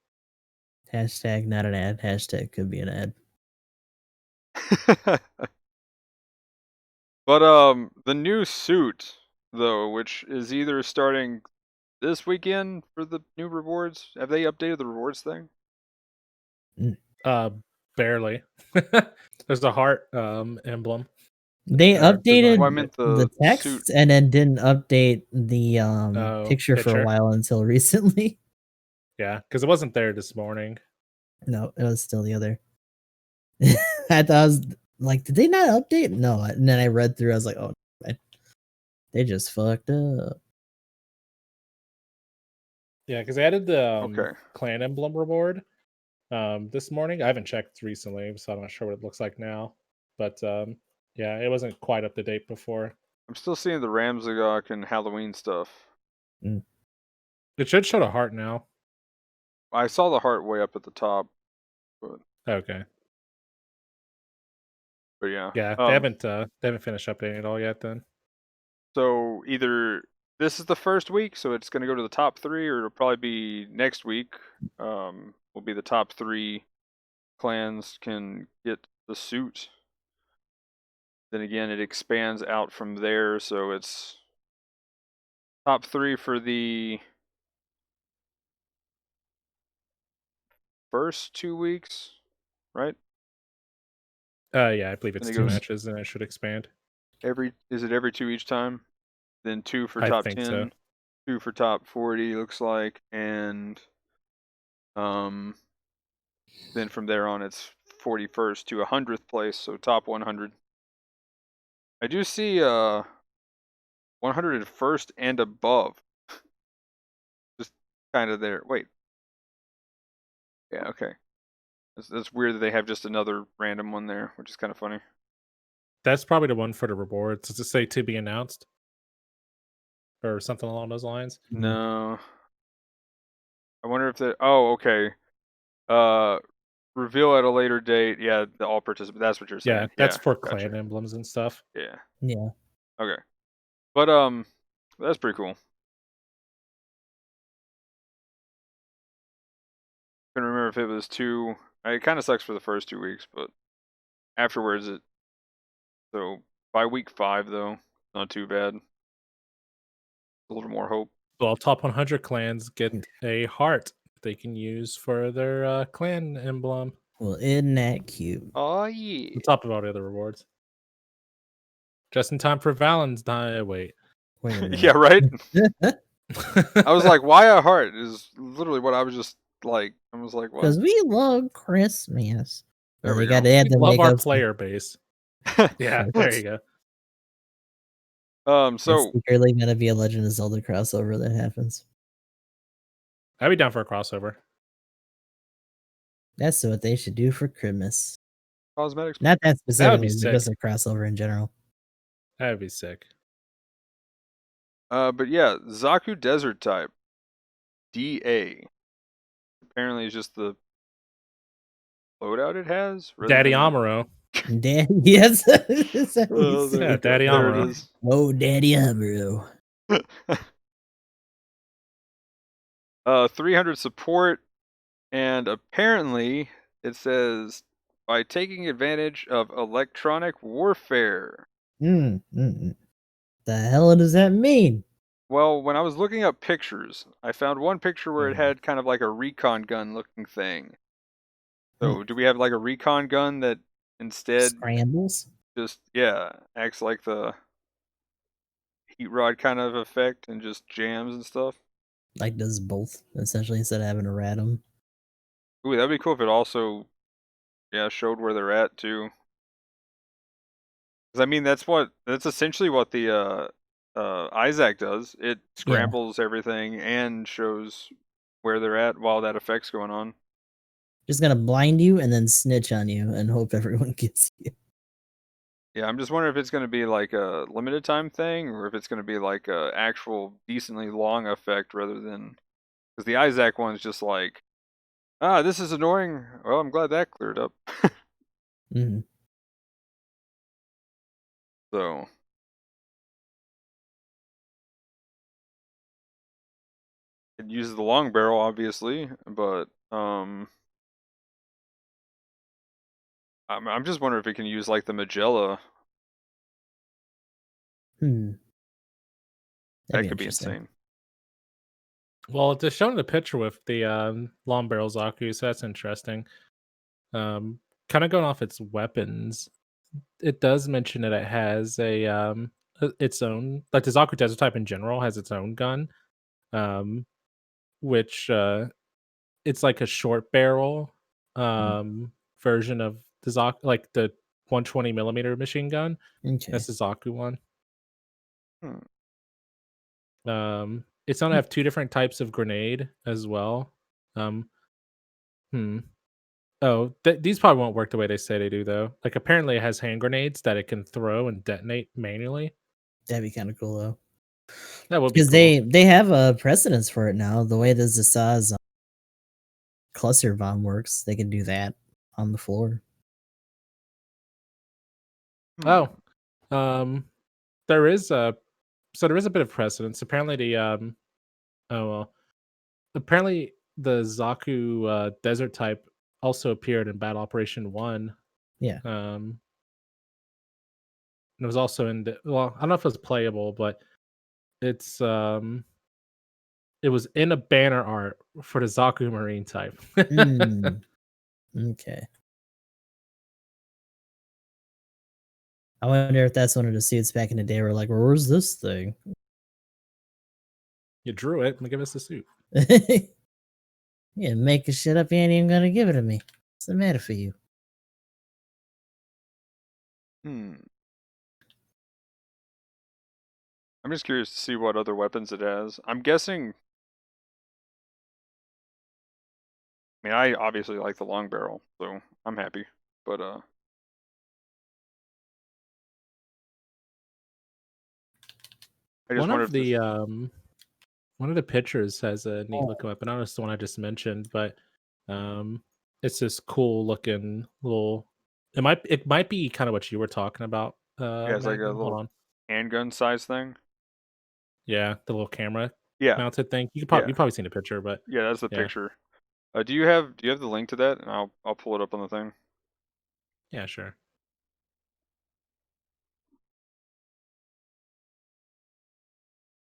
Hashtag not an ad. Hashtag could be an ad. go. But the new suit though, which is either starting this weekend for the new rewards. Have they updated the rewards thing? Uh, barely. There's a heart emblem. They Or design. updated Well, I meant the the suit. text and then didn't update the picture for a Picture. while until recently. Yeah, because it wasn't there this morning. No, it was still the other. I thought I was like, did they not update? No, and then I read through. I was like, oh, they just fucked up. Yeah, because they added the Okay. clan emblem reward this morning. I haven't checked recently, so I'm not sure what it looks like now. But yeah, it wasn't quite up to date before. I'm still seeing the Ramzagok and Halloween stuff. It should show a heart now. I saw the heart way up at the top, but Okay. yeah. Yeah, they haven't finished updating it all yet. Then So either this is the first week, so it's going to go to the top 3, or it'll probably be next week. Will be the top 3 clans can get the suit. Then again, it expands out from there, so it's top 3 for the first 2 weeks, right? yeah, I believe Then it's it 2 goes matches, and it should expand. is it every 2 each time? Then 2 for I top think 10, so. 2 for top 40 looks like, and then from there on it's 41st to 100th place, so top 100. I do see 101st and above. Just kind of there. Wait. Yeah, okay. That's weird that they have just another random one there, which is kind of funny. That's probably the one for the rewards. Does it say to be announced or something along those lines? No. I wonder if the oh, okay. Uh reveal at a later date. Yeah, the all participants. That's what you're saying. Yeah, that's for Gotcha. clan emblems and stuff. Yeah. Yeah. Okay. But that's pretty cool. Couldn't remember if it was 2. It kind of sucks for the first 2 weeks, but afterwards it so By week 5, though, not too bad. A little more hope. Well, top 100 clans get a heart they can use for their clan emblem. Well, isn't that cute? Oh yeah. On top of all the other rewards. Just in time for Valentine's. Wait. Wait a minute. Yeah, right? I was like, why a heart? Is literally what I was just like. I was like, what? Because we love Christmas. There Well, we they got go. to add We the love our makeups. player base. Yeah, there you go. It's So secretly going to be a Legend of Zelda crossover that happens. I'd be down for a crossover. That's what they should do for Christmas. cosmetics. Not that specifically, sick. but just a crossover in general. That'd be sick. But yeah, Zaku Desert type. DA. Apparently, it's just the loadout it has. Daddy Amuro. Daddy, yes. Is that what you Oh, said? Yeah, Daddy there Amuro. it is. Oh, Daddy Amuro. 300 support, and apparently it says by taking advantage of electronic warfare. The hell does that mean? Well, when I was looking up pictures, I found one picture where it had kind of like a recon gun looking thing. So, do we have like a recon gun that instead Scrambles? just acts like the heat rod kind of effect and just jams and stuff? Like does both, essentially, instead of having to rat them. Ooh, that'd be cool if it also showed where they're at too. Because I mean, that's essentially what the Isaac does. It scrambles everything and shows where they're at while that effect's going on. Just gonna blind you and then snitch on you and hope everyone gets you. Yeah, I'm just wondering if it's going to be like a limited time thing or if it's going to be like a actual decently long effect rather than because the Isaac one's just like, this is annoying. Well, I'm glad that cleared up. Mm-hmm. So it uses the long barrel, obviously, but I'm just wondering if it can use like the Magella. That'd That could be insane. Well, they're showing the picture with the long barrel Zaku, so that's interesting. Kind of going off its weapons, it does mention that it has its own, like the Zaku Desert type in general has its own gun, which it's like a short barrel version of the Zaku, like the 120 millimeter machine gun. Okay. That's the Zaku one. It's gonna have 2 different types of grenade as well. Oh, these probably won't work the way they say they do, though. Like, apparently, it has hand grenades that it can throw and detonate manually. That'd be kind of cool, though. That would be Because cool. they have a precedence for it now. The way the Zsa's cluster bomb works, they can do that on the floor. Oh, there is a bit of precedence. Apparently, apparently the Zaku desert type also appeared in Battle Operation 1. Yeah. And it was also in I don't know if it was playable, but it's it was in a banner art for the Zaku Marine type. Okay. I wonder if that's one of the suits back in the day where like, where's this thing? You drew it, and give us the suit. Yeah, making shit up, you ain't even gonna give it to me. What's the matter for you? I'm just curious to see what other weapons it has. I'm guessing. I mean, I obviously like the long barrel, so I'm happy. But I just wonder if one of the pictures has a neat looking weapon. I don't know if it's the one I just mentioned, but it's this cool looking little. It might be kind of what you were talking about. it's like a Magnum. Hold little on. handgun size thing. Yeah, the little camera Yeah, mounted thing. You've yeah, probably seen a picture, but that's the yeah. picture. Do you have the link to that? And I'll pull it up on the thing. Yeah, sure.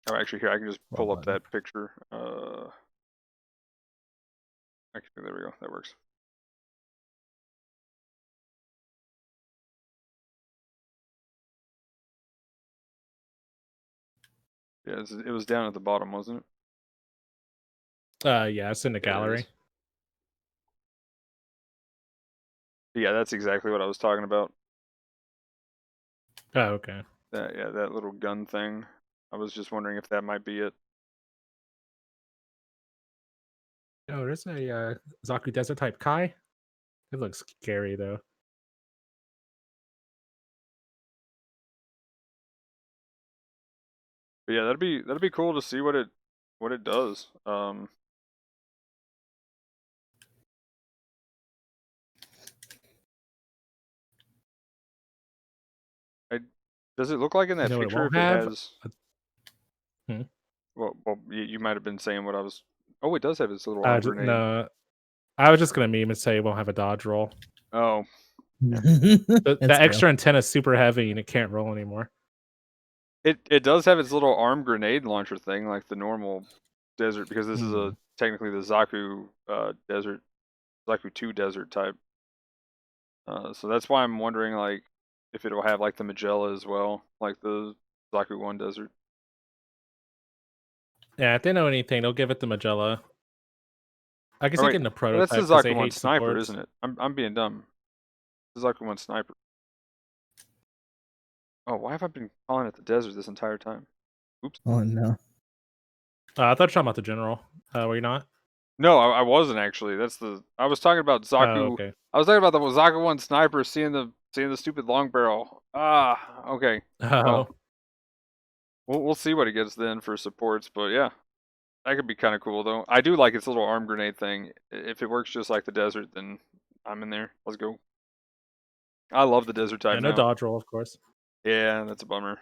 Oh, actually, here I can just pull Well up done. that picture. Actually, there we go. That works. Yeah, it was down at the bottom, wasn't it? Yeah, it's in the Yeah, there it gallery. is. Yeah, that's exactly what I was talking about. Oh, okay. That little gun thing. I was just wondering if that might be it. Oh, there's a Zaku Desert type Kai. It looks scary though. But yeah, that'd be cool to see what it does. I does it look like in You that know what it picture won't if it have? has? Hmm? Well, you might have been saying what I was. Oh, it does have its little arm grenade. No, I was just gonna meme and say it won't have a dodge roll. Oh, The That's real. extra antenna is super heavy and it can't roll anymore. it does have its little arm grenade launcher thing like the normal desert because this is Mm. technically the Zaku desert, Zaku 2 desert type. So that's why I'm wondering like if it'll have like the Magella as well, like the Zaku 1 desert. Yeah, if they know anything, they'll give it the Magella. I guess Oh they wait, get in a no, that's the prototype because they Zaku 1 hate sniper, supports. isn't it? I'm being dumb. The Zaku 1 sniper. Oh, why have I been calling it the desert this entire time? Oops. Oh no. I thought you were talking about the general. Were you not? No, I wasn't actually. I was talking about Oh, Zaku. okay. I was talking about the Zaku 1 sniper seeing the stupid long barrel. Ah, okay. Well, Oh, we'll see what it gets then for supports, but yeah, that could be kind of cool though. I do like its little arm grenade thing. If it works just like the desert, then I'm in there. Let's go. I love the desert type yeah, no now. dodge roll, of course. Yeah, that's a bummer.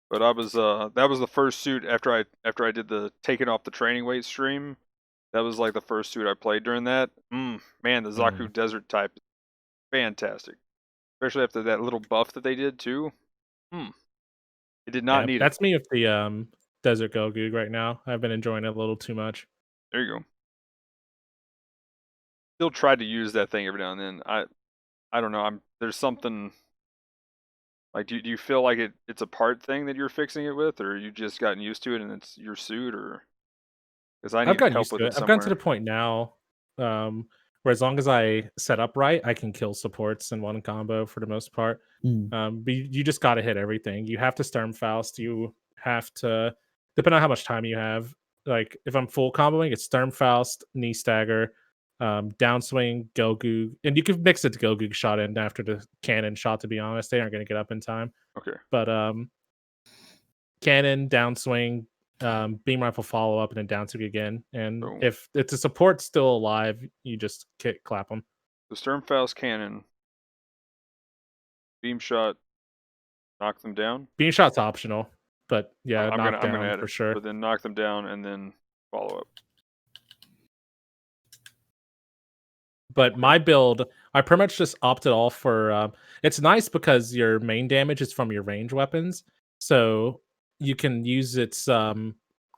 But I was that was the first suit after I did the taking off the training weight stream. That was like the first suit I played during that. Man, the Zaku Mm. desert type is fantastic. Especially after that little buff that they did too. Mm, it did not Yeah, need it. that's me with the Desert Gogoog right now. I've been enjoying it a little too much. There you go. Still tried to use that thing every now and then. I don't know. There's something like do you feel like it's a part thing that you're fixing it with, or you just gotten used to it and it's your suit, or because I I've need gotten help used with to it it. I've gotten to the somewhere. point now where as long as I set up right, I can kill supports in one combo for the most part. Mm. But you just got to hit everything. You have to Sturmfaust. You have to, depending on how much time you have. Like if I'm full comboing, it's Sturmfaust, knee stagger, downswing, Gogu, and you can mix it to Gogu shot in after the cannon shot. To be honest, they aren't going to get up in time. Okay. But cannon, downswing, beam rifle follow up, and then downswing again. And So if it's a support still alive, you just clap them. the Sturmfaust cannon, beam shot, knock them down. Beam shot's optional, but yeah, I'm gonna knockdown add for it, sure. but then knock them down and then follow up. But Okay. my build, I pretty much just opted off for. It's nice because your main damage is from your range weapons, so you can use its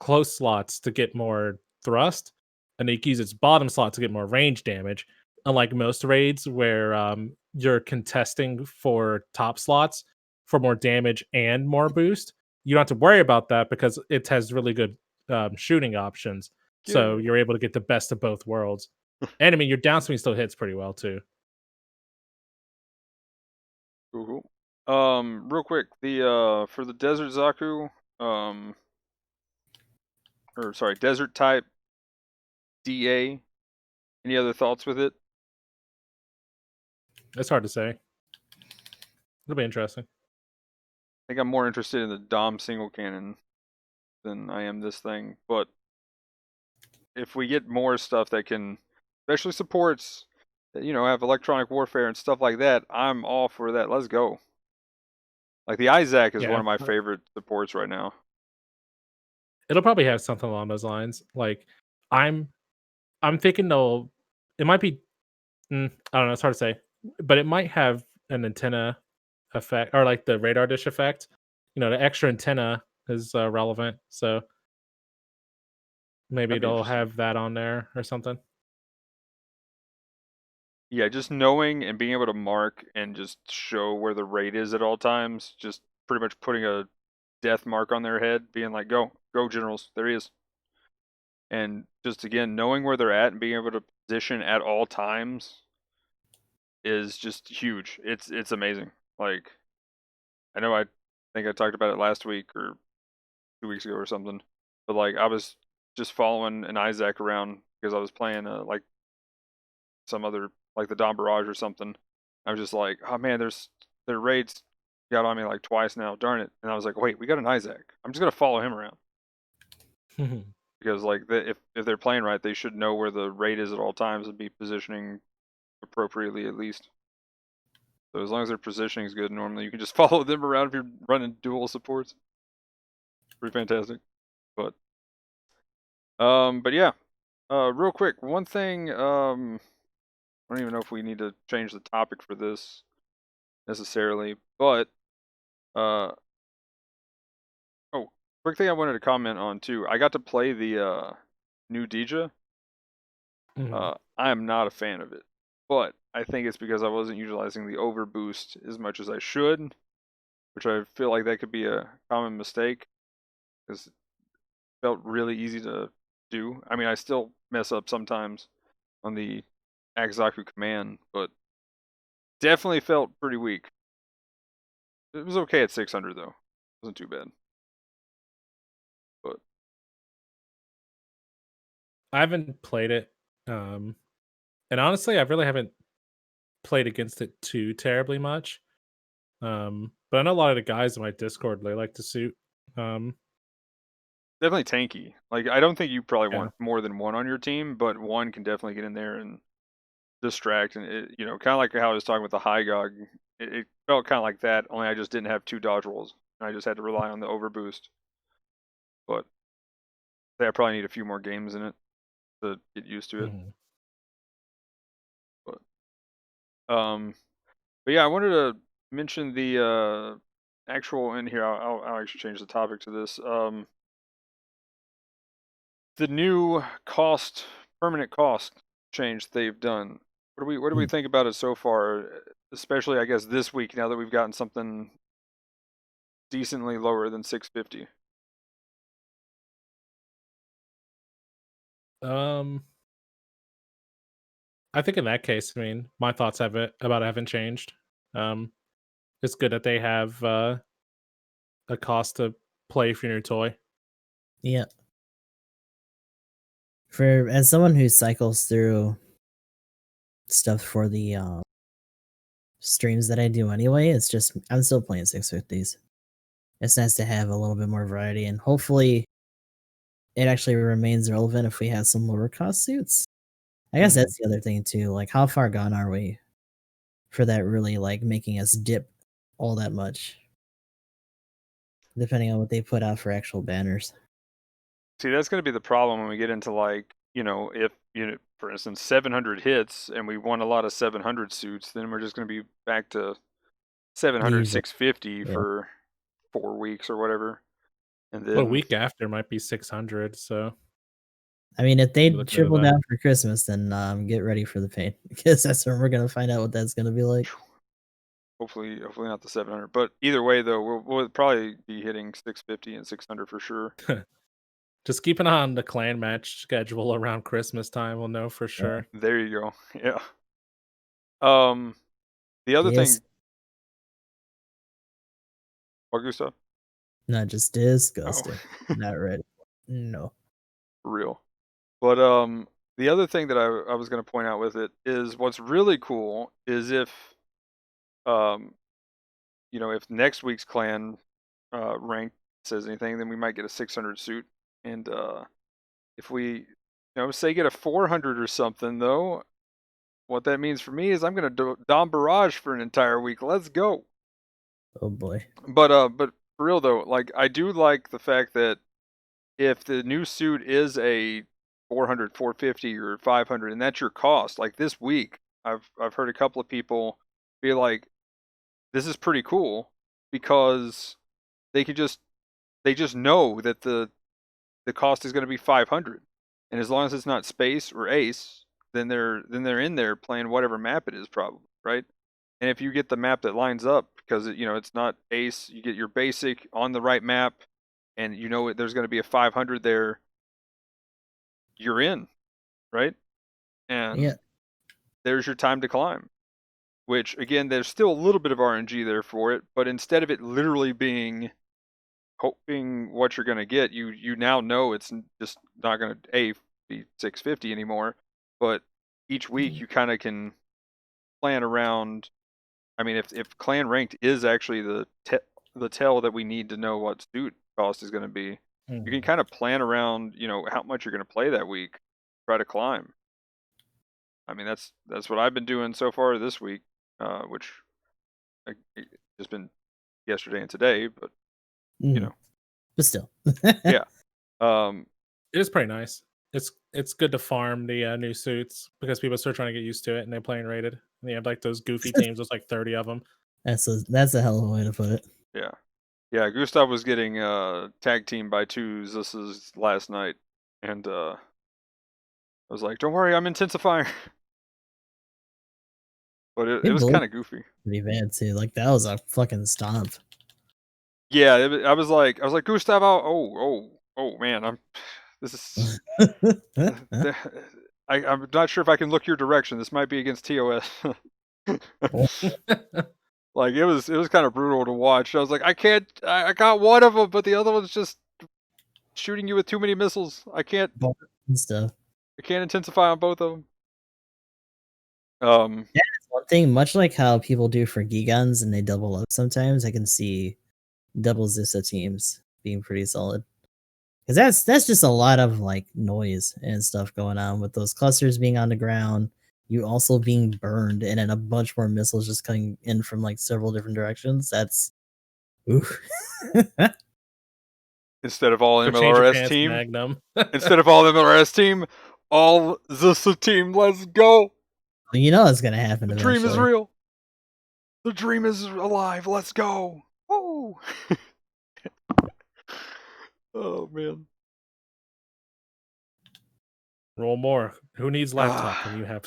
close slots to get more thrust, and then you can use its bottom slot to get more range damage. Unlike most raids where you're contesting for top slots for more damage and more boost, you don't have to worry about that because it has really good shooting options. So Yay. you're able to get the best of both worlds. And I mean, your downswing still hits pretty well too. Cool. Real quick, the for the Desert Zaku, or sorry, Desert type DA. Any other thoughts with it? It's hard to say. It'll be interesting. I think I'm more interested in the Dom single cannon than I am this thing. But if we get more stuff that can, especially supports, that, have electronic warfare and stuff like that, I'm all for that. Let's go. Like the Isaac is one Yeah, of my favorite supports right now. it'll probably have something along those lines. Like, I'm, I'm thinking they'll. It might be. I don't know. It's hard to say, but it might have an antenna effect or like the radar dish effect. You know, the extra antenna is relevant. So maybe That'd be they'll interesting. have that on there or something. Yeah, just knowing and being able to mark and just show where the raid is at all times, just pretty much putting a death mark on their head, being like, "Go, go, generals! There he is." And just again knowing where they're at and being able to position at all times is just huge. It's amazing. Like I know I think I talked about it last week or 2 weeks ago or something, but like I was just following an Isaac around because I was playing like some other like the Don Barrage or something. I was just like, oh man, their raids got on me like twice now. Darn it! And I was like, wait, we got an Isaac. I'm just gonna follow him around because like if they're playing right, they should know where the raid is at all times and be positioning appropriately at least. So as long as their positioning is good, normally you can just follow them around if you're running dual supports. Pretty fantastic. But yeah. Real quick, one thing. I don't even know if we need to change the topic for this necessarily, but uh, oh, quick thing I wanted to comment on too. I got to play the new Dija. Mhm. I am not a fan of it, but I think it's because I wasn't utilizing the overboost as much as I should, which I feel like that could be a common mistake because it felt really easy to do. I mean, I still mess up sometimes on the Axaku command, but definitely felt pretty weak. It was okay at 600 though. It wasn't too bad. But I haven't played it, and honestly, I really haven't played against it too terribly much. But I know a lot of the guys in my Discord they like to suit. Um, definitely tanky. Like I don't think you probably yeah. want more than one on your team, but one can definitely get in there and distract. And kind of like how I was talking with the high gog. It felt kind of like that. Only I just didn't have two dodge rolls. I just had to rely on the overboost. But I probably need a few more games in it to get used to it. Mhm. But yeah, I wanted to mention the actual in here. I'll actually change the topic to this. The new permanent cost change they've done. What do we Hmm. think about it so far? Especially, I guess this week now that we've gotten something decently lower than 650. Um, I think in that case, I mean, my thoughts have it about it haven't changed. Um, it's good that they have a cost to play for your new toy. Yeah. For as someone who cycles through stuff for the streams that I do anyway, it's just I'm still playing 650s. It's nice to have a little bit more variety, and hopefully it actually remains relevant if we have some lower cost suits. I guess Mhm. that's the other thing too. Like, how far gone are we for that really like making us dip all that much? Depending on what they put out for actual banners. See, that's going to be the problem when we get into like if for instance 700 hits and we won a lot of 700 suits, then we're just going to be back to 700 Usually, 650 yeah. for 4 weeks or whatever, and But a then week after might be 600. So I mean, if they be looking at triple that. down for Christmas, then get ready for the pain because that's when we're gonna find out what that's gonna be like. hopefully not the 700. But either way, though, we'll probably be hitting 650 and 600 for sure. Just keep an eye on the clan match schedule around Christmas time. We'll know for Yeah. sure. There you go. Yeah. Um, the other Yes, thing, what Gustav? not just Oh, disgusting. Not ready. No. for real. But the other thing that I was going to point out with it is what's really cool is um, if next week's clan rank says anything, then we might get a 600 suit, and if we say get a 400 or something though, what that means for me is I'm gonna do Dom Barrage for an entire week. Let's go. Oh boy. But for real though, like I do like the fact that if the new suit is a 400, 450, or 500, and that's your cost, like this week, I've heard a couple of people be like, this is pretty cool because they could just they just know that the cost is going to be 500, and as long as it's not space or ace, then they're in there playing whatever map it is, probably, right? And if you get the map that lines up, because it's not ace, you get your basic on the right map, and there's going to be a 500 there, you're in, right? And Yeah. there's your time to climb. Which, again, there's still a little bit of RNG there for it, but instead of it literally being hoping what you're going to get, you now know it's just not going to be 650 anymore. But each week you kind of can plan around. I mean, if clan ranked is actually the tell that we need to know what suit cost is going to be, you can kind of plan around, how much you're going to play that week, try to climb. I mean, that's what I've been doing so far this week, which just been yesterday and today, but but still, yeah. It is pretty nice. It's good to farm the new suits because people are still trying to get used to it and they're playing rated. And you have like those goofy teams. There's like 30 of them. That's a hell of a way to put it. Yeah. Gustav was getting tag teamed by two Zsas last night, and I was like, "Don't worry, I'm intensifying." But it was kind of goofy. Pretty bad too. Like that was a fucking stomp. Yeah, I was like Gustav, oh man, this is. I'm not sure if I can look your direction. This might be against TOS. Like it was kind of brutal to watch. I was like, I can't. I got one of them, but the other one's just shooting you with too many missiles. I can't. And stuff. I can't intensify on both of them. Yeah, that's one thing. Much like how people do for Giguns and they double up sometimes, I can see double Zissa teams being pretty solid. Because that's just a lot of like noise and stuff going on with those clusters being on the ground, you also being burned, and then a bunch more missiles just coming in from like several different directions. That's oof. Instead of all So change your MLRS pants, team, Magnum. instead of all MLRS team, all Zissa team. Let's go. You know it's gonna happen. The eventually. dream is real. The dream is alive. Let's go. Woo! Oh man. Roll more. Who needs laptop when you have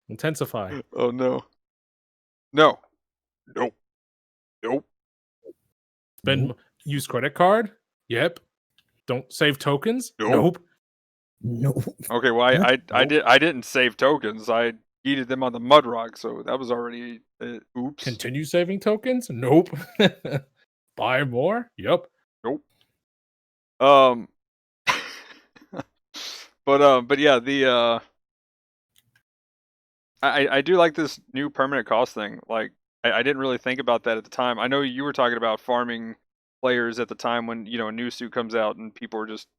intensify? Oh no. No. Nope. Nope. Use credit card? Yep. Don't save tokens? Nope. Nope. Okay, well I didn't save tokens. I yeeted them on the mud rock, so that was already oops. Continue saving tokens? Nope. Buy more? Yep. Nope. But yeah, the I do like this new permanent cost thing. Like I didn't really think about that at the time. I know you were talking about farming players at the time when a new suit comes out and people are just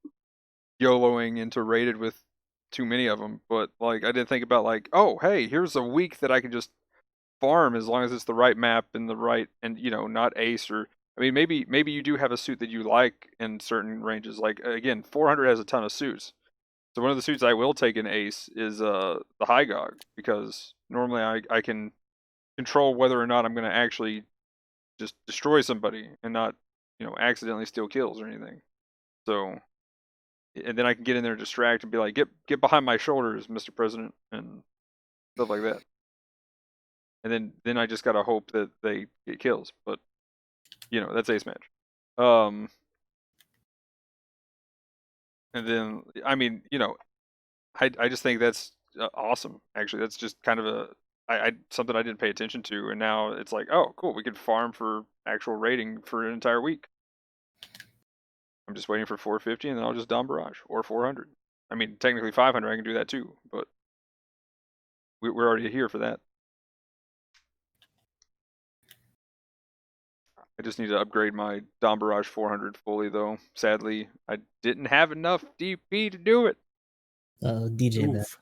YOLOing into rated with too many of them. But like I didn't think about like, oh hey, here's a week that I can just farm as long as it's the right map and the right and not ace or I mean maybe you do have a suit that you like in certain ranges. Like again, 400 has a ton of suits. So one of the suits I will take in ace is the Hangar because normally I can control whether or not I'm going to actually just destroy somebody and not accidentally steal kills or anything. So and then I can get in there, distract, and be like, get behind my shoulders, Mr. President, and stuff like that. And then I just gotta hope that they get kills. But that's ace match. And then I mean, I just think that's awesome. Actually, that's just kind of something I didn't pay attention to, and now it's like, oh, cool, we could farm for actual rating for an entire week. I'm just waiting for 450, and then I'll just Dom Barrage or 400. I mean, technically 500, I can do that too, but we're already here for that. I just need to upgrade my Dom Barrage 400 fully, though. Sadly, I didn't have enough DP to do it. DJ Oof.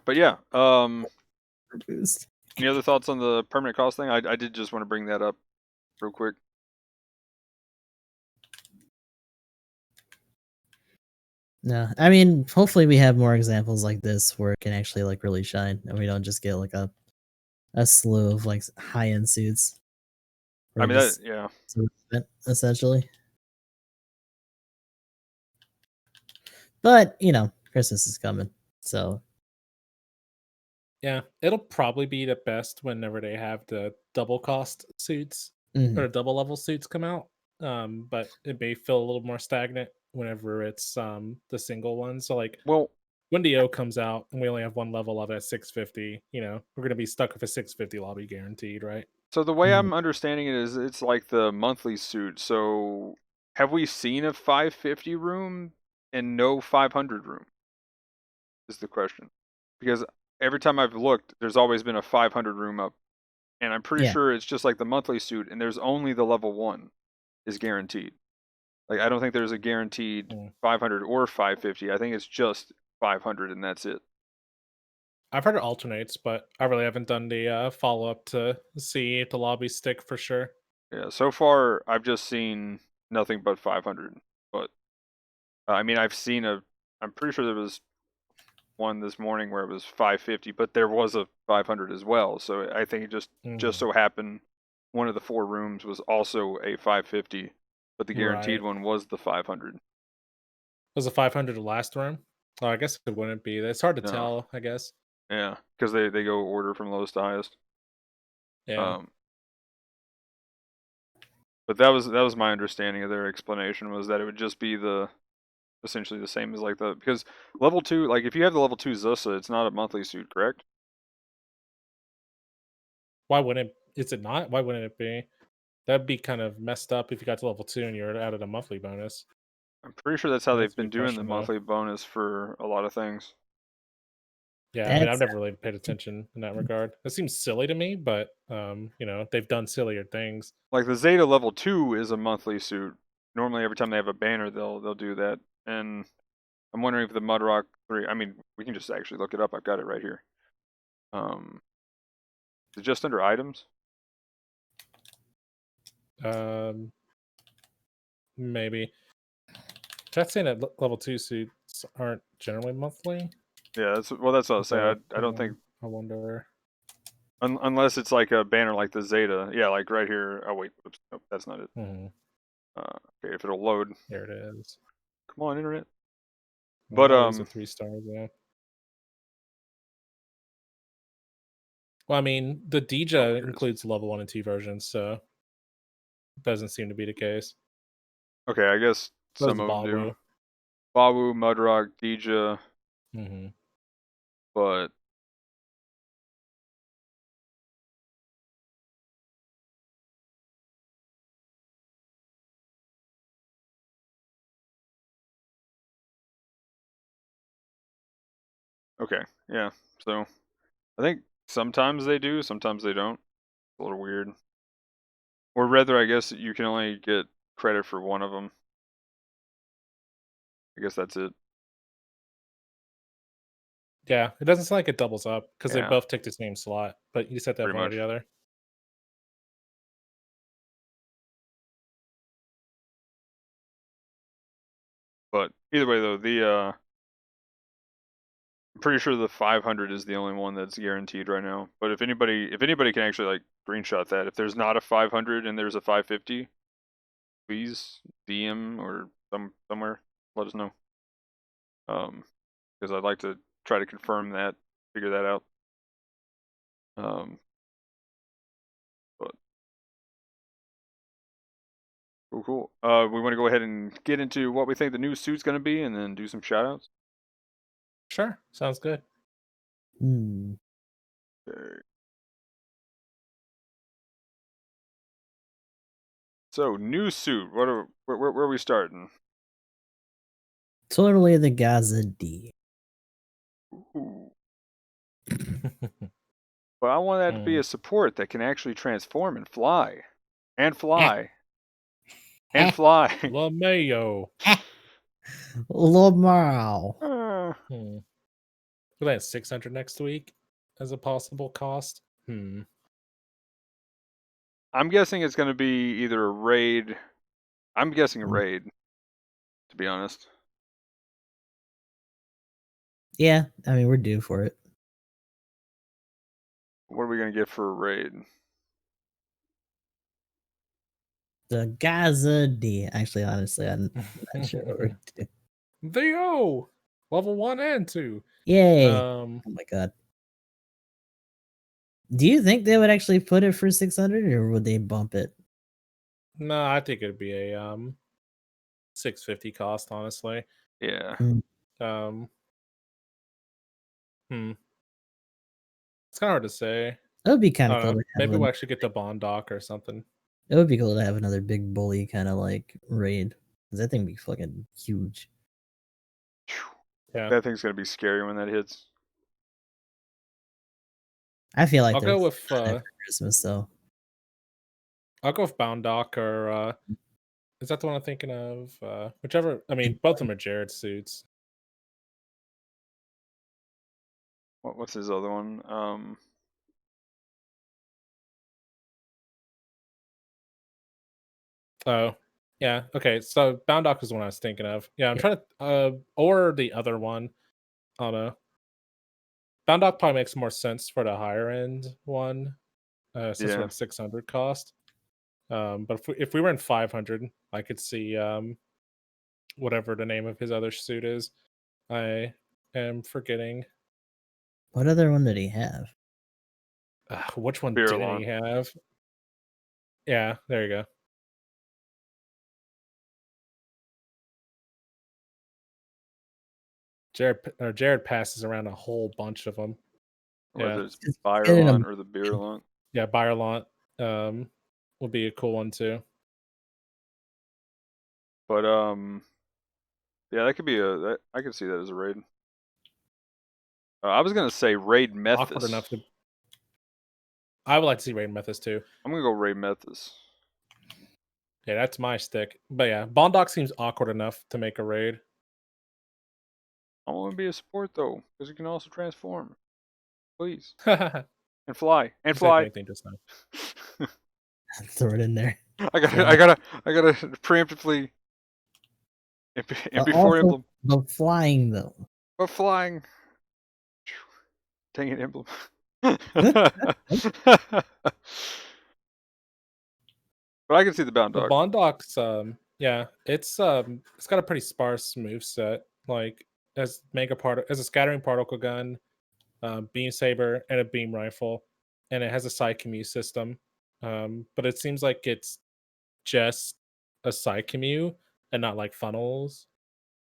But yeah. Boost. Any other thoughts on the permanent cost thing? I did just want to bring that up real quick. No, I mean, hopefully we have more examples like this where it can actually like really shine, and we don't just get like a a slew of like high end suits. I Or mean, that, just yeah. sort of event, essentially. But Christmas is coming, so Yeah, it'll probably be the best whenever they have the double cost suits mhm. or double level suits come out. But it may feel a little more stagnant whenever it's the single one. So like Well, when DO comes out and we only have one level of at 650, we're gonna be stuck with a 650 lobby guaranteed, right? so the way Mhm. I'm understanding it is it's like the monthly suit. So have we seen a 550 room and no 500 room? Is the question. Because every time I've looked, there's always been a 500 room up. And I'm pretty Yeah. sure it's just like the monthly suit, and there's only the level 1 is guaranteed. Like, I don't think there's a guaranteed Mm. 500 or 550. I think it's just 500 and that's it. I've heard it alternates, but I really haven't done the follow up to see if the lobbies stick for sure. Yeah, so far I've just seen nothing but 500. But I mean, I'm pretty sure there was one this morning where it was 550, but there was a 500 as well. So I think it just Mhm. so happened one of the 4 rooms was also a 550, but the guaranteed Right. one was the 500. Was a 500 the last room? Oh, I guess it wouldn't be. It's hard to No, tell, I guess. yeah, because they go order from lowest to highest. Yeah. Um, but that was my understanding of their explanation, was that it would just be the essentially the same as like the, because level 2, like if you have the level 2 Zssa, it's not a monthly suit, correct? Why wouldn't is it not? Why wouldn't it be? That'd be kind of messed up if you got to level 2 and you're added a monthly bonus. I'm pretty sure that's how That's they've a been good doing the question though. monthly bonus for a lot of things. Yeah, I mean, I've That's never really paid attention in that regard. It seems silly to me, but they've done sillier things. Like the Zeta level 2 is a monthly suit. Normally every time they have a banner they'll do that. And I'm wondering if the Mudrock 3, I mean, we can just actually look it up. I've got it right here. Is it just under items? Um, Maybe. Chat's saying that level 2 suits aren't generally monthly. Yeah, that's what I was saying. But I don't think I wonder. unless it's like a banner like the Zeta. Yeah, like right here. Oh wait, oops, nope, that's not it. Mhm. Okay, if it'll load. Here it is. Come on, internet. But Well, these are 3 stars, yeah. Well, I mean, the oh, Dija here it is. includes level 1 and 2 versions, so doesn't seem to be the case. Okay, I guess That was some the of them do. Bawu. Bawu, Mudrock, Dija, Hmm. but okay, yeah. So I think sometimes they do, sometimes they don't. It's a little weird. Or rather, I guess you can only get credit for one of them. I guess that's it. Yeah, it doesn't sound like it doubles up because they Yeah, both take the same slot, but you just have to have pretty one or much. the other. But either way, though, I'm pretty sure the 500 is the only one that's guaranteed right now. But if anybody can actually like screenshot that, if there's not a 500 and there's a 550, please DM or somewhere let us know. Because I'd like to try to confirm that, figure that out. But cool. We want to go ahead and get into what we think the new suit's going to be, and then do some shoutouts. Sure, sounds good. Hmm. Okay. So new suit. Where are we starting? Totally the Gaza D. Ooh. But I want that to be Mm. a support that can actually transform and fly. And Eh, fly. And eh, fly. LaMayo. Lamau. Hmm. We're at 600 next week as a possible cost. I'm guessing it's going to be either a raid. I'm guessing a Mm. raid, to be honest. Yeah, I mean we're due for it. What are we gonna get for a raid? The Gaza D. Actually, honestly, I'm not sure what we're doing. The level 1 and 2. Yay! Oh my god. Do you think they would actually put it for 600 or would they bump it? No, I think it'd be a 650 cost, honestly. Yeah. Um, It's kind of hard to say. It would be kind I of don't cool know. to have Maybe we'll actually get the Bond Dock or something. it would be cool to have another big bully kind of like raid. Because that thing would be fucking huge. Yeah. That thing's gonna be scary when that hits. I feel like I'll go with for Christmas though. I'll go with Bound Dock or is that the one I'm thinking of? Whichever. I mean, both of them are Jared suits. What's his other one? Oh, yeah. Okay, so Bound Dock is the one I was thinking of. Yeah, I'm trying to or the other one. I don't know. Bound Dock probably makes more sense for the higher end one, since we're Yeah. at 600 cost. But if we were in 500, I could see whatever the name of his other suit is. I am forgetting. What other one did he have? Which one Beer did alarm. he have? Yeah, there you go. Jared passes around a whole bunch of them. Whether Yeah. it's Byerlon or the Beerlon. Yeah, Byerlont would be a cool one too. But yeah, that could be I could see that as a raid. I was gonna say raid Methus. Awkward enough to. I would like to see Raid Methus too. I'm gonna go raid Methus. Yeah, that's my stick. But yeah, Bondock seems awkward enough to make a raid. I want to be a support though, because you can also transform. Please. I And fly. And fly. anything just now. Throw it in there. I gotta preemptively and before emblem. But flying though. But flying. Dang it, emblem. But I can see the Bound The Dog. Bondock's yeah, it's got a pretty sparse move set. Like as a scattering particle gun, beam saber, and a beam rifle, and it has a side commute system. But it seems like it's just a side commute and not like funnels.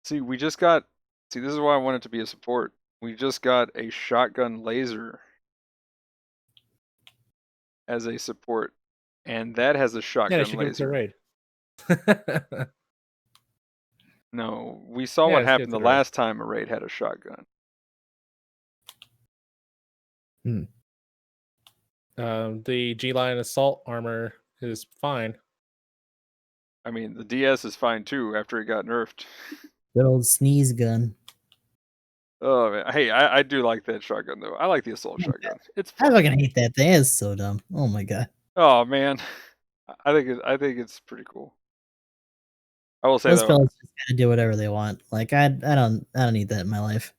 See, this is why I want it to be a support. We just got a shotgun laser as a support, and that has a Yeah, shotgun they should give it to laser. raid. No, we saw Yeah, what let's give it happened to the the raid. last time a raid had a shotgun. The G Line assault armor is fine. I mean, the DS is fine too after it got nerfed. Good old sneeze gun. Oh man, hey, I do like that shotgun though. I like the assault shotgun. It's I fun. fucking hate that thing. It's so dumb. Oh my god. Oh man, I think it's pretty cool. I will say Those though. fellas just gotta do whatever they want. Like I don't need that in my life.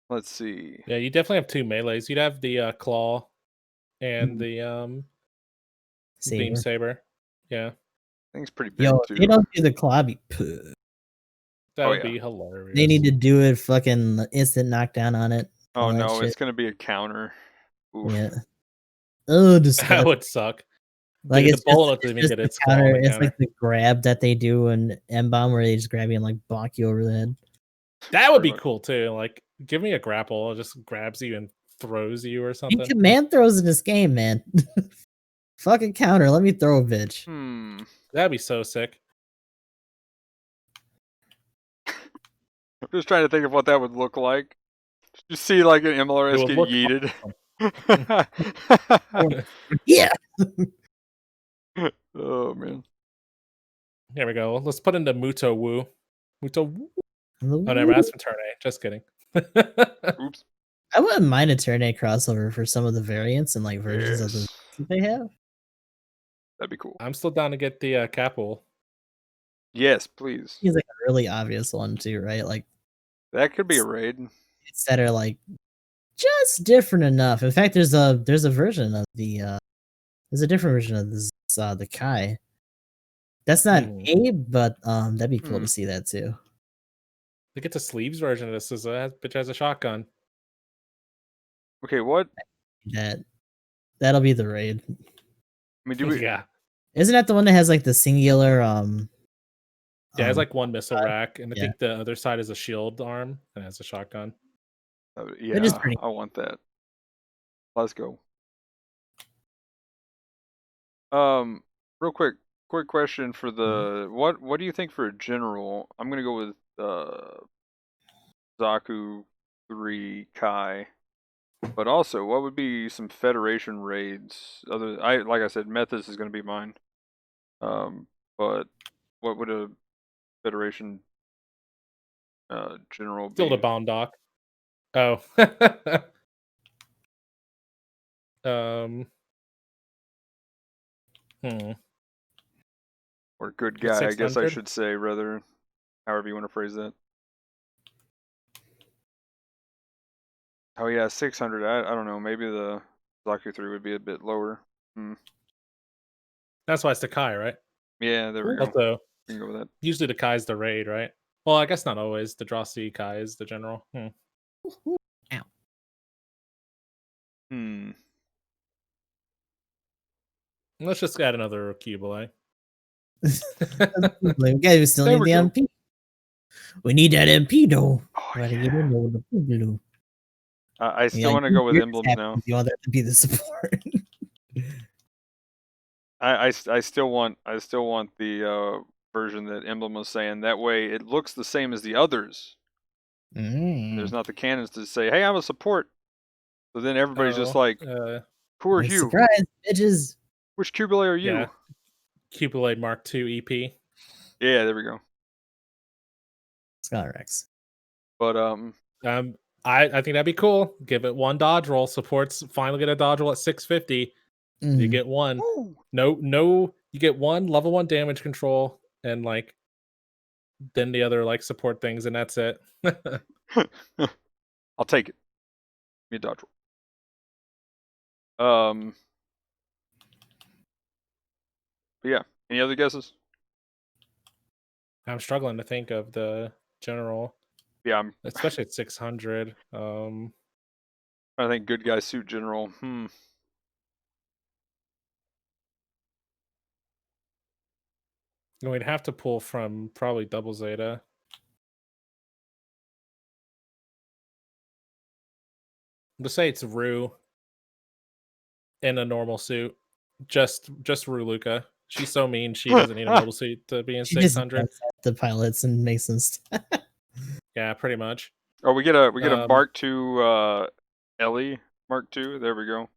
Let's see. Yeah, you definitely have two melees. You'd have the claw and the beam saber. Yeah, Thing's pretty big Yo, too. if they don't do the claw, that Oh, would yeah. be hilarious. they need to do it. Fucking instant knockdown on it. Oh all that no, shit. it's gonna be a counter. Oof. Yeah. Oh, That disgusting. would suck. Like Dude, it's the bullet just, doesn't it's even just get the its claw on counter. the It's counter. like the grab that they do in M-Bomb where they just grab you and like bonk you over the head. That would be Pretty much. cool too. Like, give me a grapple. It just grabs you and throws you or You something. command throws in this game, man. Fucking counter. Let me throw a bitch. That'd be so sick. I'm just trying to think of what that would look like. You see like an MLRS get yeeted. Yeah. Oh man. Here we go. Let's put into Muto Woo. Muto Woo. Oh, Oh, never. That's from Turn A. Just kidding. Oops. I wouldn't mind a turn A crossover for some of the variants and like versions of the Yes. that they have. That'd be cool. I'm still down to get the Capel. Yes, please. Seems like a really obvious one too, right? Like That could be a raid. it's that are like just different enough. In fact, there's a version of there's a different version of this the Kai. That's not Abe, but that'd be cool to see that too. They get the sleeves version of this. Bitch has a shotgun. Okay, what? That'll be the raid. I mean, do we? Yeah. Isn't that the one that has like the singular Yeah, it's like one missile rack, and I yeah. think the other side is a shield arm and has a shotgun. Yeah, I want that. Let's go. Real quick question for the what do you think for a general? I'm gonna go with Zaku 3 Kai. But also, what would be some Federation raids? Like I said, Methus is gonna be mine. But what would a Federation general be? Still the bomb dock. Oh. Or good guy, I guess I should say, rather, however you want to phrase that. Oh yeah, 600. I don't know. Maybe the Zaku 3 would be a bit lower. That's why it's the Kai, right? Yeah, there we go. Also, we can go with that. Usually the Kai's the raid, right? Well, I guess not always. The Drossi Kai is the general. Ow. Let's just add another Cubile. We still need the MP. We need that MP though. Oh, yeah. I still want to go with emblems now. You want that to be the support. I still want the version that Emblem was saying. That way, it looks the same as the others. There's not the cannons to say, "Hey, I'm a support." So then everybody's just like, "Who are you? Surprise, bitches! Which Cubile are you?" Yeah. Cubile Mark II EP. Yeah, there we go. Scholar X. But I think that'd be cool. Give it one dodge roll. Supports finally get a dodge roll at 650. You get one. Ooh. No, you get one level 1 damage control and like then the other like support things, and that's it. I'll take it. Give me a dodge roll. But yeah, any other guesses? I'm struggling to think of the general. Yeah, especially at 600. I think good guy suit general. We'd have to pull from probably double Zeta. Let's say it's Rue in a normal suit. Just Rue Luca. She's so mean she doesn't need a mobile suit to be in 600. The pilots and makes them Yeah, pretty much. Oh, we get a Mark II Ellie Mark II. There we go.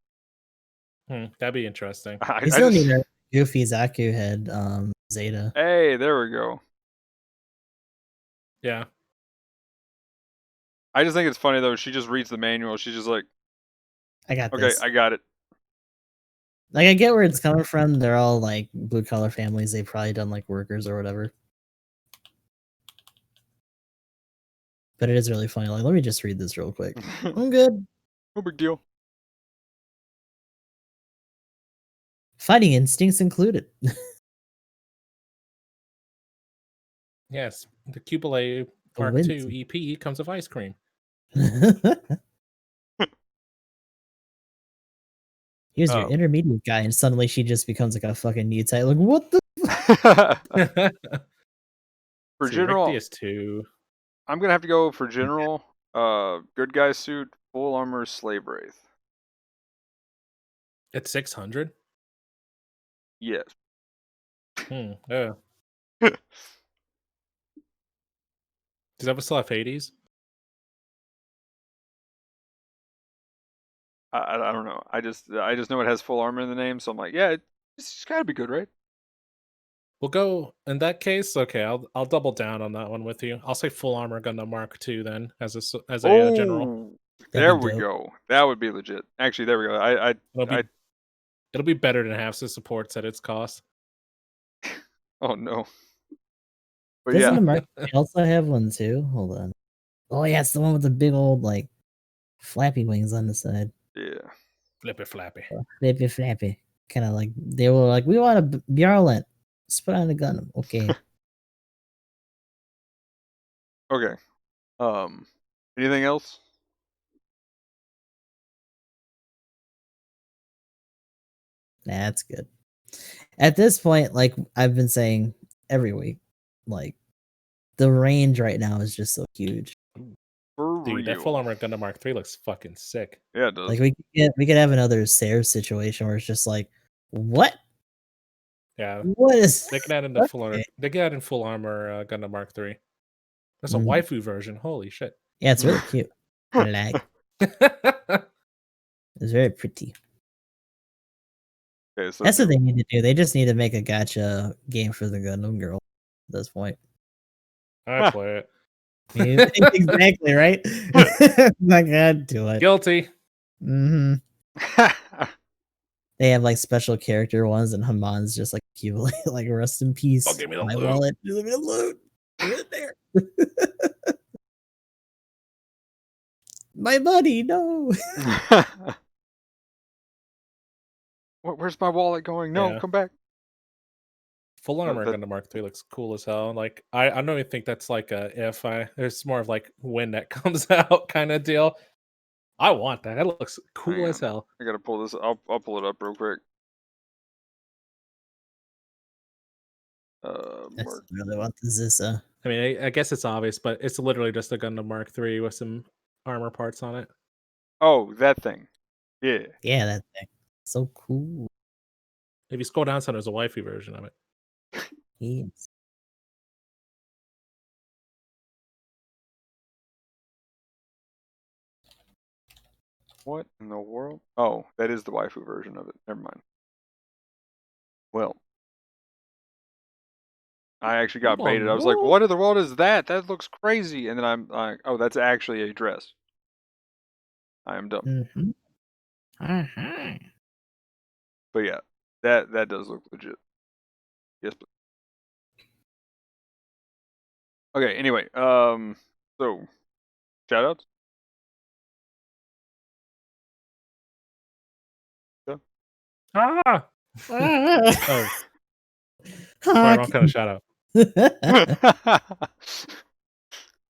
That'd be interesting. I still need a goofy Zaku head Zeta. Hey, there we go. Yeah. I just think it's funny though. She just reads the manual. She's just like, I got this. Okay, I got it. Like, I get where it's coming from. They're all like blue collar families. They've probably done like workers or whatever. But it is really funny. Like, let me just read this real quick. I'm good. No big deal. Fighting instincts included. Yes, the Cubile Mark II EP comes with ice cream. Here's your intermediate guy, and suddenly she just becomes like a fucking new type. Like, what the? For general, too. I'm gonna have to go for general. Good guy suit, full armor, slave wraith. At 600. Yes. Yeah. Does that still have Hades? I don't know. I just know it has full armor in the name, so I'm like, yeah, it's gotta be good, right? We'll go in that case. Okay, I'll double down on that one with you. I'll say full armor Gundam Mark II then as a general. There we go. That would be legit. Actually, there we go. It'll be better than half the supports at its cost. Oh no. But Doesn't yeah, the market also have one too? Hold on. Oh yeah, it's the one with the big old like flappy wings on the side. yeah. Flippy flappy. Flappy flappy. Kind of like they were like, we want a Bjarlent. Let's put on a Gundam. Okay. Okay. Anything else? That's good. At this point, like I've been saying every week, like the range right now is just so huge. For Dude, that full real. armor Gundam Mark III looks fucking sick. Yeah, it does. Like we could have another Sayers situation where it's just like, what? Yeah, What is they can add in the full okay. armor. They can add in full armor Gundam Mark III. There's a Mhm. waifu version. Holy shit! Yeah, it's really cute. I like. It's very pretty. Okay, so That's what they need to do. They just need to make a gacha game for the Gundam girl at this point. I play it. Exactly, right? My God, do it. Guilty. hmm They have like special character ones, and Haman's just like accumulate, like rest in peace. Oh, give me the My loot. wallet. Give me the loot. Put it there. My money, no. Where's my wallet going? No, Yeah. come back. Full armor that- Gundam Mark III looks cool as hell. Like I don't even think that's like a if. There's more of like when that comes out kind of deal. I want that. It looks cool Hang as on. hell. I gotta pull this. I'll pull it up real quick. I Mark. really want the Zissa. I mean, I guess it's obvious, but it's literally just a Gundam Mark III with some armor parts on it. Oh, that thing. Yeah. Yeah, that thing. So cool. If you scroll down some, there's a wifey version of it. Yes. What in the world? Oh, that is the waifu version of it. Never mind. Well, I actually got Come on, baited. I was like, boy. "What in the world is that? That looks crazy." And then I'm like, "Oh, that's actually a dress." I am dumb. Mm-hmm. But yeah, that does look legit. Yes, please. Okay. Anyway, so shoutouts. Ah! Oh, sorry, wrong kind of shout out.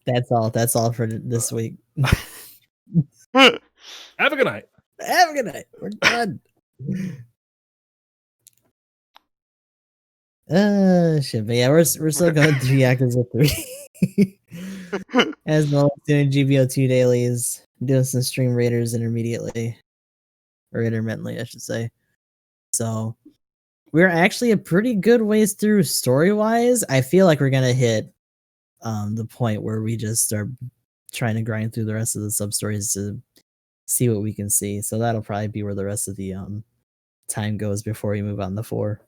That's all. That's all for this week. Have a good night. Have a good night. We're done. Shit, but yeah, we're still going through Yakuza 3. As well as doing GBO2 dailies, doing some stream raiders intermediately. Or intermittently, I should say. So we're actually a pretty good ways through story-wise. I feel like we're gonna hit the point where we just start trying to grind through the rest of the sub-stories to see what we can see. So that'll probably be where the rest of the time goes before we move on to 4.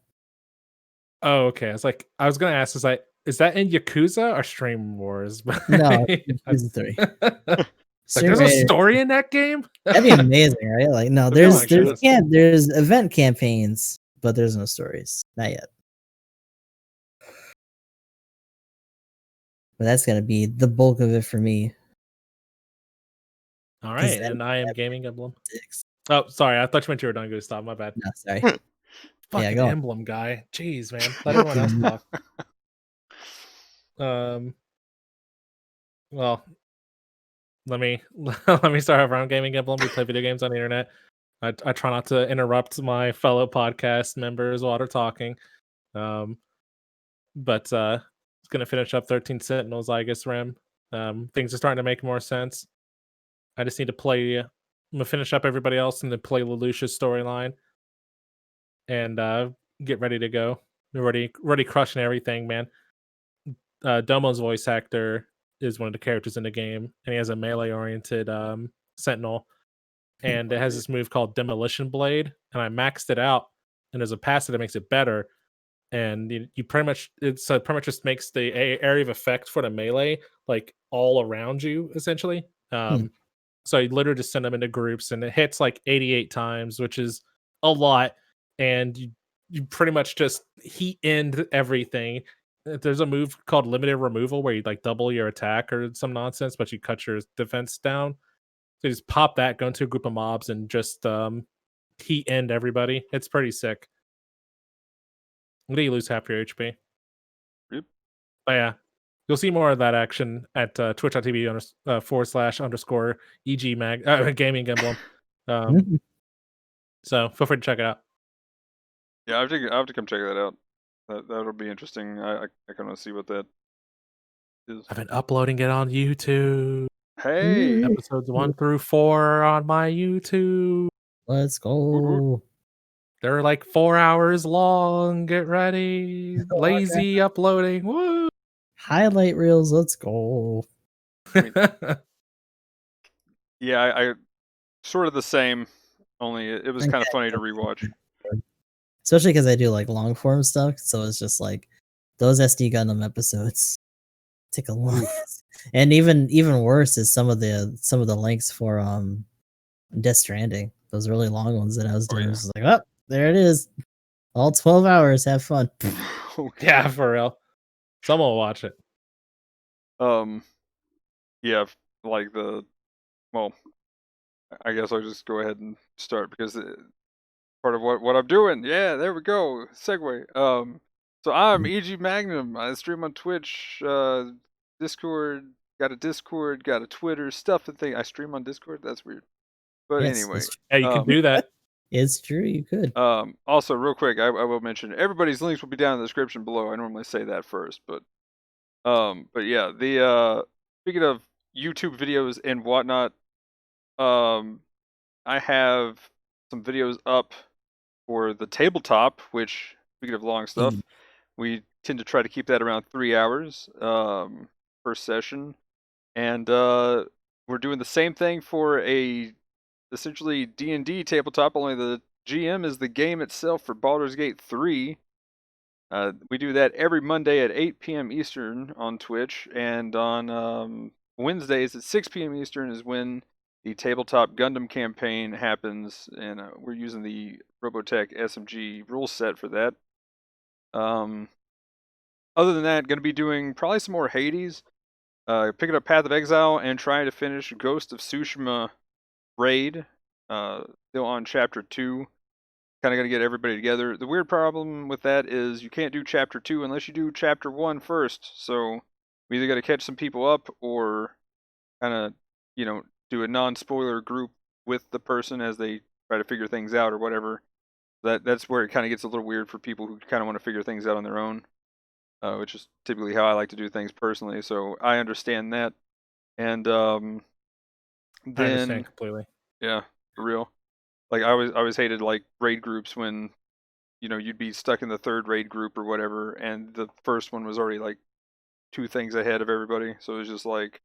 Oh, okay. I was gonna ask, is that in Yakuza or Stream Wars? No, Yakuza 3. Like, there's a story in that game? That'd be amazing, right? Like, no, That'd be there's event campaigns, but there's no stories. Not yet. But that's gonna be the bulk of it for me. All right, and I am GamingEmblem. 6. Oh, sorry, I thought you meant you were done, Gustav. My bad. No, sorry. Fucking go on. emblem guy. Jeez, man. Let everyone else talk. Well, let me start over. I'm GamingEmblem. We play video games on the internet. I try not to interrupt my fellow podcast members while they're talking. But it's gonna finish up 13 Sentinels, I guess, Rim. Things are starting to make more sense. I just need to play. I'm gonna finish up everybody else and then play Lelouch's storyline, and get ready to go. We're already crushing everything, man. Domo's voice actor is one of the characters in the game, and he has a melee-oriented Sentinel, and it has this move called Demolition Blade, and I maxed it out, and there's a passive that makes it better. And you pretty much pretty much just makes the area of effect for the melee like all around you essentially. So you literally just send them into groups, and it hits like 88 times, which is a lot. And you pretty much just heat end everything. there's a move called limited removal where you like double your attack or some nonsense, but you cut your defense down. So you just pop that, go into a group of mobs, and just heat end everybody. It's pretty sick. Then you lose half your HP. Yep. But yeah, you'll see more of that action at twitch.tv/_ EG Gaming Emblem. So feel free to check it out. Yeah, I have to come check that out. That'll be interesting. I kind of see what that is. I've been uploading it on YouTube. Hey, Episodes 1 through 4 on my YouTube. Let's go. They're like 4 hours long. Get ready. Lazy uploading. Woo! Highlight reels. Let's go. yeah, I sort of the same. Only it was kind of funny to rewatch. Especially because I do like long form stuff, so it's just like those SD Gundam episodes take a long. And even worse is some of the links for Death Stranding. Those really long ones that I was doing. yeah. It was just like, oh, there it is. All 12 hours. Have fun. Yeah, for real. Someone will watch it. Yeah, like well, I guess I'll just go ahead and start because part of what I'm doing. Yeah, there we go. Segue. So I'm EG Magnum. I stream on Twitch, Discord. Got a Discord. Got a Twitter. Stuff and thing. I stream on Discord. That's weird. But Yes, anyway, Yeah, you can do that. it's true. You could. Also, real quick, I will mention everybody's links will be down in the description below. I normally say that first, but yeah, the speaking of YouTube videos and whatnot, I have some videos up for the tabletop, which, speaking of long stuff, we tend to try to keep that around 3 hours per session, and we're doing the same thing for a essentially D&D tabletop. Only the GM is the game itself for Baldur's Gate 3. We do that every Monday at 8 p.m. Eastern on Twitch, and on Wednesdays at 6 p.m. Eastern is when the tabletop Gundam campaign happens, and we're using the Robotech SMG rule set for that. Other than that, going to be doing probably some more Hades, picking up Path of Exile, and trying to finish Ghost of Tsushima raid. Still on Chapter 2. Kind of got to get everybody together. The weird problem with that is you can't do Chapter 2 unless you do Chapter 1 first. So we either got to catch some people up or kind of, do a non-spoiler group with the person as they try to figure things out or whatever. That's where it kind of gets a little weird for people who kind of want to figure things out on their own, which is typically how I like to do things personally. So I understand that. And I understand completely. Yeah, for real. Like I always hated like raid groups when, you'd be stuck in the third raid group or whatever, and the first one was already like 2 things ahead of everybody. So it was just like,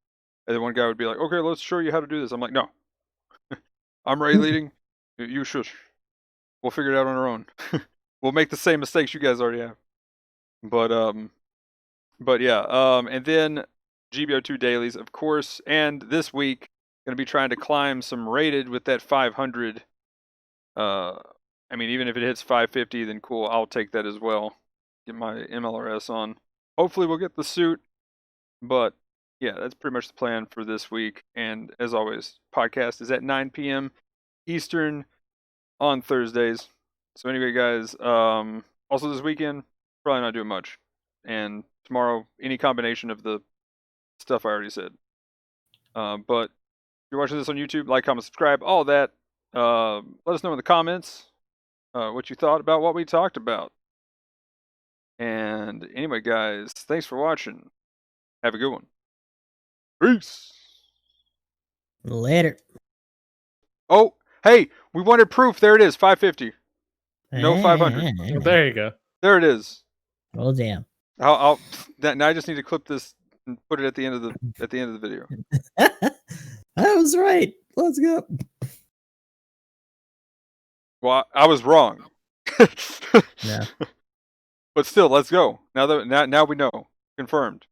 and then one guy would be like, "Okay, let's show you how to do this." I'm like, "No, I'm raid leading. You shush. We'll figure it out on our own. We'll make the same mistakes you guys already have." But yeah, and then GBO2 dailies, of course, and this week gonna be trying to climb some rated with that 500. I mean, even if it hits 550, then cool, I'll take that as well. Get my MLRS on. Hopefully we'll get the suit, but yeah, that's pretty much the plan for this week. And as always, podcast is at 9 p.m. Eastern on Thursdays. So anyway, guys, also this weekend, probably not doing much. And tomorrow, any combination of the stuff I already said. But if you're watching this on YouTube, like, comment, subscribe, all that. Let us know in the comments what you thought about what we talked about. And anyway, guys, thanks for watching. Have a good one. Peace. Later. Oh, hey, we wanted proof. There it is, 550. No 500. Well, there you go. There it is. Oh damn. Now I just need to clip this and put it at the end of the video. I was right. Let's go. Well, I was wrong. Yeah. But still, let's go. Now we know. Confirmed.